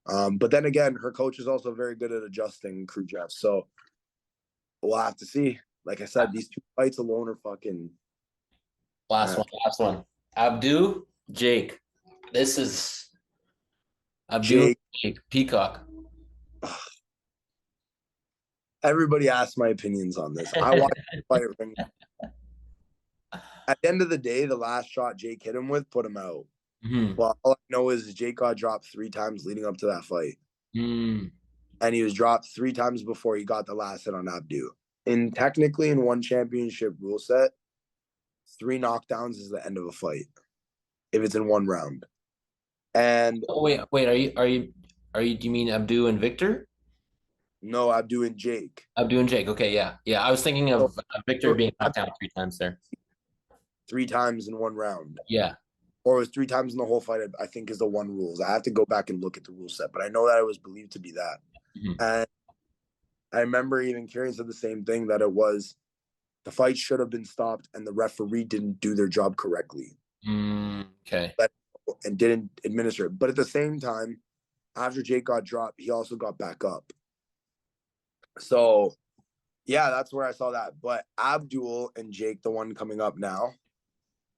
But then again, her coach is also very good at adjusting crew Jeff. So we'll have to see. Like I said, these two fights alone are fucking. Last one. Abdu, Jake. This is Abdu, Jake Peacock. Everybody asks my opinions on this. I watched the fight ring. At the end of the day, the last shot Jake hit him with put him out. Well, all I know is Jake got dropped 3 times leading up to that fight. And he was dropped 3 times before he got the last hit on Abdu. And technically, in one championship rule set, 3 knockdowns is the end of a fight if it's in one round. And wait, do you mean Abdu and Victor? No, Abdu and Jake. Abdu and Jake. Okay, yeah, yeah. I was thinking So of Victor being knocked down 3 times there. 3 times in one round. Yeah. Or it was 3 times in the whole fight, I think is the one rules. I have to go back and look at the rule set, but I know that it was believed to be that. Mm-hmm. And I remember even Kieran said the same thing, that it was the fight should have been stopped and the referee didn't do their job correctly. Okay. And didn't administer it. But at the same time, after Jake got dropped, he also got back up. So yeah, that's where I saw that. But Abdul and Jake, the one coming up now,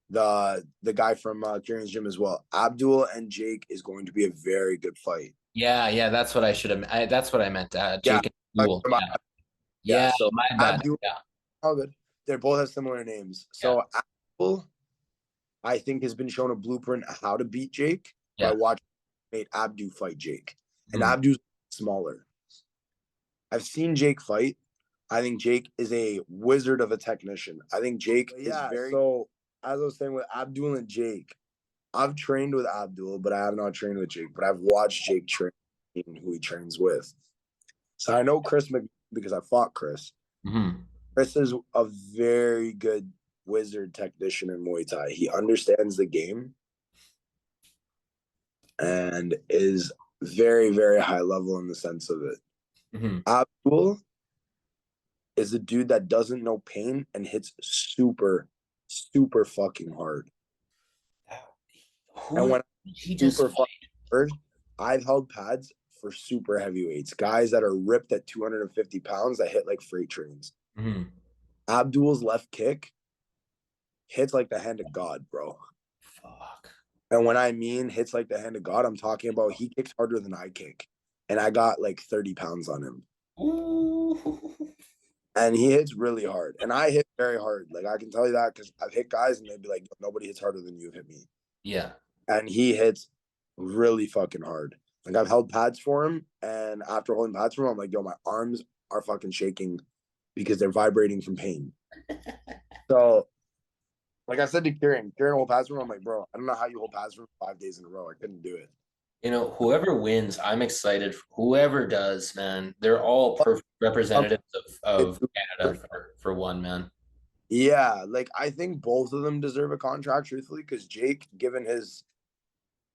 the guy from Kieran's gym as well. Abdul and Jake is going to be a very good fight. Yeah, yeah. That's what I should have. That's what I meant. Yeah, Jake and Abdul. Yeah. yeah. Yeah, So my bad. Abdul, Yeah. all good. They both have similar names. So Abdul, I think, has been shown a blueprint how to beat Jake by watching Abdul fight Jake, and Abdul's smaller. I've seen Jake fight. I think Jake is a wizard of a technician. I think Jake is very. So as I was saying with Abdul and Jake, I've trained with Abdul, but I have not trained with Jake. But I've watched Jake train who he trains with. So I know Chris because I fought Chris. Mm-hmm. Chris is a very good wizard technician in Muay Thai. He understands the game and is very, very high level in the sense of it. Mm-hmm. Abdul is a dude that doesn't know pain and hits super, super fucking hard. And when he just super fucking hard, I've held pads for super heavyweights, guys that are ripped at 250 pounds that hit like freight trains. Mm-hmm. Abdul's left kick hits like the hand of God, bro. Fuck. And when I mean hits like the hand of God, I'm talking about he kicks harder than I kick. And I got like 30 pounds on him. Ooh. And he hits really hard. And I hit very hard. Like, I can tell you that because I've hit guys and they'd be like, nobody hits harder than you've hit me. Yeah. And he hits really fucking hard. Like, I've held pads for him. And after holding pads for him, I'm like, yo, my arms are fucking shaking because they're vibrating from pain. So, like I said to Kieran hold pads for him. I'm like, bro, I don't know how you hold pads for him 5 days in a row. I couldn't do it. You know, whoever wins, I'm excited. Whoever does, man, they're all perfect representatives of Canada for one, man. Yeah, like I think both of them deserve a contract, truthfully, because Jake, given his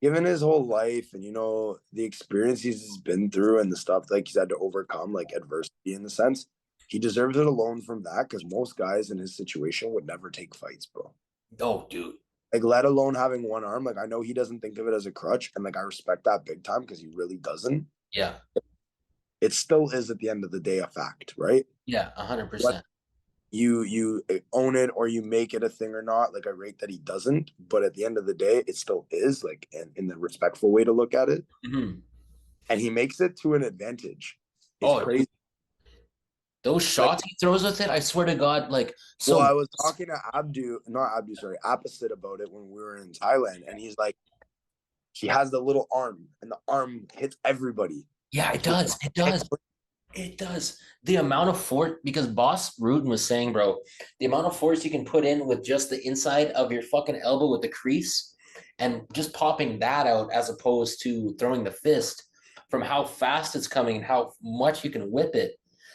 whole life and the experience he's been through and the stuff like he's had to overcome, like adversity in the sense, he deserves it alone from that, because most guys in his situation would never take fights, bro. Oh, dude. Like, let alone having one arm. Like, I know he doesn't think of it as a crutch, and like I respect that big time because he really doesn't. Yeah. It still is at the end of the day a fact, right? Yeah, 100%. You own it or you make it a thing or not. Like, I rate that he doesn't, but at the end of the day, it still is, like, in the respectful way to look at it. Mm-hmm. And he makes it to an advantage. It's crazy. Dude. Those shots he throws with it, I swear to God, like, so. Well, I was talking to Apposite about it when we were in Thailand, and he's like, he has the little arm, and the arm hits everybody. Yeah, it does. It does. It does. The amount of force, because Boss Rudin was saying, bro, the amount of force you can put in with just the inside of your fucking elbow with the crease and just popping that out as opposed to throwing the fist, from how fast it's coming and how much you can whip it.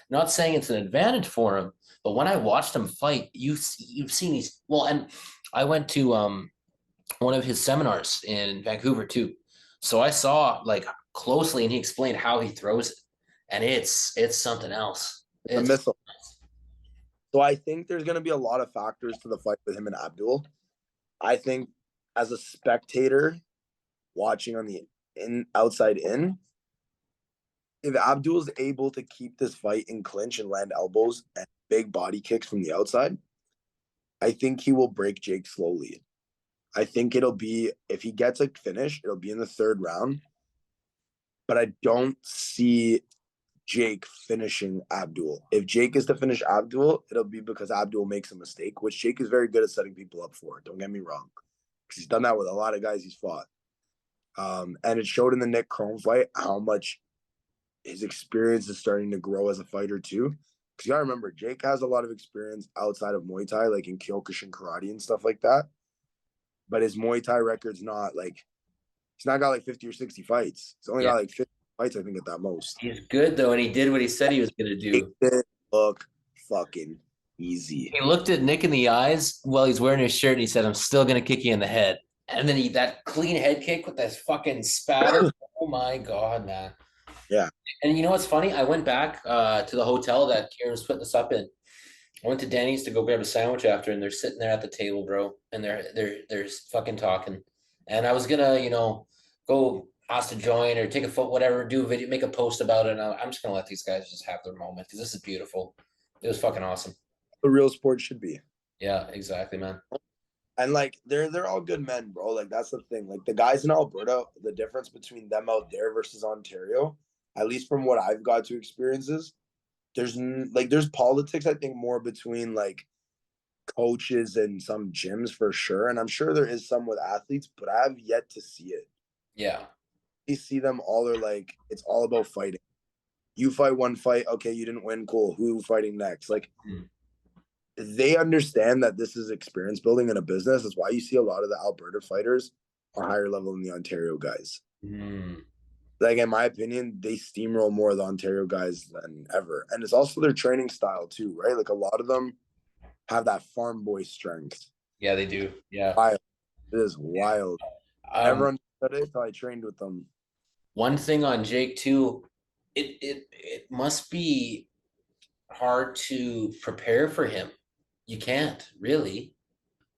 Not saying it's an advantage for him, but when I watched him fight, you've seen these. Well, and I went to one of his seminars in Vancouver too, so I saw like closely, and he explained how he throws it, and it's something else. It's a missile. So I think there's going to be a lot of factors to the fight with him and Abdul. I think as a spectator watching on the outside in, if Abdul's able to keep this fight in clinch and land elbows and big body kicks from the outside, I think he will break Jake slowly. I think it'll be, if he gets a finish, it'll be in the third round. But I don't see Jake finishing Abdul. If Jake is to finish Abdul, it'll be because Abdul makes a mistake, which Jake is very good at setting people up for. Don't get me wrong, because he's done that with a lot of guys he's fought. And it showed in the Nick Crone fight how much his experience is starting to grow as a fighter too. Because you gotta remember, Jake has a lot of experience outside of Muay Thai, like in Kyokushin karate and stuff like that. But his Muay Thai record's not like, he's not got like 50 or 60 fights. He's only got like 50 fights, I think, at that most. He's good though, and he did what he said he was gonna do. It look fucking easy. He looked at Nick in the eyes while he's wearing his shirt, and he said, "I'm still gonna kick you in the head." And then that clean head kick with that fucking spatter. Oh my god, man! Yeah. And you know what's funny? I went back to the hotel that Kieran was putting this up in. I went to Denny's to go grab a sandwich after, and they're sitting there at the table, bro, and they're fucking talking. And I was gonna, go ask to join or take a photo, whatever, do a video, make a post about it. And I'm just gonna let these guys just have their moment because this is beautiful. It was fucking awesome. The real sport should be. Yeah, exactly, man. And like they're all good men, bro. Like that's the thing. Like the guys in Alberta, the difference between them out there versus Ontario, at least from what I've got to experiences, there's politics, I think, more between like coaches and some gyms for sure. And I'm sure there is some with athletes, but I have yet to see it. Yeah. You see them all are like, it's all about fighting. You fight one fight, okay, you didn't win, cool. Who fighting next? Like they understand that this is experience building in a business. That's why you see a lot of the Alberta fighters are higher level than the Ontario guys. Like in my opinion, they steamroll more of the Ontario guys than ever. And it's also their training style too, right? Like a lot of them have that farm boy strength. Yeah, they do. Yeah. Wild. It is wild. I never understood it until I trained with them. One thing on Jake too, it must be hard to prepare for him. You can't really.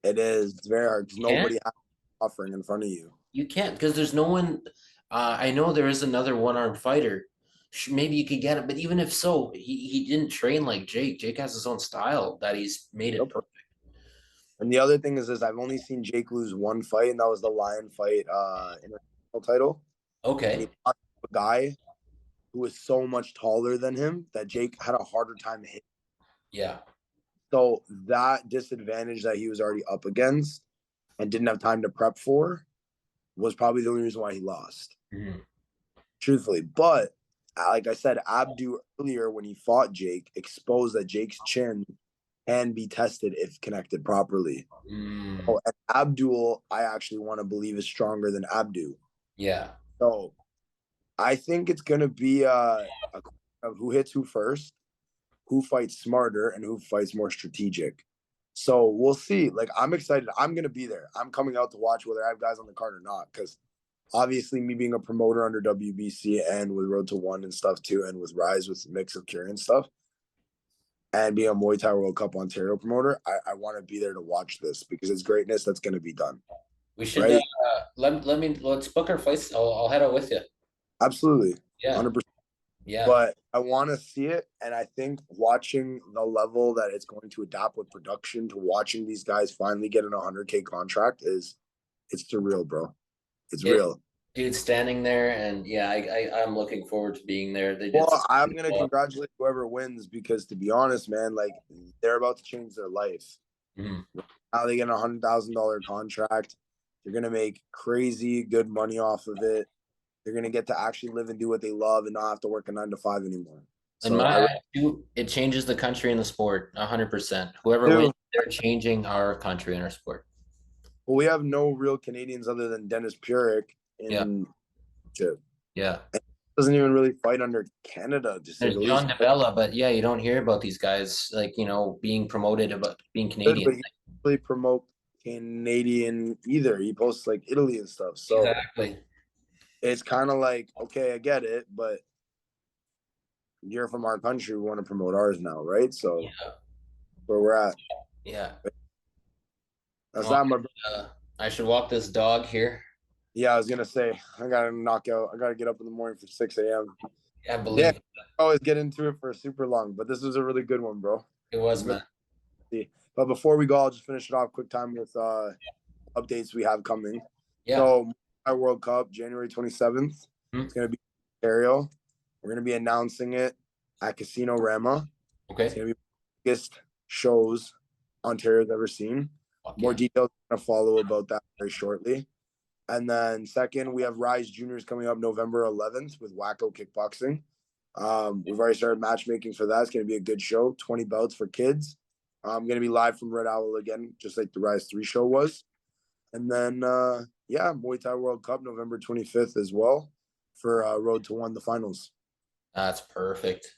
It is. It's very hard because nobody has offering in front of you. You can't because there's no one. I know there is another one-armed fighter. Maybe you could get it, but even if so, he didn't train like Jake. Jake has his own style that he's made it perfect. And the other thing is I've only seen Jake lose one fight, and that was the Lion fight international title. Okay. And he fought a guy who was so much taller than him that Jake had a harder time hitting. Yeah. So that disadvantage that he was already up against and didn't have time to prep for was probably the only reason why he lost. Truthfully. But like I said, Abdu earlier when he fought Jake exposed that Jake's chin can be tested if connected properly. Oh, and Abdul, I actually want to believe is stronger than Abdu. Yeah. So I think it's going to be a of who hits who first, who fights smarter, and who fights more strategic. So we'll see. Like, I'm excited. I'm going to be there. I'm coming out to watch whether I have guys on the card or not, because obviously me being a promoter under WBC and with Road to One and stuff too, and with Rise with mix of Kieran stuff, and being a Muay Thai World Cup Ontario promoter, I want to be there to watch this because it's greatness that's going to be done. We should right? Let's book our flights. I'll head out with you. Absolutely. Yeah. 100%. Yeah. But I want to see it. And I think watching the level that it's going to adapt with production to watching these guys finally get an 100K contract it's surreal, bro. It's real. Dude, standing there and I'm looking forward to being there. I'm going to congratulate whoever wins because to be honest, man, like they're about to change their life. Now they get a $100,000 contract. They're going to make crazy good money off of it. They're going to get to actually live and do what they love and not have to work a 9 to 5 anymore. In my attitude, it changes the country and the sport 100%. Whoever wins, they're changing our country and our sport. Well, we have no real Canadians other than Dennis Purick Yeah. Doesn't even really fight under Canada. There's John DeBella, but you don't hear about these guys like being promoted about being Canadian. But he doesn't really promote Canadian either. He posts like Italy and stuff. So exactly. It's kind of like, okay, I get it, but you're from our country. We want to promote ours now, right? So where we're at. Yeah. That's not my. I should walk this dog here. Yeah, I was gonna say I gotta knock out. I gotta get up in the morning for 6 a.m. I believe. I always get into it for super long, but this was a really good one, bro. It was, man. But before we go, I'll just finish it off quick time with updates we have coming. Yeah. So Muay Thai World Cup, January 27th. It's gonna be in Ontario. We're gonna be announcing it at Casino Rama. Okay. It's gonna be the biggest shows Ontario's ever seen. More details are gonna follow about that very shortly. And then second, we have Rise Juniors coming up November 11th with Wacko Kickboxing. We've already started matchmaking for that. It's going to be a good show. 20 belts for kids. I'm going to be live from Red Owl again, just like the Rise 3 show was. And then, Muay Thai World Cup November 25th as well. for Road to One, the finals. That's perfect.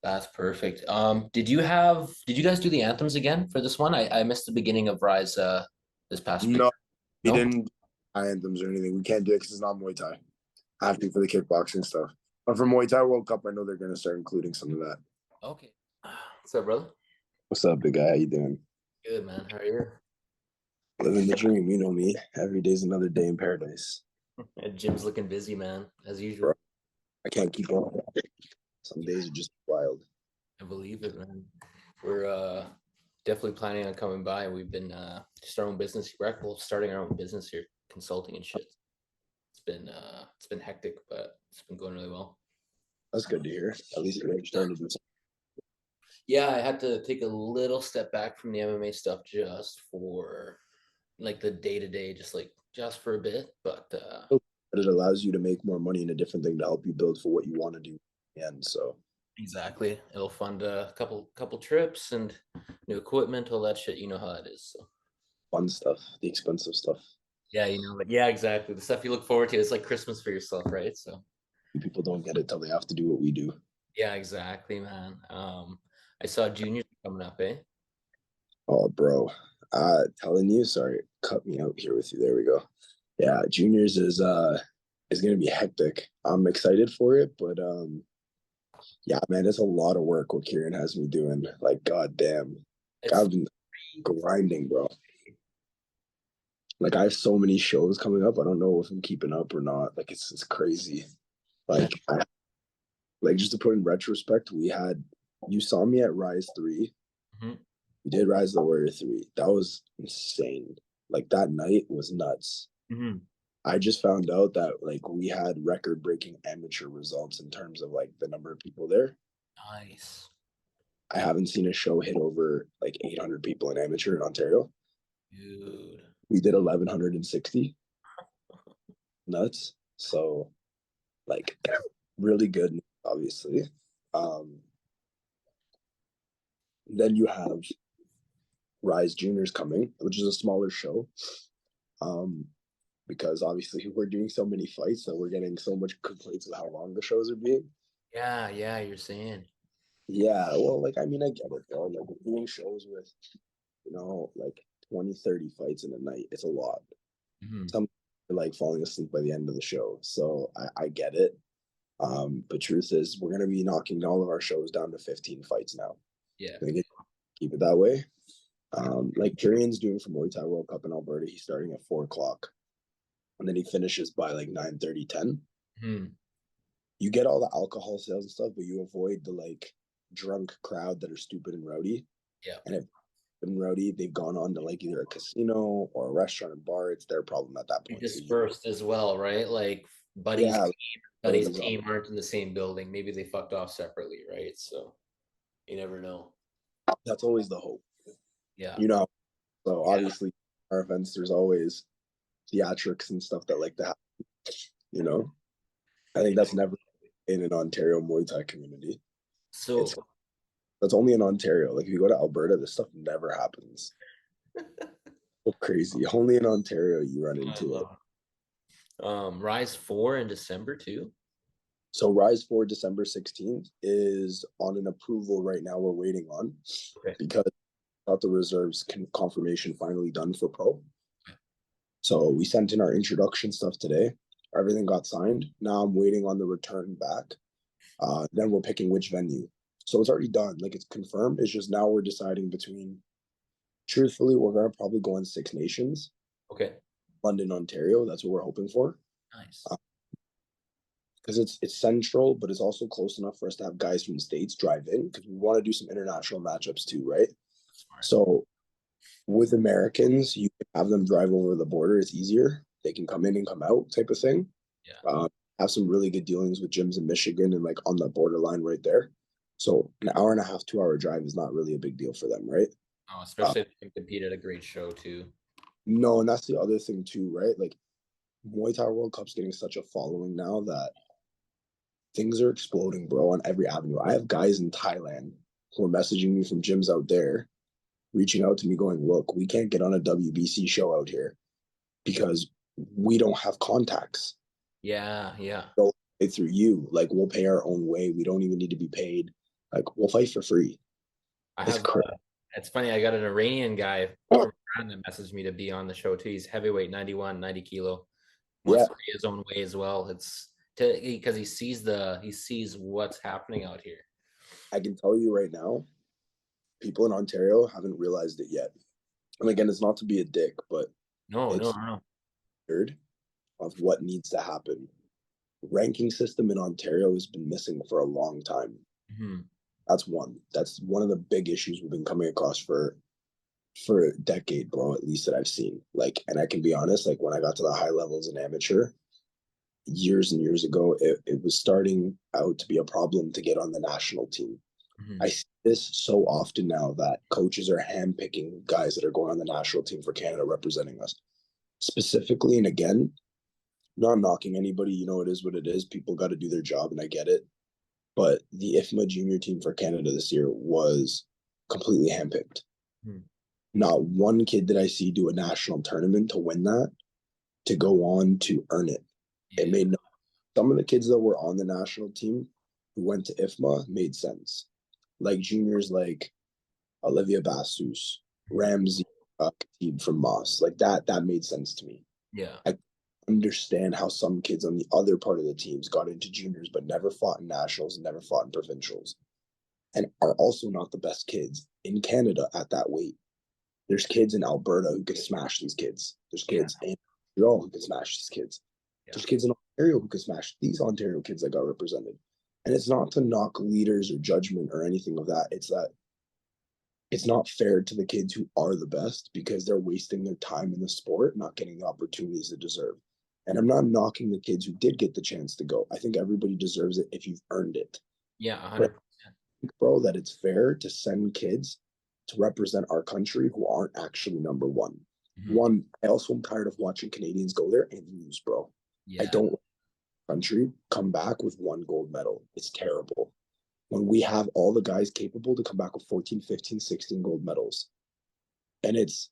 That's perfect. Did you guys do the anthems again for this one? I missed the beginning of Rise this past week. No, we No? didn't do anthems or anything. We can't do it because it's not Muay Thai. I have to for the kickboxing stuff. But for Muay Thai World Cup, I know they're going to start including some of that. Okay. What's up, brother? What's up, big guy? How you doing? Good, man. How are you? Living the dream. You know me. Every day's another day in paradise. Jim's looking busy, man, as usual. Bro, I can't keep going. Some days are just wild. I believe it, man. We're definitely planning on coming by. We've been just our own business. We're starting our own business here, consulting and shit. It's been hectic, but it's been going really well. That's good to hear. At least you're starting to do something. Yeah, I had to take a little step back from the MMA stuff just for like the day to day, just for a bit. But it allows you to make more money in a different thing to help you build for what you want to do. And so exactly, it'll fund a couple trips and new equipment, all that shit. You know how it is. So fun stuff, the expensive stuff. Yeah, you know, but yeah, exactly. The stuff you look forward to. It's like Christmas for yourself, right? So people don't get it till they have to do what we do. Yeah, exactly, man. I saw juniors coming up, eh? Oh, bro. Telling you, sorry, cut me out here with you. There we go. Yeah, juniors is gonna be hectic. I'm excited for it, but yeah, man, it's a lot of work what Kieran has me doing. Like, goddamn, I've been grinding, bro. Like, I have so many shows coming up. I don't know if I'm keeping up or not. Like, it's crazy. Like, just to put in retrospect, you saw me at Rise 3. Mm-hmm. We did Rise of the Warrior 3. That was insane. Like, that night was nuts. Mm-hmm. I just found out that like we had record-breaking amateur results in terms of like the number of people there. Nice. I haven't seen a show hit over like 800 people in amateur in Ontario. Dude. We did 1,160. Nuts. So, like, really good, obviously. Then you have Rise Juniors coming, which is a smaller show. Because obviously we're doing so many fights that we're getting so much complaints of how long the shows are being. Yeah, you're saying. Yeah, well, like, I mean, I get it, bro. Like, doing shows with, like 20, 30 fights in a night, it's a lot. Mm-hmm. Some are like falling asleep by the end of the show. So I get it. But truth is, we're going to be knocking all of our shows down to 15 fights now. Yeah. Keep it that way. Like Kieran's doing for Muay Thai World Cup in Alberta, he's starting at 4:00. And then he finishes by like 9:30, 10. Mm-hmm. You get all the alcohol sales and stuff, but you avoid the like drunk crowd that are stupid and rowdy. Yeah. And if been rowdy, they've gone on to like either a casino or a restaurant and bar. It's their problem at that point. Dispersed as well, right? Like buddy's team aren't in the same building. Maybe they fucked off separately, right? So you never know. That's always the hope. Yeah. So obviously our events, there's always theatrics and stuff that like that. I think that's never in an Ontario Muay Thai community. So that's only in Ontario. Like if you go to Alberta, this stuff never happens. So crazy. Only in Ontario you run into it. Rise 4 in December too. So Rise 4 December 16th is on an approval right now. We're waiting on because the reserves confirmation finally done for pro. So we sent in our introduction stuff today. Everything got signed. Now I'm waiting on the return back. Then we're picking which venue. So it's already done. Like it's confirmed. It's just now we're deciding between. Truthfully, we're gonna probably go in Six Nations. Okay. London, Ontario. That's what we're hoping for. Nice. Because it's central, but it's also close enough for us to have guys from the States drive in because we want to do some international matchups too, right? So with Americans, you can have them drive over the border. It's easier. They can come in and come out type of thing. Yeah. Have some really good dealings with gyms in Michigan and like on the borderline right there. So an hour and a half, 2 hour drive is not really a big deal for them, right? Oh, especially if they compete at a great show too. No, and that's the other thing too, right? Like Muay Thai World Cup's getting such a following now that things are exploding, bro, on every avenue. I have guys in Thailand who are messaging me from gyms out there, reaching out to me going, look, we can't get on a WBC show out here because we don't have contacts. Yeah, yeah. Go right through you. Like we'll pay our own way. We don't even need to be paid. Like we'll fight for free. I It's have crazy. it's funny, I got an Iranian guy from Iran that messaged me to be on the show too. He's heavyweight, 91, 90 kilo. Wants Yeah, to pay his own way as well. It's because he sees what's happening out here. I can tell you right now, people in Ontario haven't realized it yet. And again, it's not to be a dick, but No, no, it's no. weird of what needs to happen. Ranking system in Ontario has been missing for a long time. Mhm. That's one. That's one of the big issues we've been coming across for a decade, bro, at least that I've seen. Like, and I can be honest, like when I got to the high levels in amateur years and years ago, it was starting out to be a problem to get on the national team. I Mhm. see this so often now that coaches are handpicking guys that are going on the national team for Canada representing us. Specifically, and again, not knocking anybody, you know, it is what it is. People got to do their job, and I get it. But the IFMA junior team for Canada this year was completely handpicked. Mhm. Not one kid did I see do a national tournament to win that, to go on to earn it. It Yeah. made no, some of the kids that were on the national team who went to IFMA made sense. Like juniors like Olivia Bassus, Mhm. Ramsey, Khatib from Moss. Like that made sense to me. Yeah. I understand how some kids on the other part of the teams got into juniors but never fought in nationals and never fought in provincials and are also not the best kids in Canada at that weight. There's kids in Alberta who can smash these kids. There's Yeah. kids in Montreal who can smash these kids. Yeah. There's kids in Ontario who can smash these Ontario kids that got represented. And it's not to knock leaders or judgment or anything of that. It's that it's not fair to the kids who are the best because they're wasting their time in the sport, not getting the opportunities they deserve. And I'm not knocking the kids who did get the chance to go. I think everybody deserves it if you've earned it. Yeah, But I 100%. think, bro, that it's fair to send kids to represent our country who aren't actually number one. Mhm. One, I also am tired of watching Canadians go there and lose, bro. I Yeah. don't country come back with one gold medal. It's terrible. When we have all the guys capable to come back with 14, 15, 16 gold medals. And it's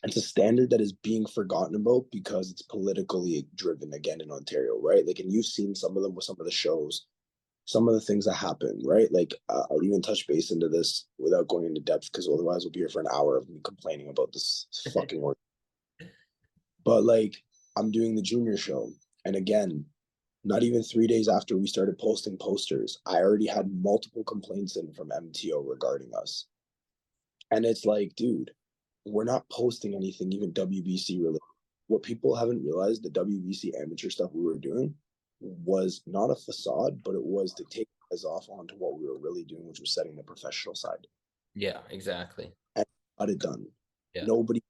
a standard that is being forgotten about because it's politically driven again in Ontario, right? Like, and you've seen some of them with some of the shows, some of the things that happen, right? Like, I'll even touch base into this without going into depth because otherwise we'll be here for an hour of me complaining about this fucking work. But like, I'm doing the junior show, and again, not even 3 days after we started posting posters, I already had multiple complaints in from MTO regarding us. And it's like, dude, we're not posting anything even WBC related. What people haven't realized, the WBC amateur stuff we were doing was not a facade, but it was to take us off onto what we were really doing, which was setting the professional side. Yeah, exactly. And got it done. Yeah. Nobody,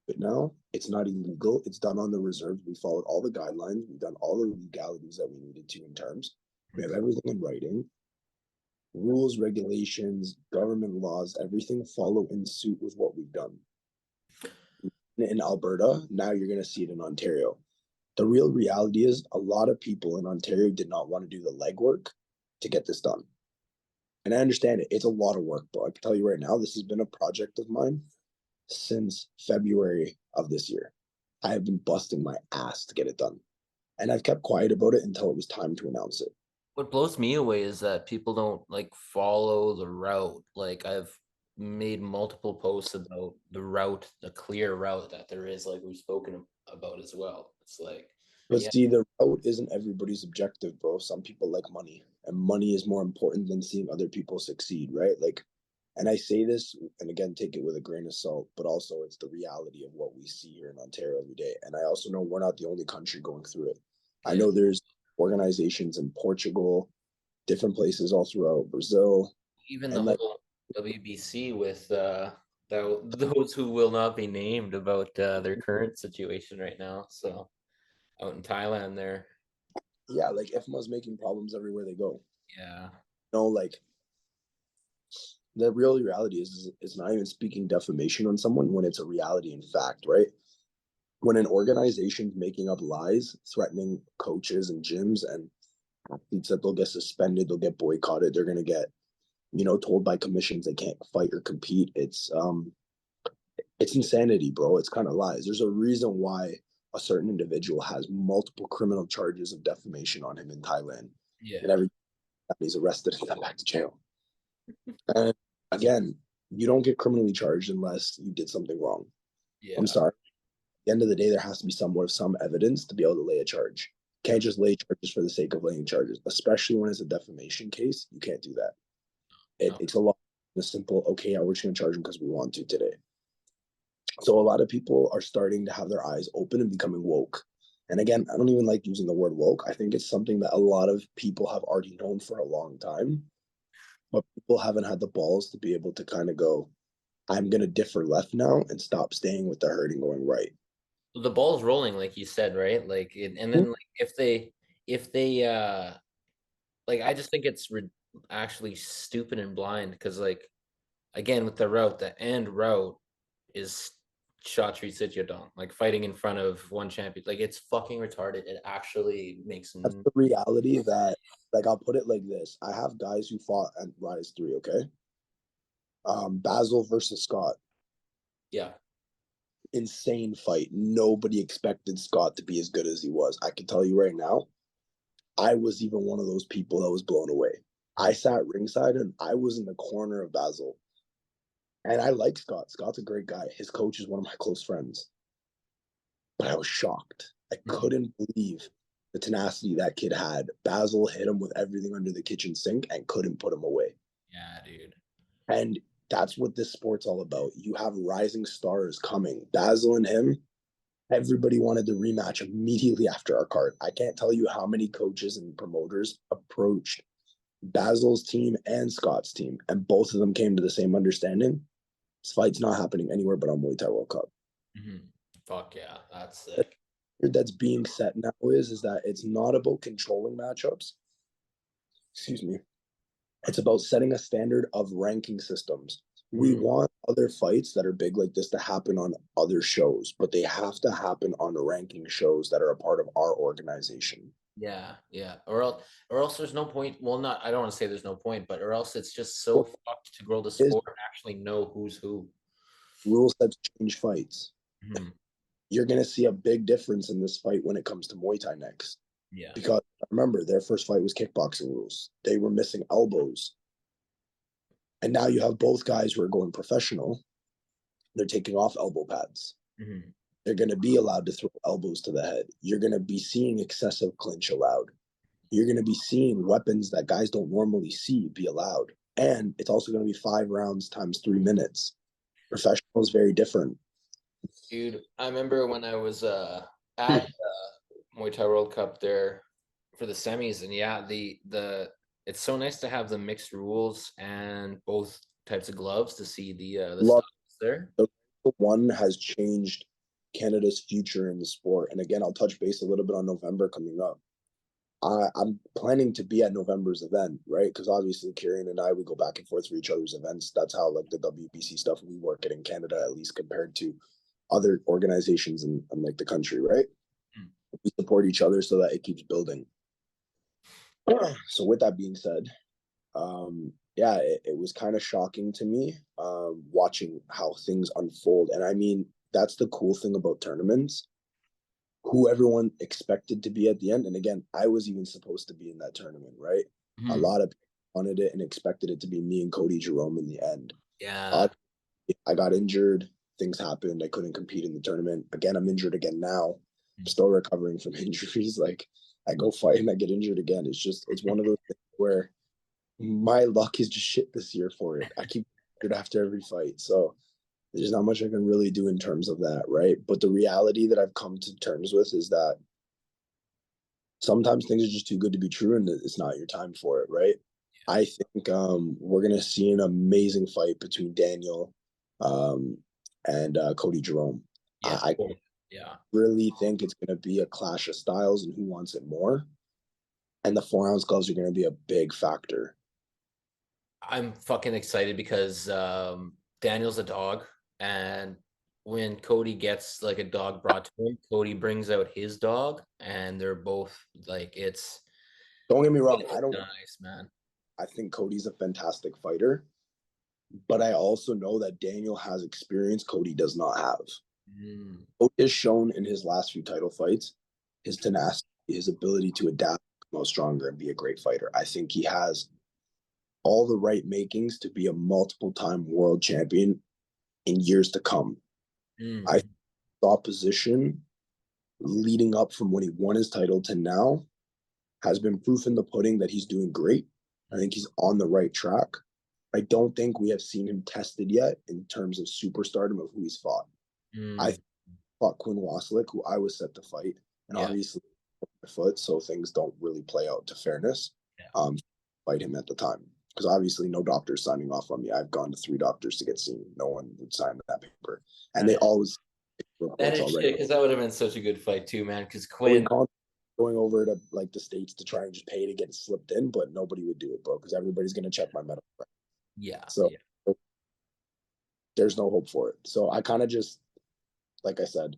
but now it's not illegal. It's done on the reserves. We followed all the guidelines. We've done all the legalities that we needed to in terms. We have everything in writing. Rules, regulations, government laws, everything follow in suit with what we've done. In Alberta, now you're going to see it in Ontario. The real reality is a lot of people in Ontario did not want to do the legwork to get this done. And I understand it. It's a lot of work, bro. I can tell you right now, this has been a project of mine since February of this year. I have been busting my ass to get it done. And I've kept quiet about it until it was time to announce it. What blows me away is that people don't like follow the route. Like I've made multiple posts about the route, the clear route that there is, like we've spoken about as well. It's like, But yeah, see, the route isn't everybody's objective, bro. Some people like money, and money is more important than seeing other people succeed, right? Like, and I say this, and again, take it with a grain of salt, but also it's the reality of what we see here in Ontario every day. And I also know we're not the only country going through it. I yeah. know there's organizations in Portugal, different places all throughout Brazil, Even the and like, whole WBC with those who will not be named about their current situation right now. So out in Thailand there. yeah, like IFMA's making problems everywhere they go. Yeah. Like the real reality is not even speaking defamation on someone when it's a reality and fact, right? When an organization's making up lies, threatening coaches and gyms and athletes that they'll get suspended, they'll get boycotted, they're gonna get, told by commissions they can't fight or compete. It's insanity, bro. It's kind of lies. There's a reason why a certain individual has multiple criminal charges of defamation on him in Thailand. Yeah. And every time he's arrested and sent back to jail. And again, you don't get criminally charged unless you did something wrong. Yeah. I'm sorry. At the end of the day, there has to be some evidence to be able to lay a charge. You can't just lay charges for the sake of laying charges, especially when it's a defamation case. You can't do that. It takes a lot of simple, okay, yeah, we're just going to charge him because we want to today. So a lot of people are starting to have their eyes open and becoming woke. And again, I don't even like using the word woke. I think it's something that a lot of people have already known for a long time, but people haven't had the balls to be able to kind of go, I'm going to differ left now and stop staying with the herd and going right. The ball's rolling, like you said, right? Like, and then like if they like, I just think it's actually stupid and blind because, like, again, with the route, the end route is Shatri Sityodon, like fighting in front of one champion. Like, it's fucking retarded. It actually makes That's the reality that, like, I'll put it like this. I have guys who fought at Rise 3, okay? Basil versus Scott. Yeah. Insane fight. Nobody expected Scott to be as good as he was. I can tell you right now, I was even one of those people that was blown away. I sat ringside and I was in the corner of Basil. And I like Scott. Scott's a great guy. His coach is one of my close friends. But I was shocked. I couldn't believe the tenacity that kid had. Basil hit him with everything under the kitchen sink and couldn't put him away. Yeah, dude. And that's what this sport's all about. You have rising stars coming. Basil and him, everybody wanted the rematch immediately after our card. I can't tell you how many coaches and promoters approached Basil's team and Scott's team, and both of them came to the same understanding. This fight's not happening anywhere but on Muay Thai World Cup. Mm-hmm. Fuck yeah, that's sick. That's being set now is that it's not about controlling matchups. Excuse me. It's about setting a standard of ranking systems. We want other fights that are big like this to happen on other shows, but they have to happen on ranking shows that are a part of our organization. Yeah, yeah. Or else there's no point. Well, not, I don't want to say there's no point, but or else it's just so fucked to grow the sport and actually know who's who. Rule sets change fights. Mm-hmm. You're going to see a big difference in this fight when it comes to Muay Thai next. Yeah. Because remember, their first fight was kickboxing rules. They were missing elbows. And now you have both guys who are going professional. They're taking off elbow pads. Mm-hmm. They're going to be allowed to throw elbows to the head. You're going to be seeing excessive clinch allowed. You're going to be seeing weapons that guys don't normally see be allowed. And it's also going to be 5 rounds times 3 minutes. Professional is very different. Dude, I remember when I was at Muay Thai World Cup there for the semis, and yeah, the it's so nice to have the mixed rules and both types of gloves to see the stuff there. The one has changed Canada's future in the sport. And again, I'll touch base a little bit on November coming up. I'm planning to be at November's event, right? Because obviously Kieran and I, we go back and forth for each other's events. That's how like the WBC stuff we work at in Canada, at least compared to other organizations in like the country, right? We support each other so that it keeps building. So with that being said, yeah, it was kind of shocking to me watching how things unfold. And I mean, that's the cool thing about tournaments. Who everyone expected to be at the end. And again, I was even supposed to be in that tournament, right? A lot of people wanted it and expected it to be me and Cody Jerome in the end. Yeah. I got injured. Things happened. I couldn't compete in the tournament. Again, I'm injured again now. I'm still recovering from injuries. Like I go fight and I get injured again. It's one of those things where my luck is just shit this year for it. I keep injured after every fight. So there's not much I can really do in terms of that, right? But the reality that I've come to terms with is that sometimes things are just too good to be true and it's not your time for it, right? I think we're going to see an amazing fight between Daniel and Cody Jerome. Yeah. I really think it's going to be a clash of styles and who wants it more. And the 4-ounce gloves are going to be a big factor. I'm fucking excited because Daniel's a dog. And when Cody gets like a dog brought to him, Cody brings out his dog, and they're both like, it's. Don't get me wrong. I don't. Nice, man. I think Cody's a fantastic fighter, but I also know that Daniel has experience Cody does not have. Mm. Cody has shown in his last few title fights his tenacity, his ability to adapt, become stronger, and be a great fighter. I think he has all the right makings to be a multiple-time world champion in years to come. I Mm. saw position leading up from when he won his title to now has been proof in the pudding that he's doing great. I think he's on the right track. I don't think we have seen him tested yet in terms of superstardom of who he's fought. I Mm. fought Quinn Waslick, who I was set to fight, and Yeah. obviously my foot, so things don't really play out to fairness. Yeah. Fight him at the time because obviously no doctor's signing off on me. I've gone to 3 doctors to get seen. No one would sign that paper, and they always That reports is already. shit, because that would have been such a good fight too, man. Because So we Quinn, going over to like the States to try and just pay to get it slipped in, but nobody would do it, bro, because everybody's gonna check my medical record. yeah, So yeah, there's no hope for it. So I kind of just, like I said,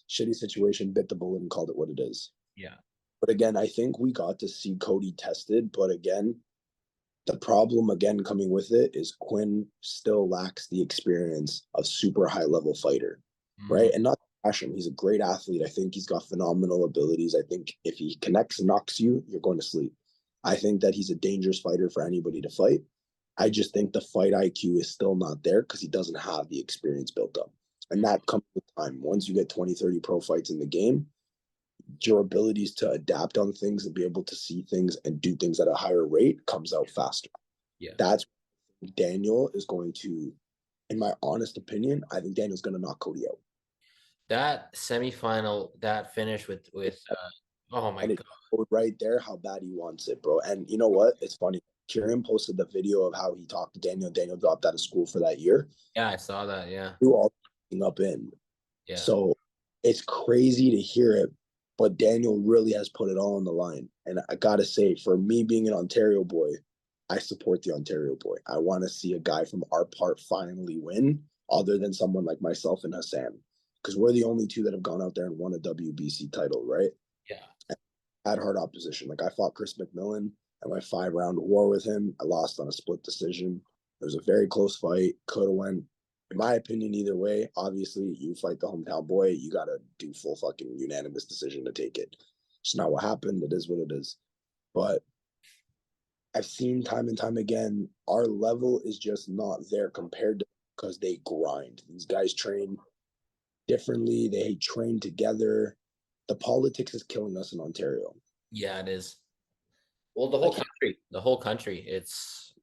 shitty situation, bit the bullet and called it what it is. yeah. But again, I think we got to see Cody tested, but again, the problem again coming with it is Quinn still lacks the experience of super high level fighter, Mm. right? And not to bash him, he's a great athlete. I think he's got phenomenal abilities. I think if he connects and knocks you, you're going to sleep. I think that he's a dangerous fighter for anybody to fight. I just think the fight IQ is still not there because he doesn't have the experience built up. And that comes with time. Once you get 20, 30 pro fights in the game, your abilities to adapt on things and be able to see things and do things at a higher rate comes out faster. Yeah. That's Daniel is going to, in my honest opinion, I think Daniel's going to knock Cody out. That semifinal, that finish with oh my And it god. showed right there how bad he wants it, bro. And you know what? It's funny. Kieran posted the video of how he talked to Daniel. Daniel dropped out of school for that year. Yeah, I saw that. Yeah, Threw all up in. yeah, So it's crazy to hear it, but Daniel really has put it all on the line. And I gotta say, for me being an Ontario boy, I support the Ontario boy. I want to see a guy from our part finally win, other than someone like myself and Hassan, because we're the only two that have gone out there and won a WBC title, right? yeah. Had hard opposition. Like I fought Chris McMillan and went 5-round war with him. I lost on a split decision. It was a very close fight. Could have went, in my opinion, either way. Obviously, you fight the hometown boy, you gotta do full fucking unanimous decision to take it. It's not what happened. It is what it is. But I've seen time and time again, our level is just not there compared to because they grind. These guys train differently. They train together. The politics is killing us in Ontario. Yeah, it is. Well, Like the whole country, it's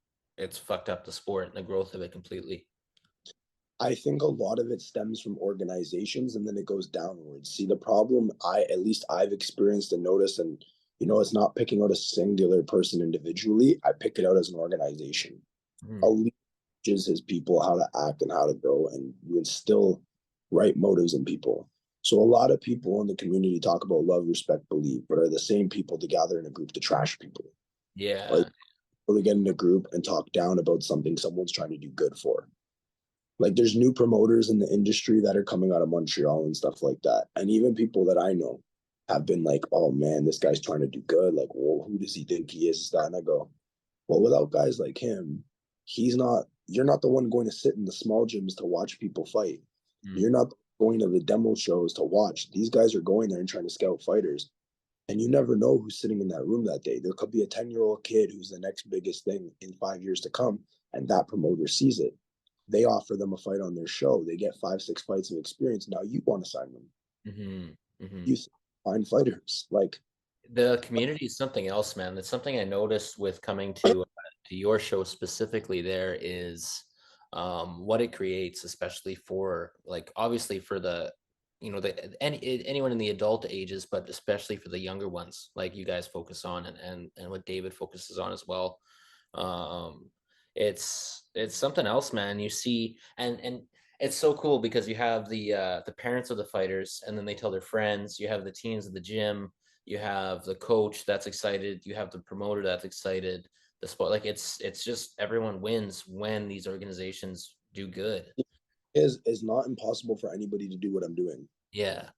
fucked up the sport and the growth of it completely. I think a lot of it stems from organizations and then it goes downwards. See, the problem at least I've experienced and noticed, and it's not picking out a singular person individually. I pick it out as an organization. A leader teaches his people how to act and how to go, and you instill right motives in people. So a lot of people in the community talk about love, respect, believe, but are the same people to gather in a group to trash people. Like, Yeah, really get in a group and talk down about something someone's trying to do good for. Like there's new promoters in the industry that are coming out of Montreal and stuff like that. And even people that I know have been like, oh man, this guy's trying to do good. Like, well, who does he think he is? And I go, well, without guys like him, you're not the one going to sit in the small gyms to watch people fight. You're not going to the demo shows to watch. These guys are going there and trying to scout fighters. And you never know who's sitting in that room that day. There could be a 10-year-old kid who's the next biggest thing in 5 years to come. And that promoter sees it. They offer them a fight on their show. They get 5, 6 fights of experience. Now you want to sign them. You find fighters. Like the community is something else, man. It's something I noticed with coming to your show specifically. There is what it creates, especially for like obviously for the anyone in the adult ages, but especially for the younger ones, like you guys focus on, and what David focuses on as well. Um, it's something else, man. You see, and it's so cool because you have the parents of the fighters, and then they tell their friends. You have the teams of the gym. You have the coach that's excited. You have the promoter that's excited. The sport, like it's just everyone wins when these organizations do good. is not impossible for anybody to do what I'm doing. Yeah.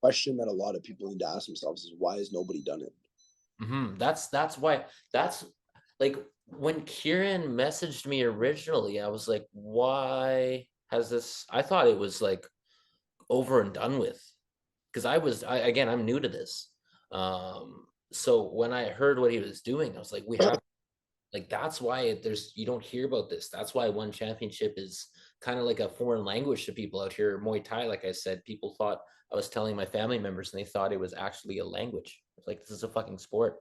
Question that a lot of people need to ask themselves is why has nobody done it? That's why that's like when Kieran messaged me originally, I was like, why has this? I thought it was like over and done with. Because again, I'm new to this. So when I heard what he was doing, I was like, we have, like, that's why you don't hear about this. That's why one championship is kind of like a foreign language to people out here. Muay Thai, like I said, people thought I was telling my family members and they thought it was actually a language. It's like, this is a fucking sport.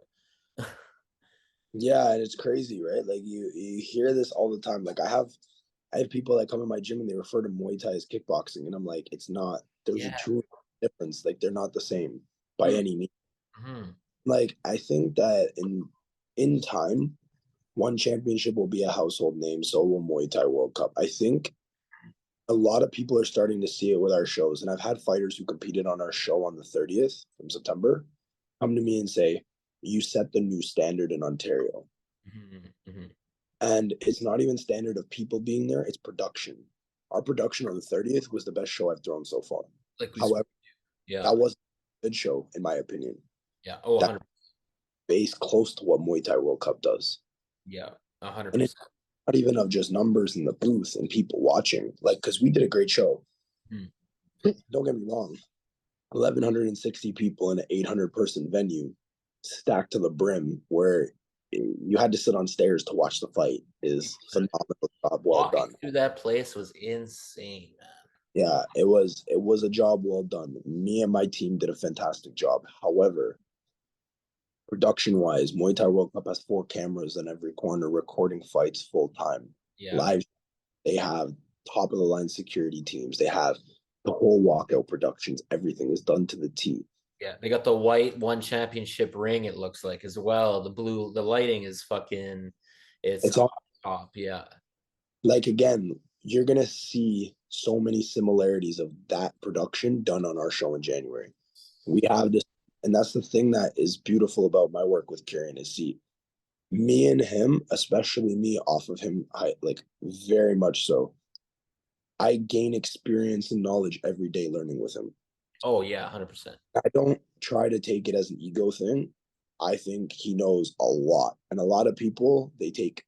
Yeah, and it's crazy, right? Like you hear this all the time. Like I have people that come in my gym and they refer to Muay Thai as kickboxing, and I'm like, it's not. There's a Yeah. true difference. Like they're not the same by any means. Mm-hmm. Like I think that in time, one championship will be a household name. So will Muay Thai World Cup. I think a lot of people are starting to see it with our shows, and I've had fighters who competed on our show on the 30th from September come to me and say, "You set the new standard in Ontario." Mm-hmm. Mm-hmm. And it's not even standard of people being there, it's production. Our production on the 30th was the best show I've thrown so far. Like we, However, yeah, that was a good show, in my opinion. yeah, oh, That 100, based close to what Muay Thai World Cup does. yeah, 100%. And it's not even of just numbers in the booth and people watching. Like, because we did a great show. Don't get me wrong. 1,160 people in an 800-person venue stacked to the brim where you had to sit on stairs to watch the fight is phenomenal job well Walking done. through that place was insane, man. Yeah, it was a job well done. Me and my team did a fantastic job. However, production wise, Muay Thai World Cup has 4 cameras in every corner recording fights full time. Yeah, Live, they have top of the line security teams. They have the whole walkout productions. Everything is done to the T. yeah. They got the white one championship ring, it looks like, as well. The lighting is fucking, it's It's all top. Yeah, like again, you're gonna see so many similarities of that production done on our show in January. We have this, and that's the thing that is beautiful about my work with Kieran is see me and him, especially me off of him, I like very much so. I gain experience and knowledge every day learning with him. oh yeah, 100%. I don't try to take it as an ego thing. I think he knows a lot. And a lot of people, they take,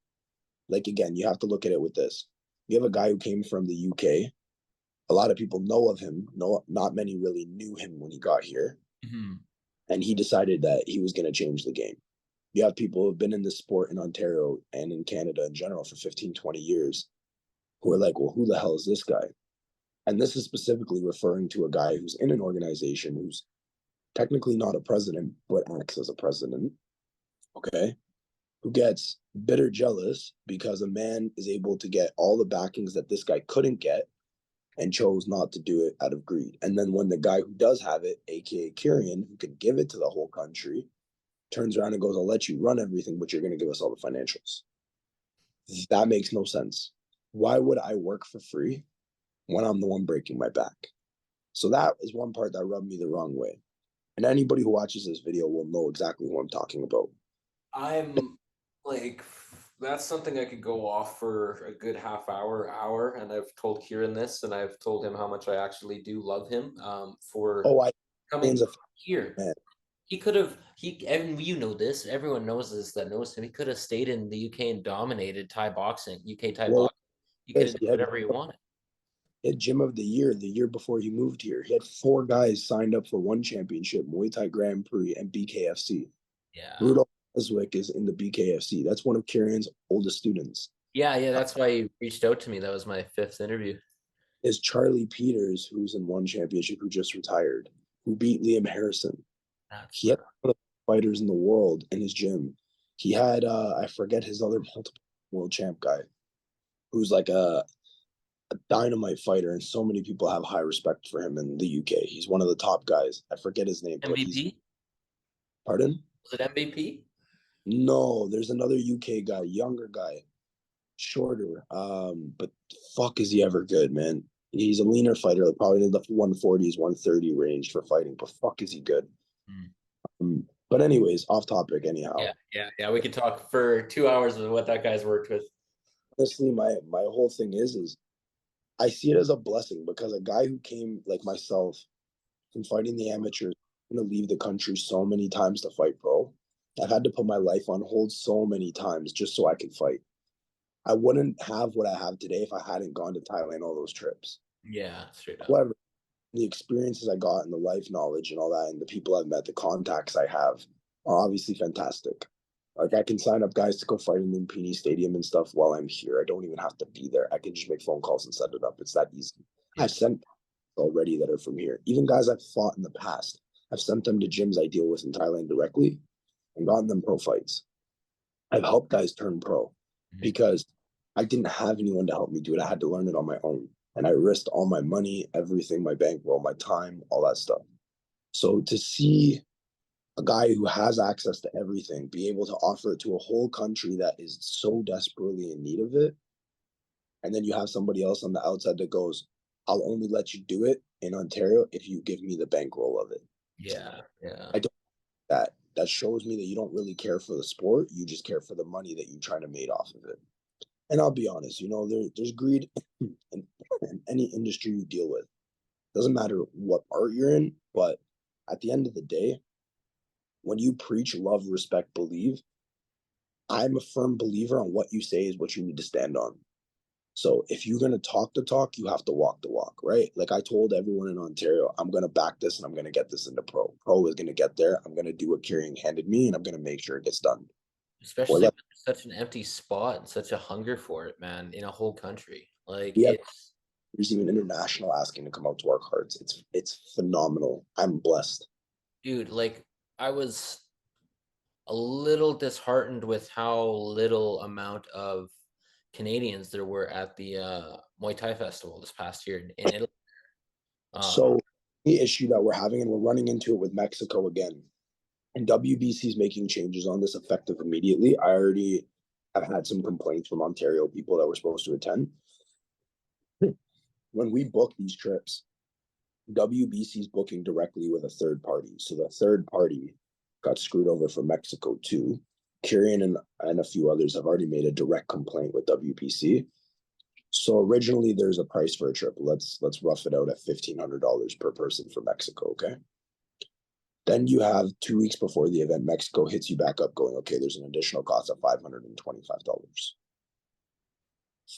like, again, you have to look at it with this. You have a guy who came from the UK. A lot of people know of him. No, not many really knew him when he got here. Mm-hmm. And he decided that he was going to change the game. You have people who have been in this sport in Ontario and in Canada in general for 15, 20 years who are like, well, who the hell is this guy? And this is specifically referring to a guy who's in an organization who's technically not a president, but acts as a president, okay? Who gets bitter jealous because a man is able to get all the backings that this guy couldn't get and chose not to do it out of greed. And then when the guy who does have it, aka Kieran, who could give it to the whole country, turns around and goes, I'll let you run everything, but you're going to give us all the financials. That makes no sense. Why would I work for free when I'm the one breaking my back? So that is one part that rubbed me the wrong way. And anybody who watches this video will know exactly who I'm talking about. I'm like, that's something I could go off for a good hour. And I've told Kieran this, and I've told him how much I actually do love him for Oh, I coming a here. man. He could have, and you know this, everyone knows this that knows him. He could have stayed in the UK and dominated Thai boxing, UK Thai Well, boxing. He could have done whatever he wanted. he had Gym of the year before he moved here. He had 4 guys signed up for one championship, Muay Thai Grand Prix and BKFC. Yeah. Rudolph Eswick is in the BKFC. That's one of Kieran's oldest students. Yeah, that's why he reached out to me. That was my 5th interview. Is Charlie Peters, who's in one championship, who just retired, who beat Liam Harrison. He had one of the fighters in the world in his gym. He had I forget his other multiple world champ guy, who's like a dynamite fighter, and so many people have high respect for him in the UK. He's one of the top guys. I forget his name, but he's. MVP? Pardon? Was it MVP? No, there's another UK guy, younger guy, shorter. But fuck, is he ever good, man? He's a leaner fighter, like probably in the 140s, 130 range for fighting. But fuck, is he good? But anyways, off topic. Anyhow, Yeah. We could talk for 2 hours of what that guy's worked with. honestly, my whole thing is I see it as a blessing because a guy who came like myself from fighting the amateurs, I'm gonna leave the country so many times to fight pro. I've had to put my life on hold so many times just so I could fight. I wouldn't have what I have today if I hadn't gone to Thailand all those trips. Yeah, straight up. However, the experiences I got and the life knowledge and all that, and the people I've met, the contacts I have are obviously fantastic. Like, I can sign up guys to go fight in the Impini Stadium and stuff while I'm here. I don't even have to be there. I can just make phone calls and set it up. It's that easy. Yeah. I've sent already that are from here. Even guys I've fought in the past, I've sent them to gyms I deal with in Thailand directly and gotten them pro fights. I've helped guys turn pro because I didn't have anyone to help me do it. I had to learn it on my own. And I risked all my money, everything, my bankroll, my time, all that stuff. So to see a guy who has access to everything be able to offer it to a whole country that is so desperately in need of it, and then you have somebody else on the outside that goes, I'll only let you do it in Ontario if you give me the bankroll of it. Yeah. I don't that shows me that you don't really care for the sport. You just care for the money that you're trying to make off of it. And I'll be honest, there's greed in any industry you deal with. Doesn't matter what art you're in, but at the end of the day, when you preach love, respect, believe, I'm a firm believer on what you say is what you need to stand on. So if you're going to talk the talk, you have to walk the walk, right? Like I told everyone in Ontario, I'm going to back this and I'm going to get this into pro. Pro is going to get there. I'm going to do what Kieran handed me and I'm going to make sure it gets done. Especially with such an empty spot and such a hunger for it, man, in a whole country. Like there's even international asking to come out to our cards. It's phenomenal. I'm blessed. Dude, like I was a little disheartened with how little amount of Canadians there were at the Muay Thai festival this past year in Italy. So the issue that we're having, and we're running into it with Mexico again, and WBC is making changes on this effective immediately. I already have had some complaints from Ontario people that were supposed to attend. When we book these trips, WBC is booking directly with a third party. So the third party got screwed over for Mexico too. Kieran and a few others have already made a direct complaint with WBC. So originally there's a price for a trip. Let's rough it out at $1,500 per person for Mexico, okay? Then you have 2 weeks before the event, Mexico hits you back up going, okay, there's an additional cost of $525.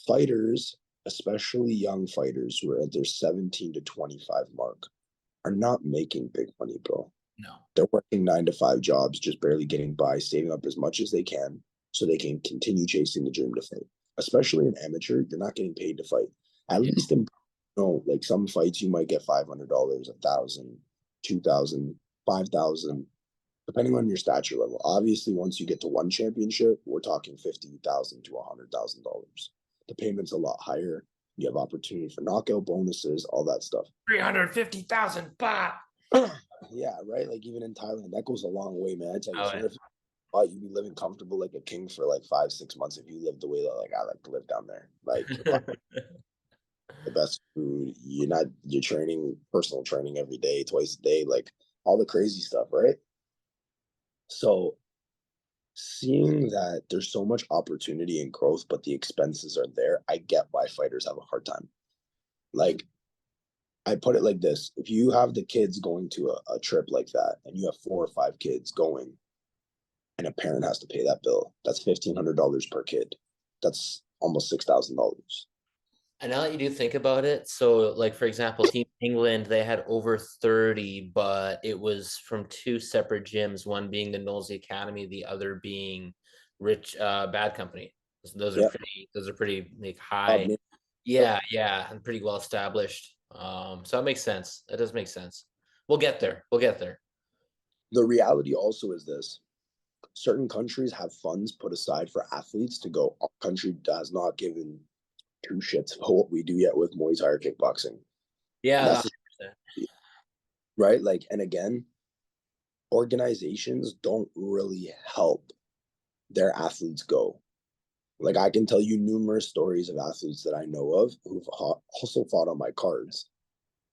Fighters, especially young fighters who are at their 17 to 25 mark, are not making big money, bro. No. They're working 9 to 5 jobs, just barely getting by, saving up as much as they can so they can continue chasing the dream to fight. Especially in amateur, you're not getting paid to fight. At least in like some fights, you might get $500, $1,000, $2,000, $5,000, depending on your stature level. Obviously, once you get to one championship, we're talking $50,000 to $100,000. The payment's a lot higher. You have opportunity for knockout bonuses, all that stuff. 350,000 baht. Yeah, right. Like even in Thailand, that goes a long way, man. I tell you, you'd be living comfortable like a king for like 5-6 months if you lived the way that like I like to live down there. Like the best food, you're training, personal training every day, twice a day, like all the crazy stuff, right? So seeing that there's so much opportunity and growth, but the expenses are there, I get why fighters have a hard time. Like I put it like this: if you have the kids going to a trip like that and you have 4 or 5 kids going and a parent has to pay that bill, that's $1,500 per kid. That's almost $6,000. And now that you do think about it, so like for example, Team England, they had over 30, but it was from 2 separate gyms, one being the Knowles Academy, the other being Rich Bad Company. Those are pretty like high. And pretty well established. So that makes sense. That does make sense. We'll get there. The reality also is this: certain countries have funds put aside for athletes to go. Our country has not given 2 shits about what we do yet with Muay Thai or kickboxing. Yeah. Right? Like, and again, organizations don't really help their athletes go. Like, I can tell you numerous stories of athletes that I know of who've also fought on my cards,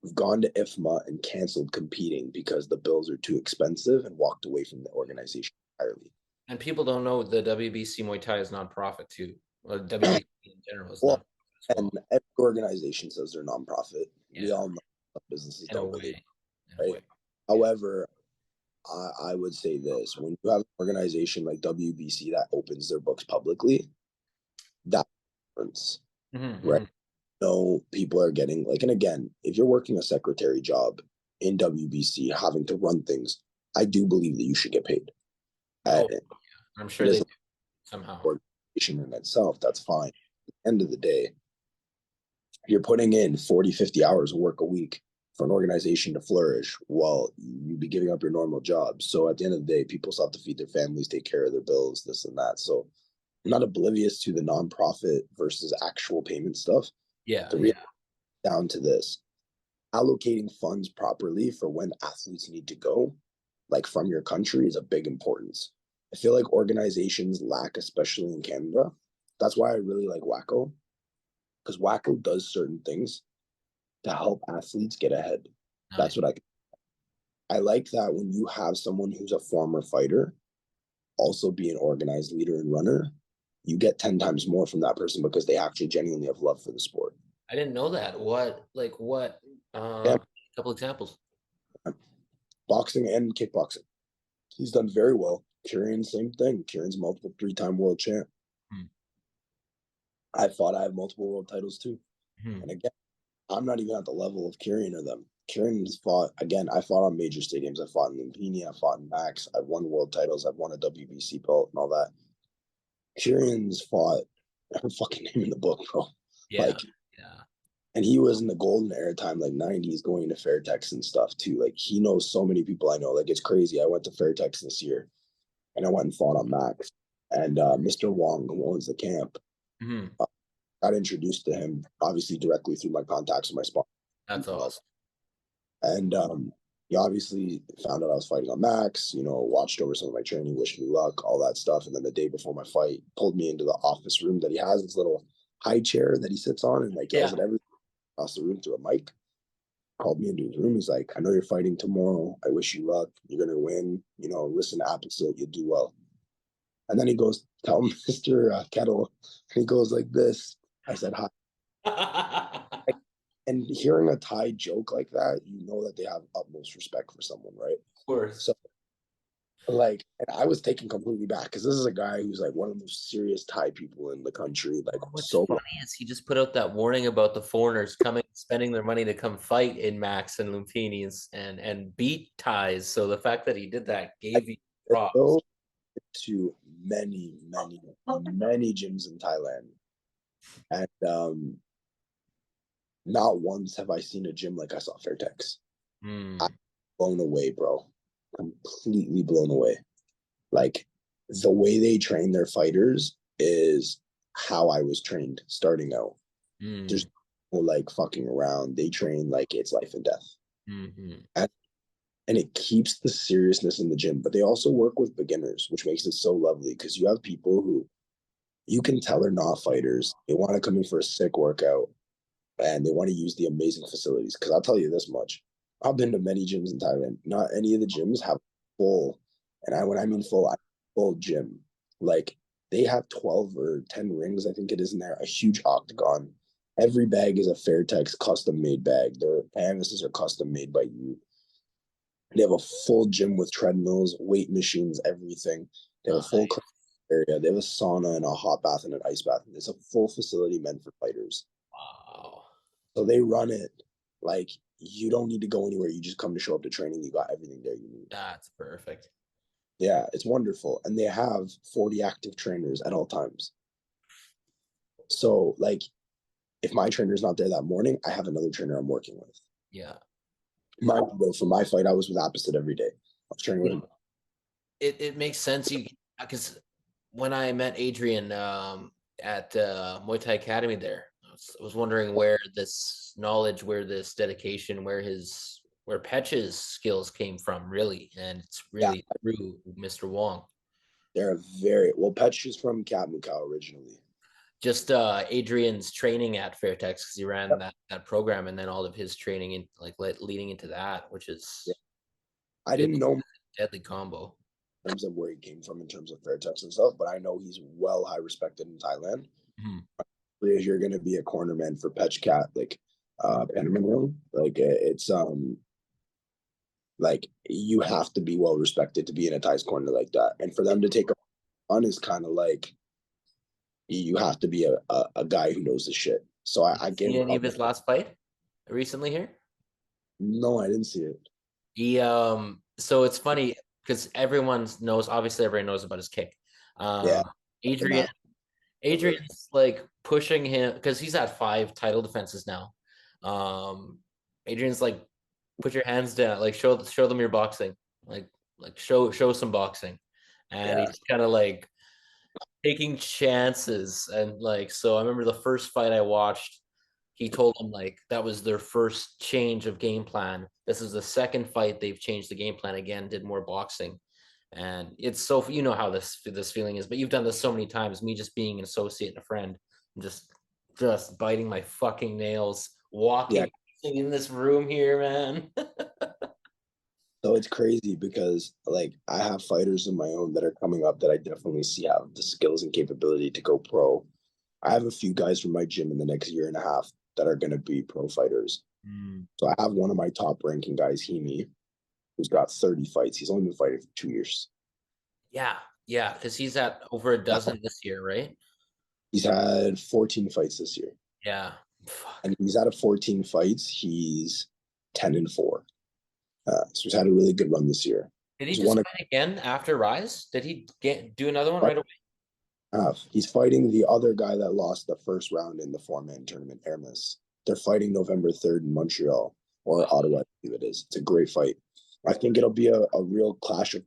who've gone to IFMA and canceled competing because the bills are too expensive and walked away from the organization entirely. And people don't know the WBC Muay Thai is nonprofit too. Or WBC in general is nonprofit. And every organization says they're nonprofit. We all know businesses don't really, right? However, I would say this: when you have an organization like WBC that opens their books publicly, that's difference, right? know people are getting like, and again, if you're working a secretary job in WBC, having to run things, I do believe that you should get paid. Oh, I'm It sure they is do somehow. an organization in itself. That's fine. At the end of the day, you're putting in 40, 50 hours of work a week for an organization to flourish while you'd be giving up your normal job. So at the end of the day, people still have to feed their families, take care of their bills, this and that. So I'm not oblivious to the nonprofit versus actual payment stuff. Yeah, The real down to this, allocating funds properly for when athletes need to go, like from your country, is a big importance. I feel like organizations lack, especially in Canada. That's why I really like Wacko, because Wacko does certain things to help athletes get ahead. nice. That's what I like that when you have someone who's a former fighter also be an organized leader and runner, you get 10 times more from that person because they actually genuinely have love for the sport. I didn't know that. What? Yeah, A couple examples. boxing and kickboxing. He's done very well. Kieran, same thing. Kieran's multiple 3-time world champ. Hmm. I have multiple world titles too. And again, I'm not even at the level of Kieran or them. Kieran's fought, again, I fought on major stadiums. I fought in Lumpini, I fought in Max, I've won world titles, I've won a WBC belt and all that. Kieran's fought her fucking name in the book, bro. Yeah, Like, yeah. and he was in the golden era time, like 90s, going to Fairtex and stuff too. Like, he knows so many people I know. Like, it's crazy. I went to Fairtex this year and I went and fought on Max. And Mr. Wong, who owns the camp, Mm-hmm. got introduced to him, obviously directly through my contacts with my sponsor. That's awesome. And he obviously found out I was fighting on Max, watched over some of my training, wished me luck, all that stuff. And then the day before my fight, pulled me into the office room that he has, this little high chair that he sits on, and like yells at everyone across the room through a mic. Called me into his room. He's like, I know you're fighting tomorrow. I wish you luck. You're going to win. Listen to Apposite. You'll do well. And then he goes, tell Mr. Keddle. And he goes like this. I said, hi. And hearing a Thai joke like that, you know that they have utmost respect for someone, right? Of course. So, like, and I was taken completely back because this is a guy who's like one of the most serious Thai people in the country. Like, What's so funny is he just put out that warning about the foreigners coming, spending their money to come fight in Max and Lumpini's and beat Thais. So the fact that he did that gave you props. go to many, many, many gyms in Thailand, and not once have I seen a gym like I saw Fairtex. I'm blown away, bro. Completely blown away. Like, the way they train their fighters is how I was trained starting out. There's no like fucking around. They train like it's life and death. And it keeps the seriousness in the gym, but they also work with beginners, which makes it so lovely because you have people who you can tell they're not fighters. They want to come in for a sick workout and they want to use the amazing facilities. Because I'll tell you this much. I've been to many gyms in Thailand. Not any of the gyms have full, and when I mean full gym. Like, they have 12 or 10 rings, I think it is in there, a huge octagon. Every bag is a Fairtex custom made bag. Their canvases are custom made by you. They have a full gym with treadmills, weight machines, everything. They have a full area. They have a sauna and a hot bath and an ice bath. It's a full facility meant for fighters. Wow. So they run it like you don't need to go anywhere. You just come to show up to training. You got everything there you need. That's perfect. Yeah, it's wonderful. And they have 40 active trainers at all times. So, like, if my trainer's not there that morning, I have another trainer I'm working with. Yeah. For my fight, I was with Opposite every day. I was training with him. It makes sense. Because when I met Adrian at Muay Thai Academy there, I was wondering where this knowledge, where this dedication, where Petch's skills came from, really. And it's really through Mr. Wong. They're Petch is from Katmukau originally. Just Adrian's training at Fairtex because he ran that program, and then all of his training in leading into that, which is I didn't know deadly combo in terms of where he came from in terms of Fairtex and stuff, but I know he's well high respected in Thailand. If you're going to be a cornerman for Petch Cat, like Penman, like it's like you have to be well respected to be in a Thai's corner like that, and for them to take on is kind of like you have to be a guy who knows the shit. So I See gave any up. of his last fight recently here? No, I didn't see it. He so it's funny because obviously everyone knows about his kick. Yeah, the Adrian math over. Adrian's like pushing him because he's at 5 title defenses now. Adrian's like, put your hands down, like show them your boxing, like show some boxing, and Yeah. he's kind of like taking chances. And like, so I remember the first fight I watched, he told him like that was their first change of game plan. This is the second fight they've changed the game plan again, did more boxing. And it's so, you know how this feeling is, but you've done this so many times. Me just being an associate and a friend, I'm just biting my fucking nails, Yeah. walking in this room here, man. So it's crazy because like I have fighters of my own that are coming up that I definitely see have the skills and capability to go pro. I have a few guys from my gym in the next year and a half that are going to be pro fighters. Mm. So I have one of my top ranking guys, Hemi, who's got 30 fights. He's only been fighting for 2 years. Yeah, because he's at over a dozen this year, right? He's had 14 fights this year. Yeah. Fuck. And he's out of 14 fights, he's 10-4. So he's had a really good run this year. Did he He's just won fight again after Rise? Did he do another one a right away? half. He's fighting the other guy that lost the first round in the 4-man tournament, Hermes. They're fighting November 3rd in Montreal or Ottawa, I believe it is. It's a great fight. I think it'll be a real clash of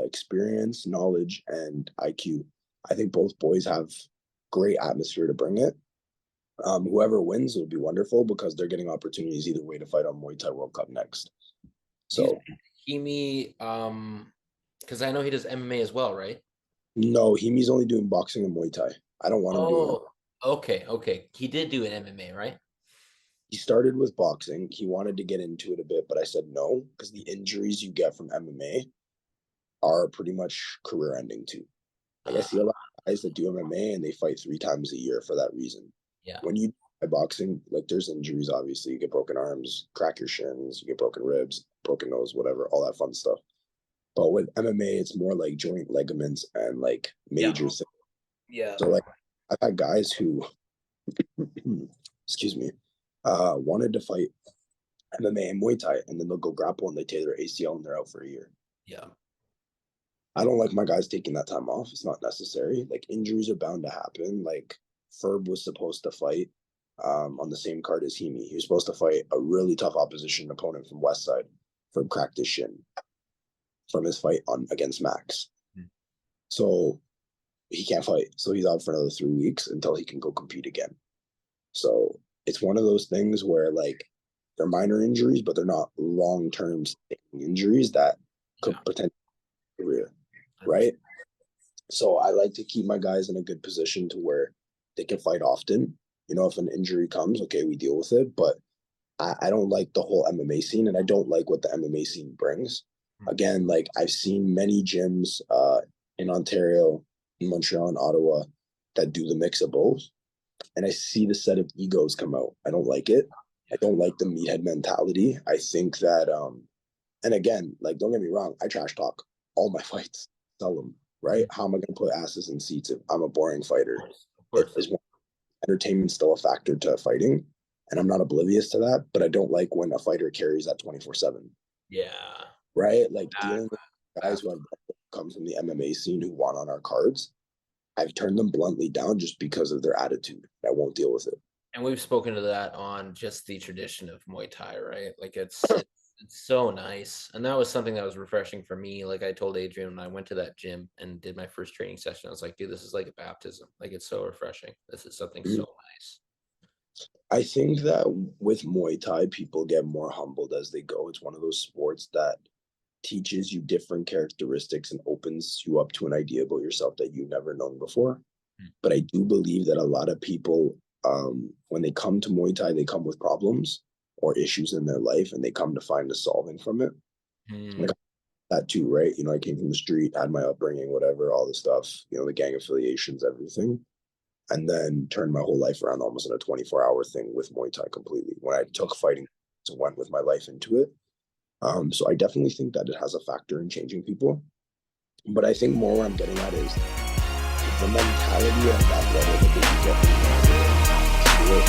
experience, knowledge, and IQ. I think both boys have great atmosphere to bring it. Whoever wins will be wonderful because they're getting opportunities either way to fight on Muay Thai World Cup next. So Hemi, because I know he does MMA as well, right? no, Hemi's only doing boxing and Muay Thai. I don't want him doing it. Okay. He did do an MMA, right? He started with boxing. He wanted to get into it a bit, but I said no because the injuries you get from MMA are pretty much career ending too. Like I see a lot of guys that do MMA and they fight 3 times a year for that reason. Yeah. When you try boxing, like there's injuries, obviously. You get broken arms, crack your shins, you get broken ribs, broken nose, whatever, all that fun stuff. But with MMA, it's more like joint ligaments and like major things. Yeah. So like I've had guys who excuse me, wanted to fight MMA and Muay Thai, and then they'll go grapple and they tear their ACL and they're out for a year. Yeah. I don't like my guys taking that time off. It's not necessary. Like injuries are bound to happen. Like Ferb was supposed to fight on the same card as Hemi. He was supposed to fight a really tough opposition opponent from West Side. Ferb cracked his shin from his fight against Max. So he can't fight. So he's out for another 3 weeks until he can go compete again. So it's one of those things where like they're minor injuries, but they're not long-term injuries that could potentially career, right? So I like to keep my guys in a good position to where they can fight often. You know, if an injury comes, okay, we deal with it. But I don't like the whole MMA scene, and I don't like what the MMA scene brings. Again, like I've seen many gyms in Ontario, in Montreal, and Ottawa that do the mix of both. And I see the set of egos come out. I don't like it. I don't like the meathead mentality. I think that, and again, like, don't get me wrong, I trash talk all my fights, sell them, right? How am I going to put asses in seats if I'm a boring fighter? Of course. Entertainment's still a factor to fighting, and I'm not oblivious to that, but I don't like when a fighter carries that 24/7. Yeah. Right? Like dealing with guys who have come from the MMA scene who won on our cards, I've turned them bluntly down just because of their attitude. I won't deal with it. And we've spoken to that on just the tradition of Muay Thai, right? Like it's so nice. And that was something that was refreshing for me. Like I told Adrian when I went to that gym and did my first training session, I was like, dude, this is like a baptism. Like it's so refreshing. This is something so nice. I think that with Muay Thai, people get more humbled as they go. It's one of those sports that teaches you different characteristics and opens you up to an idea about yourself that you've never known before. But I do believe that a lot of people, when they come to Muay Thai, they come with problems or issues in their life, and they come to find a solving from it. Like that too, right? You know, I came from the street, had my upbringing, whatever, all the stuff, you know, the gang affiliations, everything. And then turned my whole life around almost in a 24-hour thing with Muay Thai completely. When I took fighting and went with my life into it. So I definitely think that it has a factor in changing people. But I think more what I'm getting at is the mentality of that level that they get it's